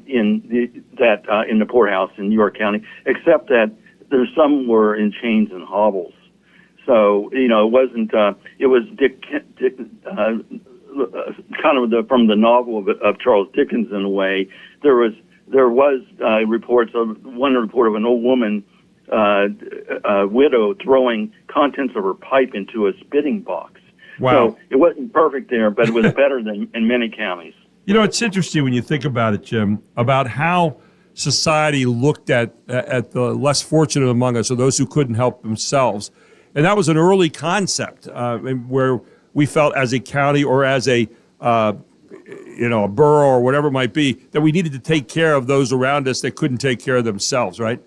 in the poorhouse in York County, except that there's some were in chains and hobbles. So it wasn't. It was Dick kind of from the novel of Charles Dickens in a way. There was reports of one report of an old woman, widow, throwing contents of her pipe into a spitting box. Wow. So it wasn't perfect there, but it was better than in many counties. It's interesting when you think about it, Jim, about how society looked at the less fortunate among us, or those who couldn't help themselves. And that was an early concept where we felt as a county or as a a borough or whatever it might be, that we needed to take care of those around us that couldn't take care of themselves, right?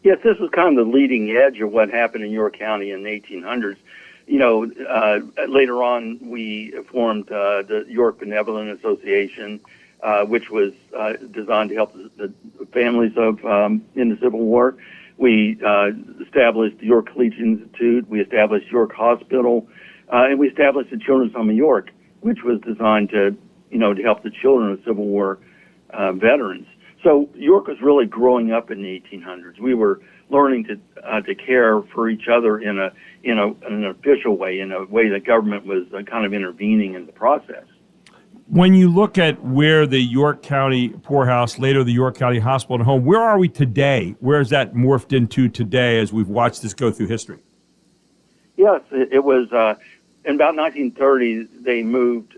Yes, this was kind of the leading edge of what happened in York County in the 1800s. Later on, we formed the York Benevolent Association, which was designed to help the families of in the Civil War. We established the York Collegiate Institute. We established York Hospital, and we established the Children's Home of York, which was designed to help the children of Civil War veterans. So York was really growing up in the 1800s. We were learning to care for each other in an official way, in a way that government was kind of intervening in the process. When you look at where the York County Poorhouse, later the York County Hospital and Home, where are we today? Where is that morphed into today as we've watched this go through history? Yes, it was in about 1930. They moved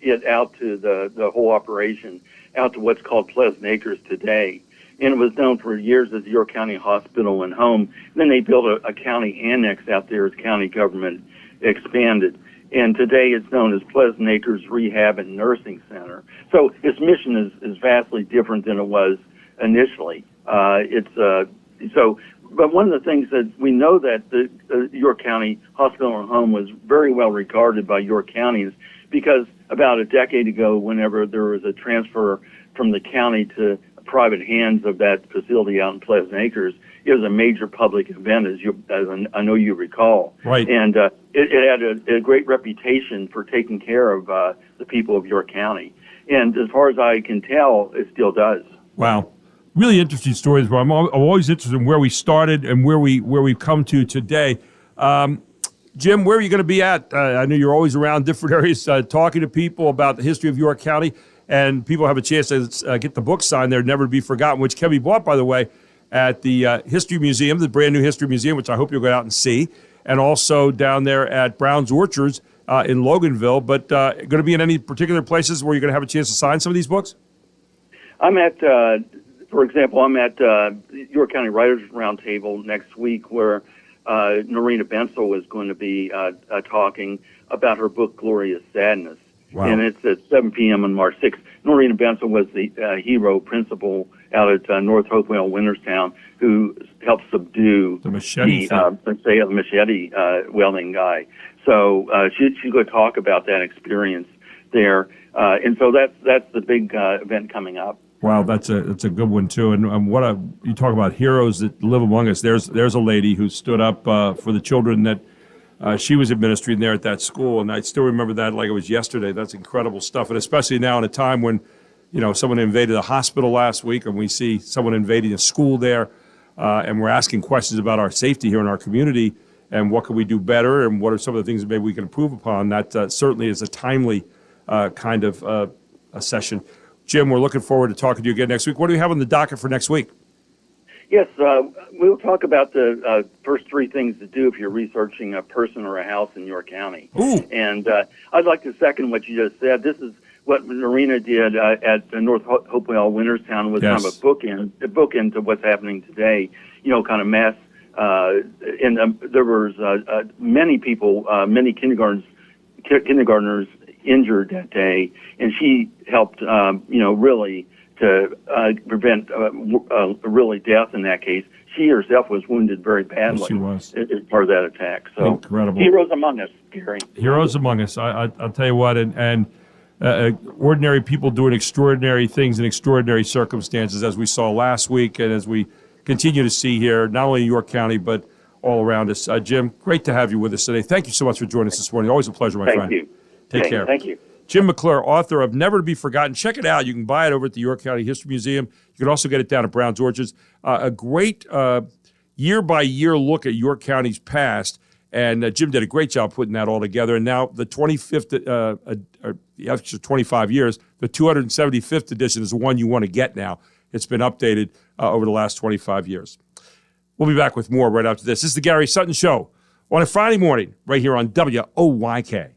it out to the whole operation out to what's called Pleasant Acres today, and it was known for years as the York County Hospital and Home. Then they built a county annex out there as county government expanded, and today it's known as Pleasant Acres Rehab and Nursing Center. So its mission is vastly different than it was initially. But one of the things that we know that the York County Hospital and Home was very well regarded by York counties because about a decade ago, whenever there was a transfer from the county to private hands of that facility out in Pleasant Acres, it was a major public event, as I know you recall. Right. And it had a great reputation for taking care of the people of York County. And as far as I can tell, it still does. Wow. Really interesting stories, bro. I'm always interested in where we started and where we've come to today. Jim, where are you going to be at? I know you're always around different areas talking to people about the history of York County, and people have a chance to get the book signed there, Never to Be Forgotten, which can be bought, by the way, at the History Museum, the brand new History Museum, which I hope you'll go out and see, and also down there at Brown's Orchards in Loganville. But going to be in any particular places where you're going to have a chance to sign some of these books? I'm at, for example, York County Writers Roundtable next week where Norina Bensel is going to be talking about her book, Glorious Sadness. Wow. And it's at 7 p.m. on March 6th. Norina Bensel was the hero principal out at North Hopewell, Winterstown, who helped subdue the machete wielding guy. So she's going to talk about that experience there. And so that's the big event coming up. Wow, that's a good one too. And you talk about heroes that live among us. There's a lady who stood up for the children that she was administering there at that school, and I still remember that like it was yesterday. That's incredible stuff, and especially now in a time when someone invaded a hospital last week, and we see someone invading a school there, and we're asking questions about our safety here in our community and what can we do better, and what are some of the things that maybe we can improve upon. That certainly is a timely kind of a session. Jim, we're looking forward to talking to you again next week. What do we have on the docket for next week? Yes, we'll talk about the first three things to do if you're researching a person or a house in York County. Ooh. And I'd like to second what you just said. This is what Norina did at North Hopewell, Winterstown, was Yes. kind of a bookend to what's happening today, kind of mass. And there was many people, many kindergartners injured that day, and she helped, really to prevent really death in that case. She herself was wounded very badly. Yes, she was. As part of that attack. So incredible. Heroes among us, Gary. Heroes among us. I'll tell you what, and ordinary people doing extraordinary things in extraordinary circumstances, as we saw last week and as we continue to see here, not only in York County, but all around us. Jim, great to have you with us today. Thank you so much for joining us this morning. Always a pleasure, my friend. Thank you. Take care. Thank you. Jim McClure, author of Never to Be Forgotten. Check it out. You can buy it over at the York County History Museum. You can also get it down at Brown's Orchards. A great year-by-year look at York County's past, and Jim did a great job putting that all together. And now the 25th, the extra 25 years, the 275th edition is the one you want to get now. It's been updated over the last 25 years. We'll be back with more right after this. This is the Gary Sutton Show on a Friday morning right here on WOYK.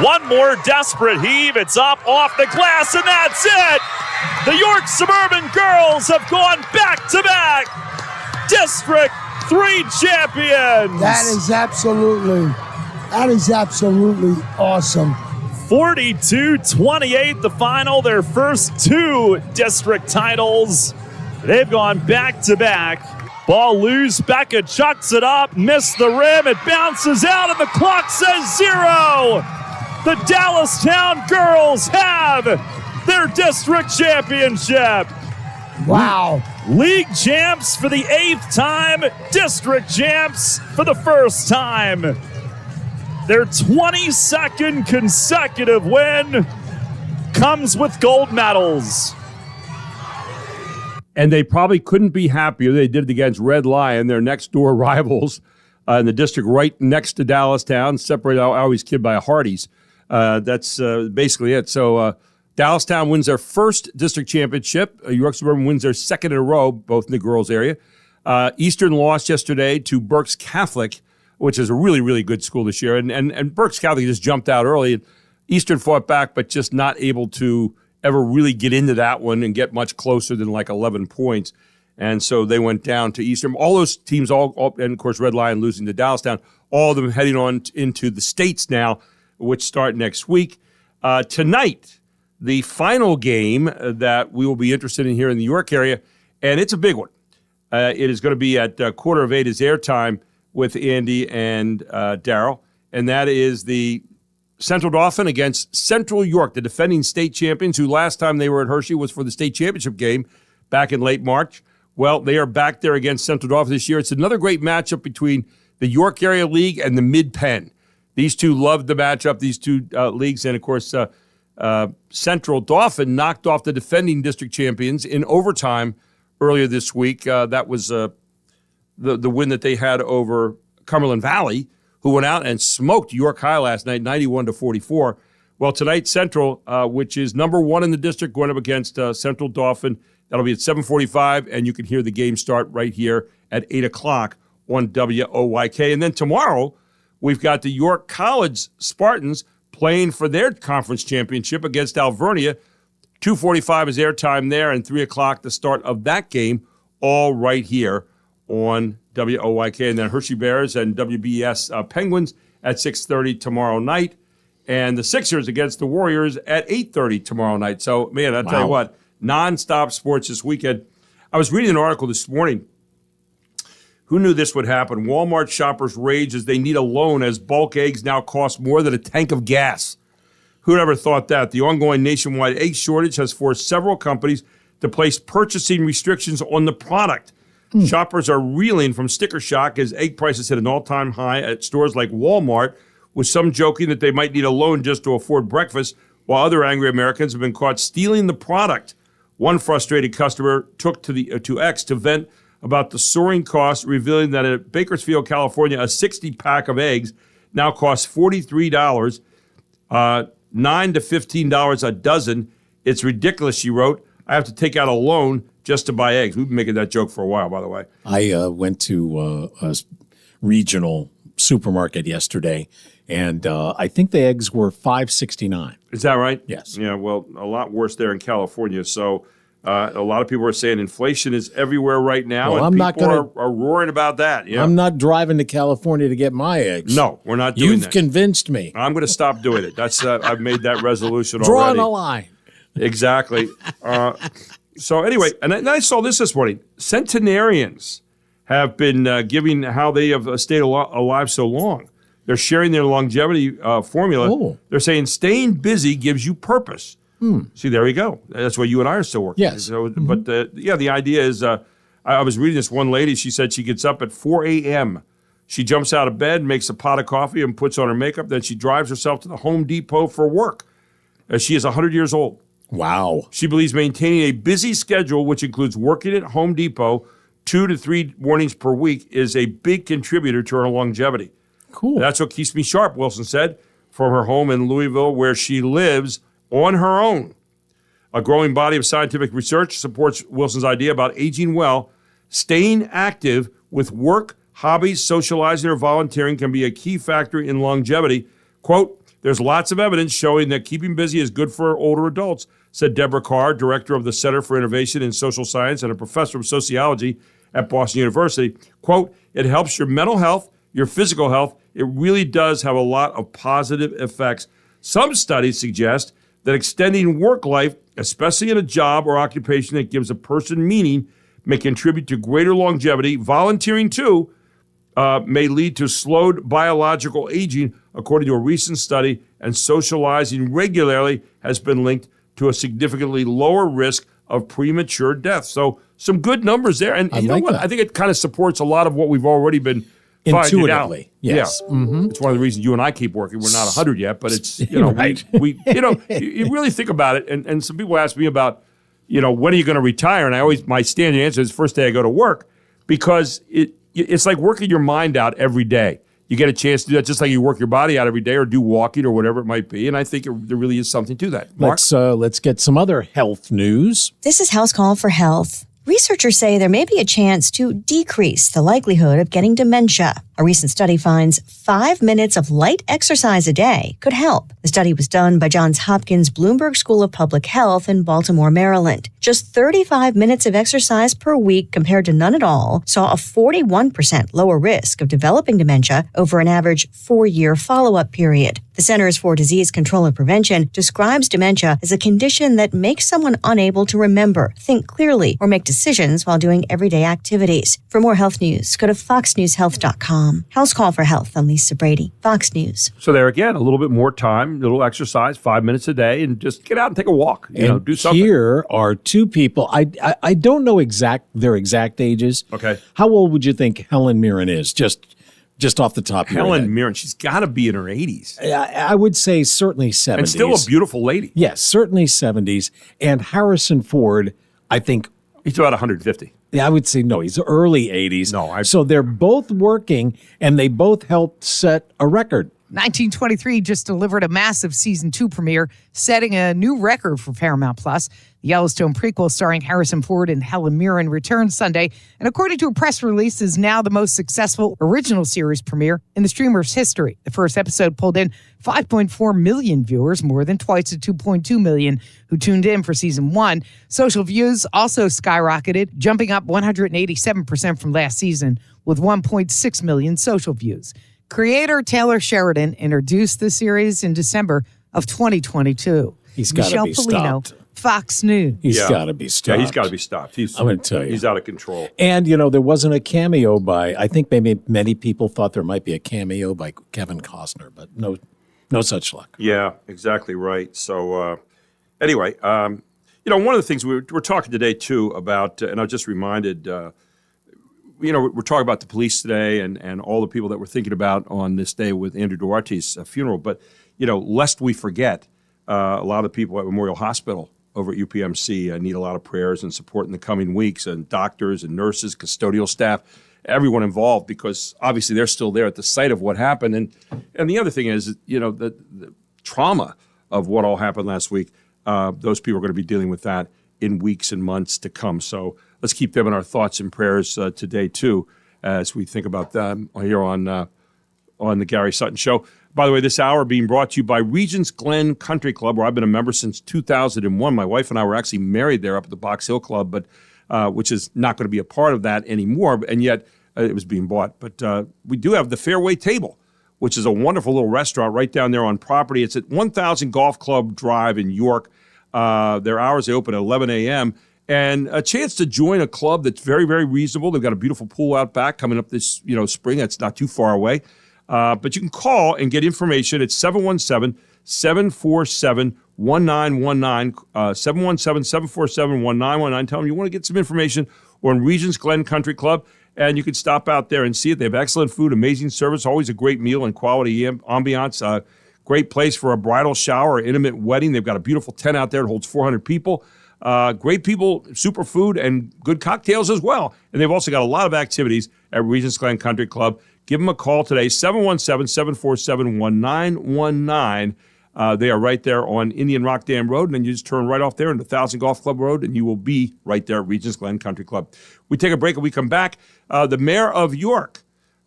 One more desperate heave. It's up off the glass, and that's it. The York Suburban girls have gone back-to-back District 3 champions. That is absolutely awesome. 42-28 the final, their first 2 district titles. They've gone back-to-back. Ball loose, Becca chucks it up, missed the rim, it bounces out, and the clock says 0. The Dallastown girls have their district championship. Wow. League champs for the 8th time, district champs for the first time. Their 22nd consecutive win comes with gold medals. And they probably couldn't be happier. They did it against Red Lion, their next-door rivals in the district right next to Dallastown, separated, I always kid, by a Hardee's. That's basically it. So Dallastown wins their first district championship. York Suburban wins their second in a row, both in the girls' area. Eastern lost yesterday to Berks Catholic, which is a really, really good school this year. And Berks Catholic just jumped out early. Eastern fought back, but just not able to ever really get into that one and get much closer than like 11 points. And so they went down to Eastern. All those teams, all and of course Red Lion losing to Dallastown, all of them heading on into the states now, which start next week. Tonight, the final game that we will be interested in here in the York area, and it's a big one. It is going to be at 7:45 is airtime with Andy and Daryl, and that is the Central Dauphin against Central York, the defending state champions, who last time they were at Hershey was for the state championship game back in late March. Well, they are back there against Central Dauphin this year. It's another great matchup between the York Area League and the Mid-Penn. These two loved the matchup, these two leagues. And, of course, Central Dauphin knocked off the defending district champions in overtime earlier this week. That was the win that they had over Cumberland Valley, who went out and smoked York High last night, 91-44. Well, tonight, Central, which is number 1 in the district, going up against Central Dauphin. That'll be at 7:45, and you can hear the game start right here at 8 o'clock on WOYK. And then tomorrow, we've got the York College Spartans playing for their conference championship against Alvernia. 2:45 is airtime there, and 3 o'clock the start of that game, all right here on WOYK. And then Hershey Bears and WBS Penguins at 6:30 tomorrow night. And the Sixers against the Warriors at 8:30 tomorrow night. So, man, I'll tell you what, nonstop sports this weekend. I was reading an article this morning. Who knew this would happen? Walmart shoppers rage as they need a loan as bulk eggs now cost more than a tank of gas. Who'd ever thought that? The ongoing nationwide egg shortage has forced several companies to place purchasing restrictions on the product. Shoppers are reeling from sticker shock as egg prices hit an all-time high at stores like Walmart, with some joking that they might need a loan just to afford breakfast, while other angry Americans have been caught stealing the product. One frustrated customer took to X to vent about the soaring costs, revealing that at Bakersfield, California, a 60-pack of eggs now costs $43, $9 to $15 a dozen. It's ridiculous, she wrote. I have to take out a loan just to buy eggs. We've been making that joke for a while, by the way. I went to a regional supermarket yesterday, and I think the eggs were $5.69. Is that right? Yes. Yeah, well, a lot worse there in California. So a lot of people are saying inflation is everywhere right now, well, and I'm people not are roaring about that. Yeah. I'm not driving to California to get my eggs. No, we're not doing that. You've convinced me. I'm going to stop doing it. That's I've made that resolution already. Drawing a line. Exactly. So anyway, and I saw this morning. Centenarians have been giving how they have stayed alive so long. They're sharing their longevity formula. Oh. They're saying staying busy gives you purpose. See, there you go. That's why you and I are still working. Yes. So, but the idea is, I was reading this one lady. She said she gets up at 4 a.m. She jumps out of bed, makes a pot of coffee, and puts on her makeup. Then she drives herself to the Home Depot for work. She is 100 years old. Wow. She believes maintaining a busy schedule, which includes working at Home Depot 2 to 3 mornings per week, is a big contributor to her longevity. Cool. That's what keeps me sharp, Wilson said, from her home in Louisville, where she lives on her own. A growing body of scientific research supports Wilson's idea about aging well. Staying active with work, hobbies, socializing, or volunteering can be a key factor in longevity. Quote, There's lots of evidence showing that keeping busy is good for older adults, said Deborah Carr, director of the Center for Innovation in Social Science and a professor of sociology at Boston University. Quote, it helps your mental health, your physical health. It really does have a lot of positive effects. Some studies suggest that extending work life, especially in a job or occupation that gives a person meaning, may contribute to greater longevity. Volunteering, too, may lead to slowed biological aging, according to a recent study, and socializing regularly has been linked to a significantly lower risk of premature death. So some good numbers there. And you know what? I think it kind of supports a lot of what we've already been finding out. Intuitively, yes. Yeah. It's one of the reasons you and I keep working. We're not 100 yet, but it's, you know, Right. we you really think about it. And some people ask me about, when are you going to retire? And my standard answer is first day I go to work, because it's like working your mind out every day. You get a chance to do that just like you work your body out every day or do walking or whatever it might be. And I think there really is something to that. Mark? Let's get some other health news. This is House Call for Health. Researchers say there may be a chance to decrease the likelihood of getting dementia. A recent study finds 5 minutes of light exercise a day could help. The study was done by Johns Hopkins Bloomberg School of Public Health in Baltimore, Maryland. Just 35 minutes of exercise per week compared to none at all saw a 41% lower risk of developing dementia over an average 4-year follow-up period. The Centers for Disease Control and Prevention describes dementia as a condition that makes someone unable to remember, think clearly, or make decisions while doing everyday activities. For more health news, go to foxnewshealth.com. House Call for Health. I'm Lisa Brady, Fox News. So there again, a little bit more time, a little exercise, 5 minutes a day, and just get out and take a walk. Do something. Here are two people. I don't know their exact ages. Okay. How old would you think Helen Mirren is? Just off the top of your Helen head. Mirren, she's got to be in her 80s. I would say certainly 70s. And still a beautiful lady. Yes, certainly 70s. And Harrison Ford, I think. He's about 150. Yeah, I would say no, he's early 80s. No, so they're both working, and they both helped set a record. 1923 just delivered a massive season 2 premiere, setting a new record for Paramount Plus. The Yellowstone prequel starring Harrison Ford and Helen Mirren returns Sunday, and according to a press release, is now the most successful original series premiere in the streamer's history. The first episode pulled in 5.4 million viewers, more than twice the 2.2 million who tuned in for season 1. Social views also skyrocketed, jumping up 187% from last season, with 1.6 million social views. Creator Taylor Sheridan introduced the series in December of 2022. He's got to be stopped. Fox News. He's got to be stopped. Yeah, he's got to be stopped. I'm going to tell you. He's out of control. And, there wasn't a cameo I think maybe many people thought there might be a cameo by Kevin Costner, but no such luck. Yeah, exactly right. So anyway, one of the things we're talking today, too, about, and I was just reminded, we're talking about the police today and all the people that we're thinking about on this day with Andrew Duarte's funeral. But, lest we forget, a lot of the people at Memorial Hospital over at UPMC need a lot of prayers and support in the coming weeks, and doctors and nurses, custodial staff, everyone involved, because obviously they're still there at the site of what happened. And the other thing is, the trauma of what all happened last week, those people are going to be dealing with that in weeks and months to come. So let's keep them in our thoughts and prayers today, too, as we think about them here on the Gary Sutton Show. By the way, this hour being brought to you by Regents Glen Country Club, where I've been a member since 2001. My wife and I were actually married there up at the Box Hill Club, but which is not going to be a part of that anymore, and yet it was being bought. But we do have the Fairway Table, which is a wonderful little restaurant right down there on property. It's at 1000 Golf Club Drive in York. Their hours, they open at 11 a.m., and a chance to join a club that's very, very reasonable. They've got a beautiful pool out back coming up this spring. That's not too far away. But you can call and get information at 717-747-1919, 717-747-1919. Tell them you want to get some information on Regents Glen Country Club, and you can stop out there and see it. They have excellent food, amazing service, always a great meal and quality ambiance. Great place for a bridal shower or intimate wedding. They've got a beautiful tent out there that holds 400 people. Great people, super food, and good cocktails as well. And they've also got a lot of activities at Regents Glen Country Club. Give them a call today, 717-747-1919. They are right there on Indian Rock Dam Road, and then you just turn right off there into 1000 Golf Club Road, and you will be right there at Regents Glen Country Club. We take a break, and we come back. The mayor of York,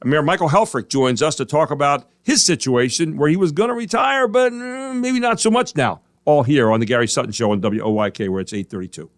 Mayor Michael Helfrich joins us to talk about his situation where he was going to retire, but maybe not so much now. All here on the Gary Sutton Show on WOYK, where it's 8:32.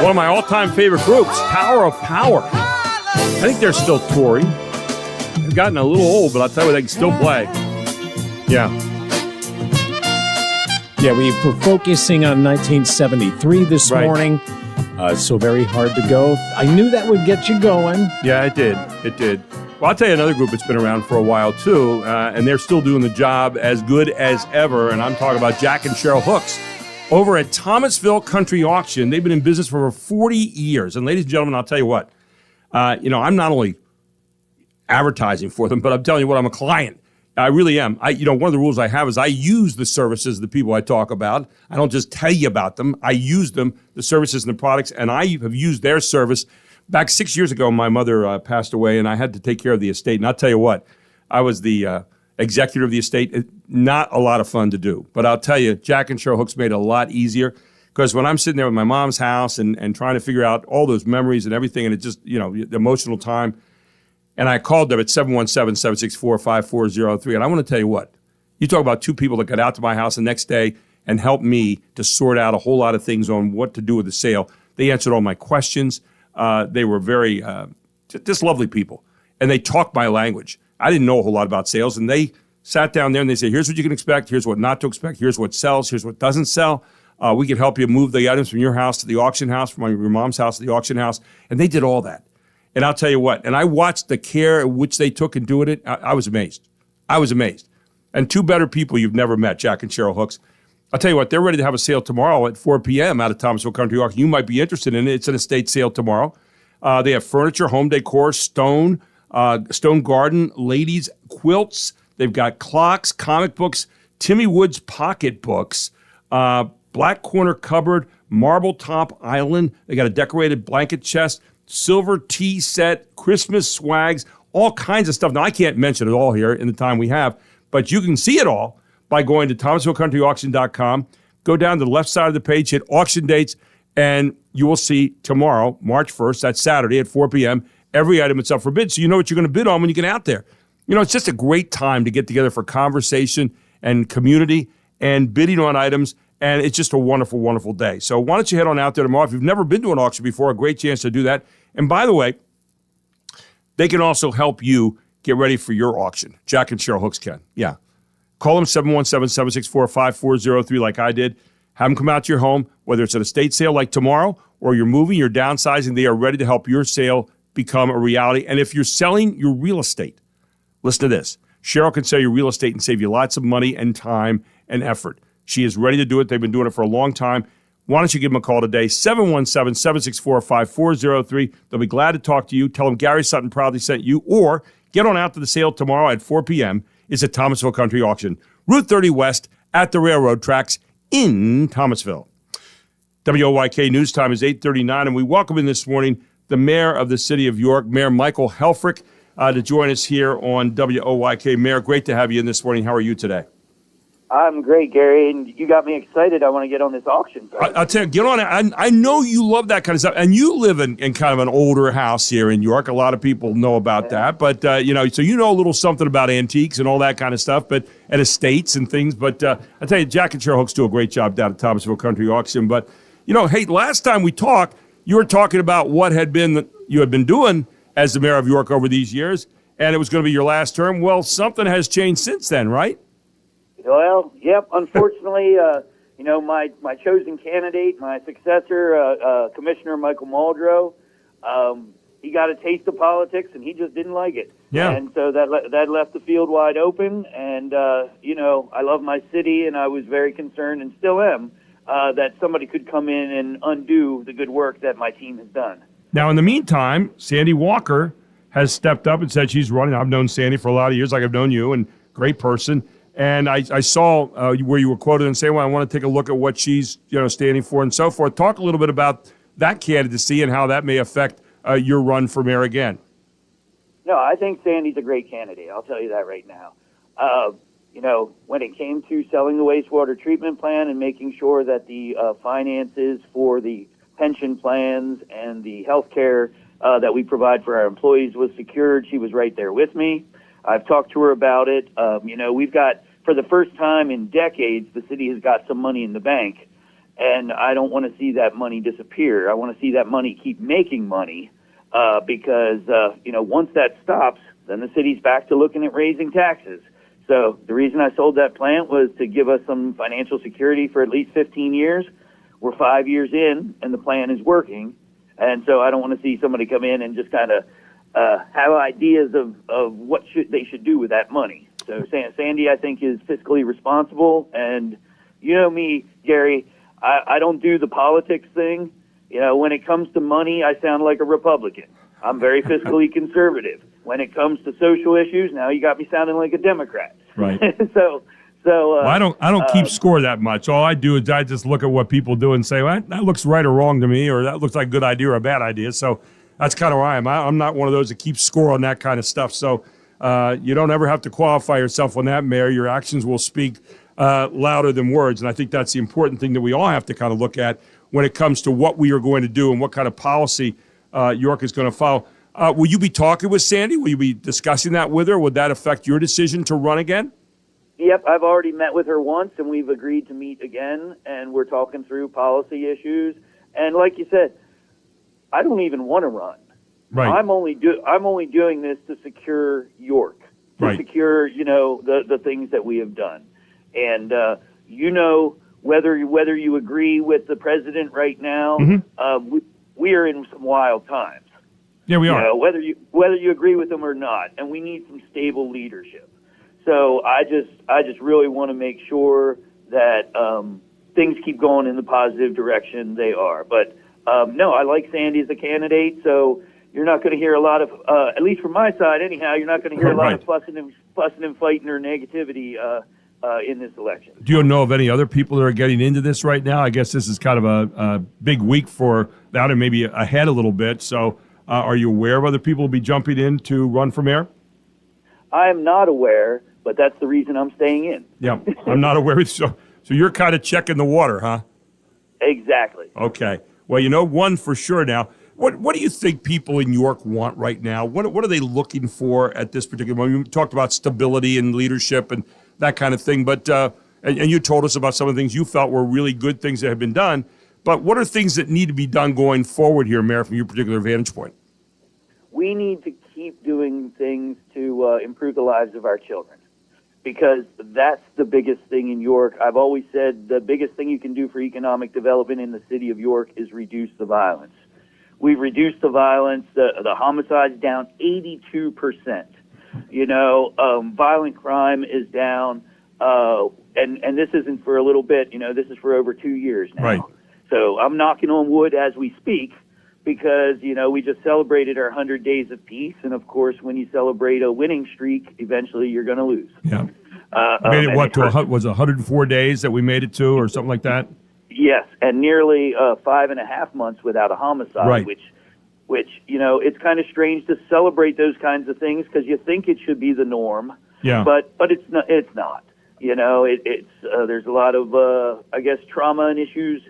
One of my all-time favorite groups, Tower of Power. I think they're still touring. They've gotten a little old, but I'll tell you, they can still play. Yeah. Yeah, we were focusing on 1973 this morning, so very hard to go. I knew that would get you going. Yeah, it did. It did. Well, I'll tell you another group that's been around for a while, too, and they're still doing the job as good as ever, and I'm talking about Jack and Cheryl Hooks. over at Thomasville Country Auction. They've been in business for over 40 years. And ladies and gentlemen, I'll tell you what, I'm not only advertising for them, but I'm telling you what, I'm a client. I really am. One of the rules I have is I use the services of the people I talk about. I don't just tell you about them. I use them, the services and the products, and I have used their service. Back 6 years ago, my mother passed away, and I had to take care of the estate. And I'll tell you what, I was the executor of the estate. Not a lot of fun to do. But I'll tell you, Jack and Cheryl Hooks made it a lot easier, because when I'm sitting there with my mom's house and trying to figure out all those memories and everything, and it just, the emotional time, and I called them at 717-764-5403. And I want to tell you what, you talk about two people that got out to my house the next day and helped me to sort out a whole lot of things on what to do with the sale. They answered all my questions. They were very, just lovely people. And they talked my language. I didn't know a whole lot about sales. And they sat down there and they said, here's what you can expect. Here's what not to expect. Here's what sells. Here's what doesn't sell. We can help you move the items from your house to the auction house, from your mom's house to the auction house. And they did all that. And I'll tell you what, and I watched the care which they took in doing it. I was amazed. I was amazed. And two better people you've never met, Jack and Cheryl Hooks. I'll tell you what, they're ready to have a sale tomorrow at 4 p.m. out of Thomasville Country Auction. You might be interested in it. It's an estate sale tomorrow. They have furniture, home decor, stone garden, ladies' quilts. They've got clocks, comic books, Timmy Woods pocket books, black corner cupboard, marble top island. They got a decorated blanket chest, silver tea set, Christmas swags, all kinds of stuff. Now, I can't mention it all here in the time we have, but you can see it all by going to ThomasvilleCountryAuction.com. Go down to the left side of the page, hit auction dates, and you will see tomorrow, March 1st, that's Saturday at 4 p.m., every item that's up for bid, so you know what you're going to bid on when you get out there. It's just a great time to get together for conversation and community and bidding on items. And it's just a wonderful, wonderful day. So why don't you head on out there tomorrow? If you've never been to an auction before, a great chance to do that. And by the way, they can also help you get ready for your auction. Jack and Cheryl Hooks can. Yeah. Call them 717-764-5403 like I did. Have them come out to your home, whether it's an estate sale like tomorrow or you're moving, you're downsizing. They are ready to help your sale become a reality. And if you're selling your real estate, listen to this. Cheryl can sell your real estate and save you lots of money and time and effort. She is ready to do it. They've been doing it for a long time. Why don't you give them a call today, 717-764-5403. They'll be glad to talk to you. Tell them Gary Sutton proudly sent you, or get on out to the sale tomorrow at 4 p.m. It's at Thomasville Country Auction, Route 30 West at the railroad tracks in Thomasville. WOYK News Time is 8:39, and we welcome in this morning the mayor of the city of York, Mayor Michael Helfrich, to join us here on WOYK. Mayor, great to have you in this morning. How are you today? I'm great, Gary, and you got me excited. I want to get on this auction. I'll tell you, get on it. I know you love that kind of stuff, and you live in kind of an older house here in York. A lot of people know about that, but so you know a little something about antiques and all that kind of stuff, but and estates and things. But I tell you, Jack and Cheryl Hooks do a great job down at Thomasville Country Auction. But hey, last time we talked, you were talking about what you had been doing as the mayor of York over these years, and it was going to be your last term. Well, something has changed since then, right? Well, yep. Unfortunately, my chosen candidate, my successor, Commissioner Michael Muldrow, he got a taste of politics and he just didn't like it. Yeah. And so that left the field wide open. And I love my city, and I was very concerned, and still am, that somebody could come in and undo the good work that my team has done. Now, in the meantime, Sandy Walker has stepped up and said she's running. I've known Sandy for a lot of years, like I've known you, and great person. And I saw where you were quoted and saying, well, I want to take a look at what she's standing for and so forth. Talk a little bit about that candidacy and how that may affect your run for mayor again. No, I think Sandy's a great candidate. I'll tell you that right now. When it came to selling the wastewater treatment plant and making sure that the finances for the pension plans and the health care that we provide for our employees was secured, she was right there with me. I've talked to her about it. We've got, for the first time in decades, the city has got some money in the bank, and I don't want to see that money disappear. I want to see that money keep making money because, once that stops, then the city's back to looking at raising taxes. So the reason I sold that plant was to give us some financial security for at least 15 years. We're 5 years in, and the plan is working, and so I don't want to see somebody come in and just kind of have ideas of what they should do with that money. So Sandy, I think, is fiscally responsible. And you know me, Gary, I don't do the politics thing. You know, when it comes to money, I sound like a Republican. I'm very fiscally conservative. When it comes to social issues, now you got me sounding like a Democrat. Right. So well, I don't keep score that much. All I do is I just look at what people do and say, well, that looks right or wrong to me, or that looks like a good idea or a bad idea. So that's kind of where I am. I'm not one of those that keeps score on that kind of stuff. So you don't ever have to qualify yourself on that, Mayor. Your actions will speak louder than words. And I think that's the important thing that we all have to kind of look at when it comes to what we are going to do and what kind of policy York is going to follow. Will you be talking with Sandy? Will you be discussing that with her? Would that affect your decision to run again? Yep, I've already met with her once, and we've agreed to meet again, and we're talking through policy issues. And like you said, I don't even want to run. Right. I'm only doing this to secure York, to secure the things that we have done, and whether you agree with the president right now, we are in some wild times. Yeah, we are. Whether you agree with them or not, and we need some stable leadership. So I just really want to make sure that things keep going in the positive direction they are. But no, I like Sandy as a candidate, so you're not going to hear a lot of, at least from my side anyhow, you're not going to hear a lot of fussing and fighting or negativity in this election. Do you know of any other people that are getting into this right now? I guess this is kind of a big week for that, and maybe ahead a little bit. So are you aware of other people who will be jumping in to run for mayor? I am not aware, but that's the reason I'm staying in. Yeah, I'm not aware. So you're kind of checking the water, huh? Exactly. Okay. Well, you know one for sure now. What do you think people in York want right now? What are they looking for at this particular moment? We talked about stability and leadership and that kind of thing, but and you told us about some of the things you felt were really good things that have been done. But what are things that need to be done going forward here, Mayor, from your particular vantage point? We need to keep doing things to improve the lives of our children, because that's the biggest thing in York. I've always said the biggest thing you can do for economic development in the city of York is reduce the violence. We've reduced the violence, the homicides down 82%. Violent crime is down, and this isn't for a little bit. This is for over 2 years now. Right. So I'm knocking on wood as we speak, because, we just celebrated our 100 days of peace. And, of course, when you celebrate a winning streak, eventually you're going to lose. Yeah. Made it, was it 104 days that we made it to or something like that? Yes, and nearly 5.5 months without a homicide, right. which it's kind of strange to celebrate those kinds of things because you think it should be the norm. Yeah. But it's not. It's not. There's a lot of I guess trauma and issues.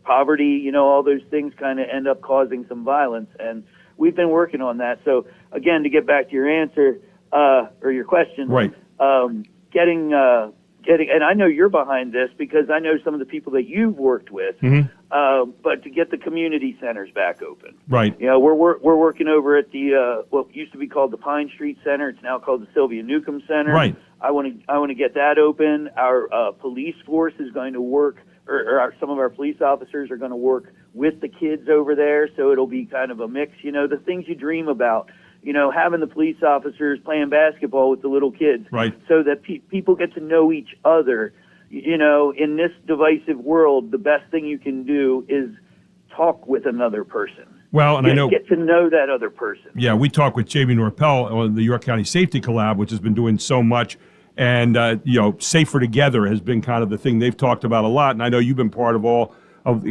Poverty, all those things kind of end up causing some violence, and we've been working on that. So again, to get back to your answer or your question, right? Getting, and I know you're behind this because I know some of the people that you've worked with. But to get the community centers back open, right? We're working over at the what used to be called the Pine Street Center. It's now called the Sylvia Newcomb Center. Right. I want to get that open. Our police force is going to work. Or some of our police officers are going to work with the kids over there, so it'll be kind of a mix. The things you dream about, having the police officers playing basketball with the little kids, right? So that people get to know each other. In this divisive world, the best thing you can do is talk with another person. Well, and I know get to know that other person. Yeah, we talked with Jamie Norpel on the York County Safety Collab, which has been doing so much. And, Safer Together has been kind of the thing they've talked about a lot. And I know you've been part of all of,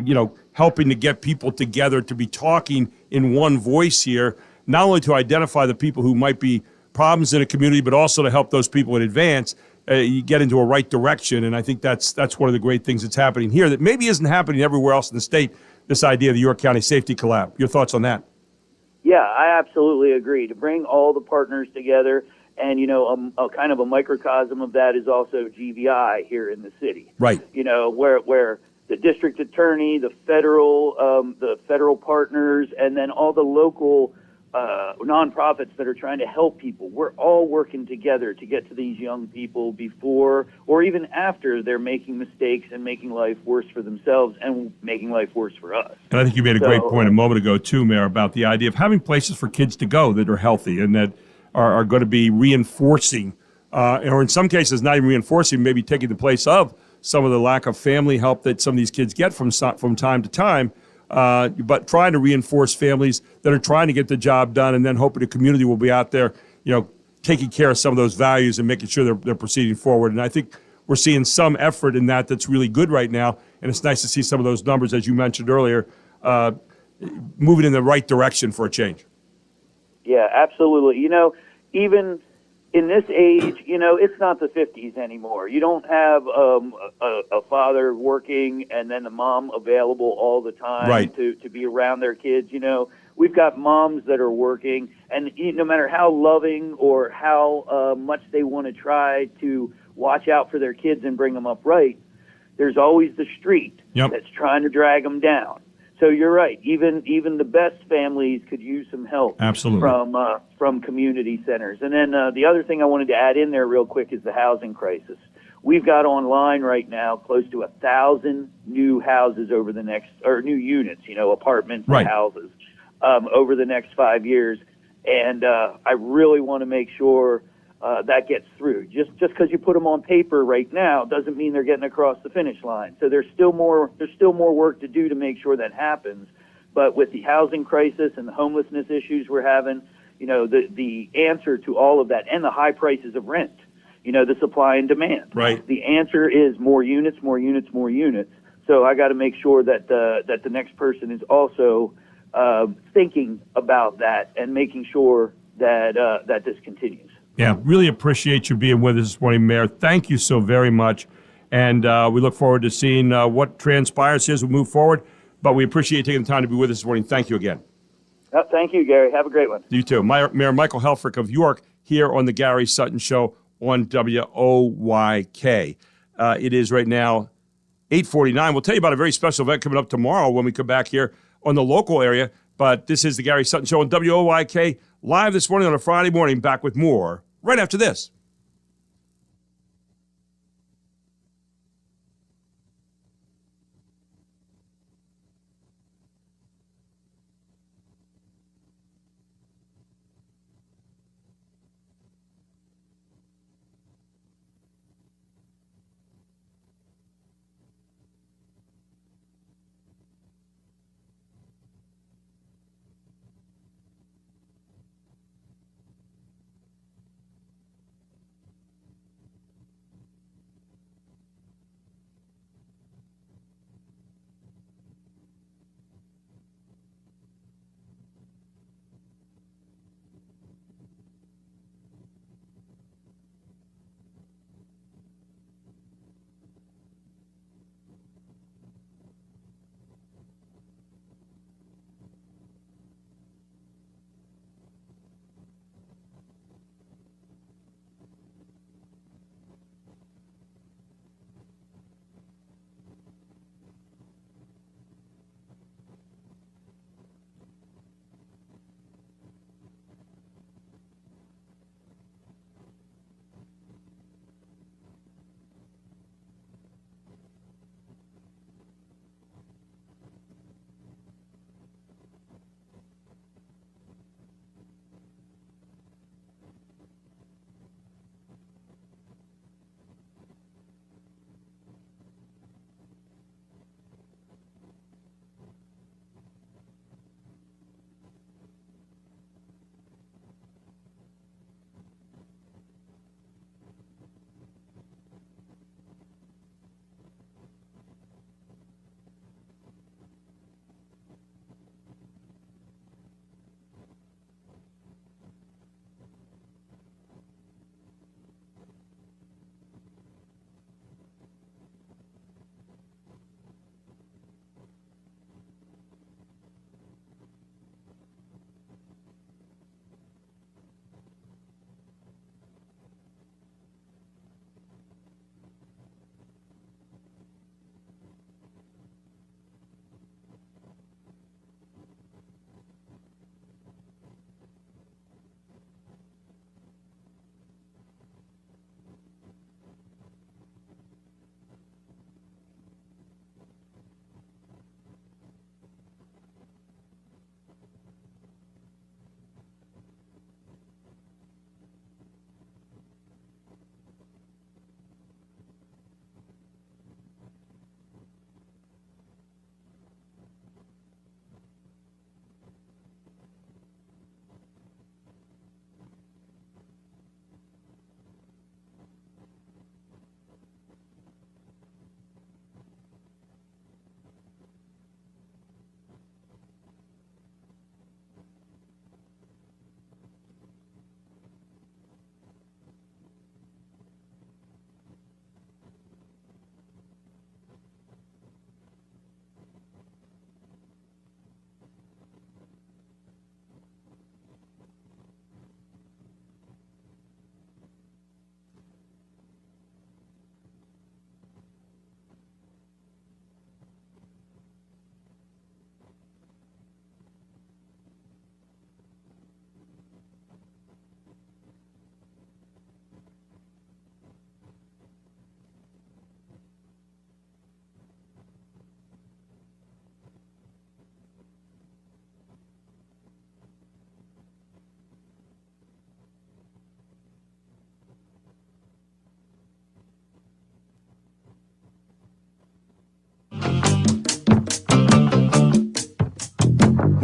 helping to get people together to be talking in one voice here, not only to identify the people who might be problems in a community, but also to help those people in advance. You get into a right direction. And I think that's one of the great things that's happening here that maybe isn't happening everywhere else in the state, this idea of the York County Safety Collab. Your thoughts on that? Yeah, I absolutely agree. To bring all the partners together. And, a kind of a microcosm of that is also GVI here in the city. Right. Where the district attorney, the federal partners, and then all the local nonprofits that are trying to help people. We're all working together to get to these young people before or even after they're making mistakes and making life worse for themselves and making life worse for us. And I think you made a great point a moment ago, too, Mayor, about the idea of having places for kids to go that are healthy and that are going to be reinforcing, or in some cases not even reinforcing, maybe taking the place of some of the lack of family help that some of these kids get from time to time, but trying to reinforce families that are trying to get the job done, and then hoping the community will be out there, taking care of some of those values and making sure they're proceeding forward. And I think we're seeing some effort in that's really good right now, and it's nice to see some of those numbers, as you mentioned earlier, moving in the right direction for a change. Yeah, absolutely. Even in this age, it's not the 50s anymore. You don't have a father working and then the mom available all the time to be around their kids. We've got moms that are working, and no matter how loving or how much they want to try to watch out for their kids and bring them up right, there's always the street that's trying to drag them down. So you're right. Even the best families could use some help from community centers. And then the other thing I wanted to add in there real quick is the housing crisis. We've got online right now close to 1,000 new houses over the next, or new units, apartments and houses over the next 5 years. And I really want to make sure that gets through. Just because you put them on paper right now doesn't mean they're getting across the finish line. So there's still more work to do to make sure that happens. But with the housing crisis and the homelessness issues we're having, the answer to all of that, and the high prices of rent, the supply and demand. Right. The answer is more units, more units, more units. So I got to make sure that the next person is also thinking about that and making sure that this continues. Yeah, really appreciate you being with us this morning, Mayor. Thank you so very much. And we look forward to seeing what transpires as we move forward. But we appreciate you taking the time to be with us this morning. Thank you again. Thank you, Gary. Have a great one. You too. Mayor Michael Helfrich of York here on the Gary Sutton Show on WOYK. It is right now 8:49. We'll tell you about a very special event coming up tomorrow when we come back here on the local area. But this is the Gary Sutton Show on WOYK, live this morning on a Friday morning. Back with more right after this.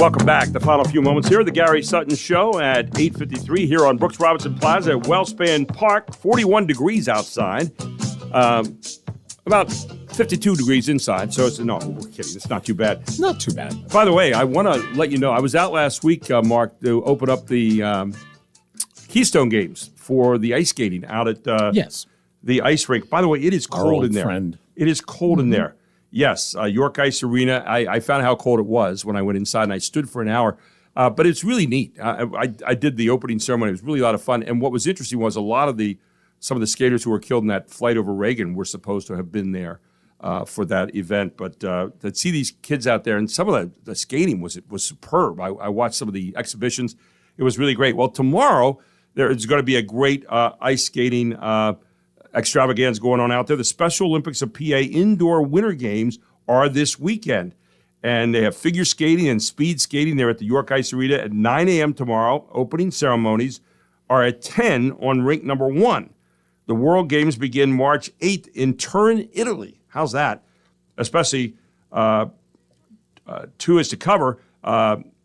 Welcome back. The final few moments here, the Gary Sutton Show at 8:53 here on Brooks Robinson Plaza at Wellspan Park. 41 degrees outside, about 52 degrees inside. So we're kidding. It's not too bad. Not too bad. By the way, I want to let you know, I was out last week, Mark, to open up the Keystone Games for the ice skating out at the ice rink. By the way, it is cold in there. Friend. It is cold in there. Yes, York Ice Arena. I found how cold it was when I went inside, and I stood for an hour. But it's really neat. I did the opening ceremony. It was really a lot of fun. And what was interesting was some of the skaters who were killed in that flight over Reagan were supposed to have been there for that event. But to see these kids out there, and some of the skating was superb. I watched some of the exhibitions. It was really great. Well, tomorrow there is going to be a great ice skating extravaganza going on out there. The Special Olympics of PA Indoor Winter Games are this weekend. And they have figure skating and speed skating there at the York Ice Arena at 9 a.m. tomorrow. Opening ceremonies are at 10 on rink number 1. The World Games begin March 8th in Turin, Italy. How's that? Especially 2 is to cover.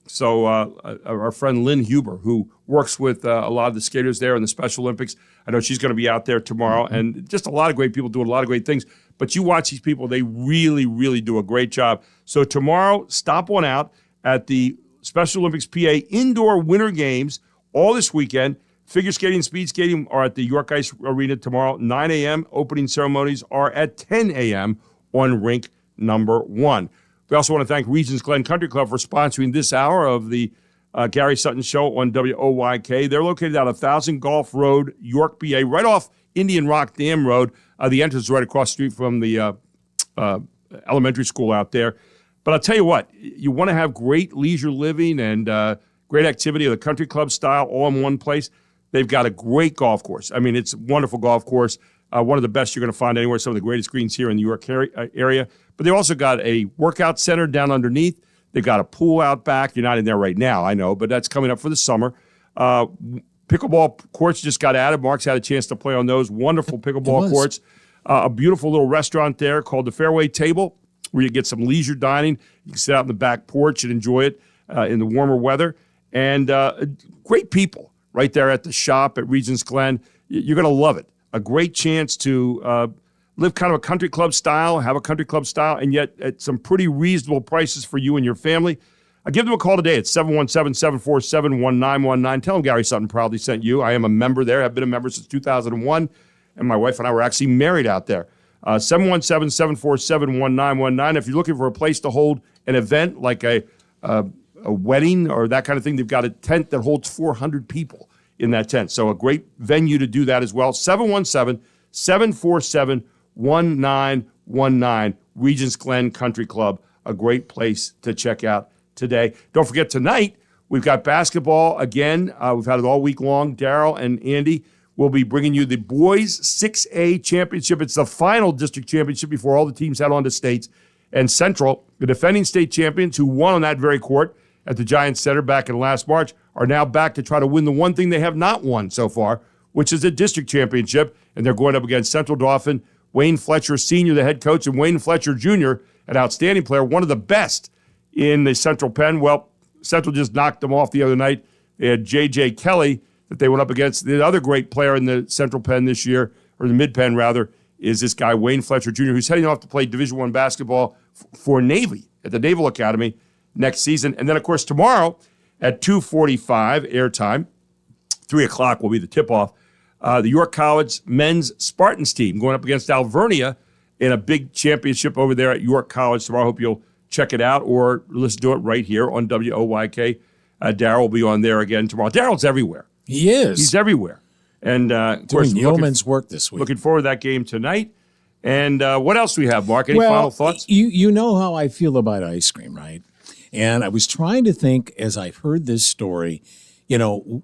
So our friend Lynn Huber, who works with a lot of the skaters there in the Special Olympics, I know she's going to be out there tomorrow. And just a lot of great people doing a lot of great things. But you watch these people, they really, really do a great job. So tomorrow, stop on out at the Special Olympics PA Indoor Winter Games all this weekend. Figure skating and speed skating are at the York Ice Arena tomorrow, 9 a.m. Opening ceremonies are at 10 a.m. on rink number 1. We also want to thank Regions Glen Country Club for sponsoring this hour of the Gary Sutton Show on WOYK. They're located out of 1000 Golf Road, York, PA, right off Indian Rock Dam Road. The entrance is right across the street from the elementary school out there. But I'll tell you what, you want to have great leisure living and great activity of the country club style all in one place. They've got a great golf course. I mean, it's a wonderful golf course, one of the best you're going to find anywhere, some of the greatest greens here in the York area. But they've also got a workout center down underneath. They've got a pool out back. You're not in there right now, I know, but that's coming up for the summer. Pickleball courts just got added. Mark's had a chance to play on those. Wonderful pickleball courts. A beautiful little restaurant there called the Fairway Table, where you get some leisure dining. You can sit out in the back porch and enjoy it in the warmer weather. And great people right there at the shop at Regions Glen. You're going to love it. A great chance to live kind of a country club style, have a country club style, and yet at some pretty reasonable prices for you and your family. Give them a call today at 717-747-1919. Tell them Gary Sutton proudly sent you. I am a member there. I've been a member since 2001, and my wife and I were actually married out there. 717-747-1919. If you're looking for a place to hold an event like a wedding or that kind of thing, they've got a tent that holds 400 people in that tent. So a great venue to do that as well. 717-747-1919. Regions Glen Country Club, a great place to check out today. Don't forget tonight, we've got basketball again. We've had it all week long. Daryl and Andy will be bringing you the boys 6A championship. It's the final district championship before all the teams head on to states. And Central, the defending state champions who won on that very court at the Giants Center back in last March, are now back to try to win the one thing they have not won so far, which is a district championship. And they're going up against Central Dauphin. Wayne Fletcher Sr., the head coach, and Wayne Fletcher Jr., an outstanding player, one of the best in the Central Pen. Well, Central just knocked them off the other night. They had J.J. Kelly that they went up against. The other great player in the Central Pen this year, or the Mid-Pen rather, is this guy, Wayne Fletcher Jr., who's heading off to play Division I basketball for Navy at the Naval Academy next season. And then, of course, tomorrow at 2:45 airtime, 3 o'clock will be the tip-off, the York College men's Spartans team going up against Alvernia in a big championship over there at York College tomorrow. I hope you'll check it out or listen to it right here on WOYK. Daryl will be on there again tomorrow. Daryl's everywhere. He is. He's everywhere. And, of course, doing yeoman's work this week. Looking forward to that game tonight. And what else do we have, Mark? Any final thoughts? You know how I feel about ice cream, right? And I was trying to think as I heard this story, you know,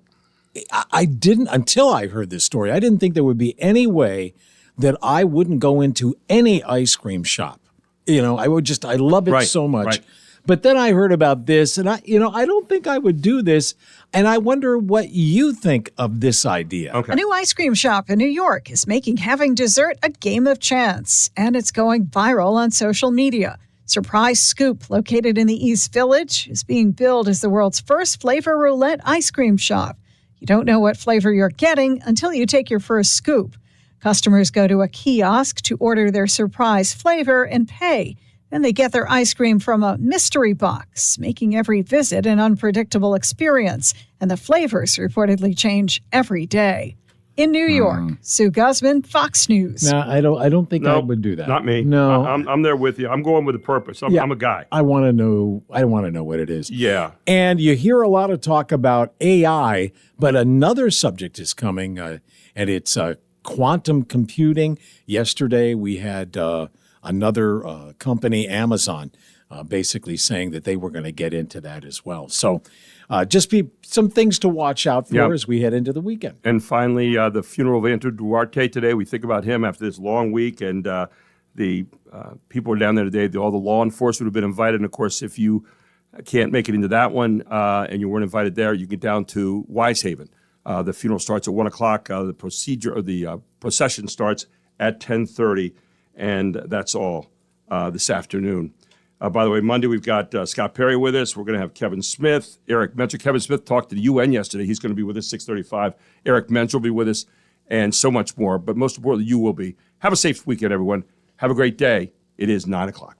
I didn't, until I heard this story, I didn't think there would be any way that I wouldn't go into any ice cream shop. You know, I love it so much. Right. But then I heard about this, and I don't think I would do this. And I wonder what you think of this idea. Okay. A new ice cream shop in New York is making having dessert a game of chance, and it's going viral on social media. Surprise Scoop, located in the East Village, is being billed as the world's first flavor roulette ice cream shop. You don't know what flavor you're getting until you take your first scoop. Customers go to a kiosk to order their surprise flavor and pay. Then they get their ice cream from a mystery box, making every visit an unpredictable experience. And the flavors reportedly change every day. In New York, Sue Guzman, Fox News. No, I don't think I would do that. Not me. No, I'm there with you. I'm going with a purpose. I'm a guy. I want to know. I want to know what it is. Yeah. And you hear a lot of talk about AI, but another subject is coming, and it's quantum computing. Yesterday, we had another company, Amazon, basically saying that they were going to get into that as well. So just be some things to watch out for as we head into the weekend. And finally, the funeral of Andrew Duarte today. We think about him after this long week, and the people are down there today. All the law enforcement have been invited. And, of course, if you can't make it into that one and you weren't invited there, you get down to Wisehaven. The funeral starts at 1 o'clock. The procession starts at 10:30, and that's all this afternoon. By the way, Monday we've got Scott Perry with us. We're going to have Kevin Smith, Eric Mentor. Kevin Smith talked to the UN yesterday. He's going to be with us 6:35. Eric Mentor will be with us, and so much more. But most importantly, you will be. Have a safe weekend, everyone. Have a great day. It is 9 o'clock.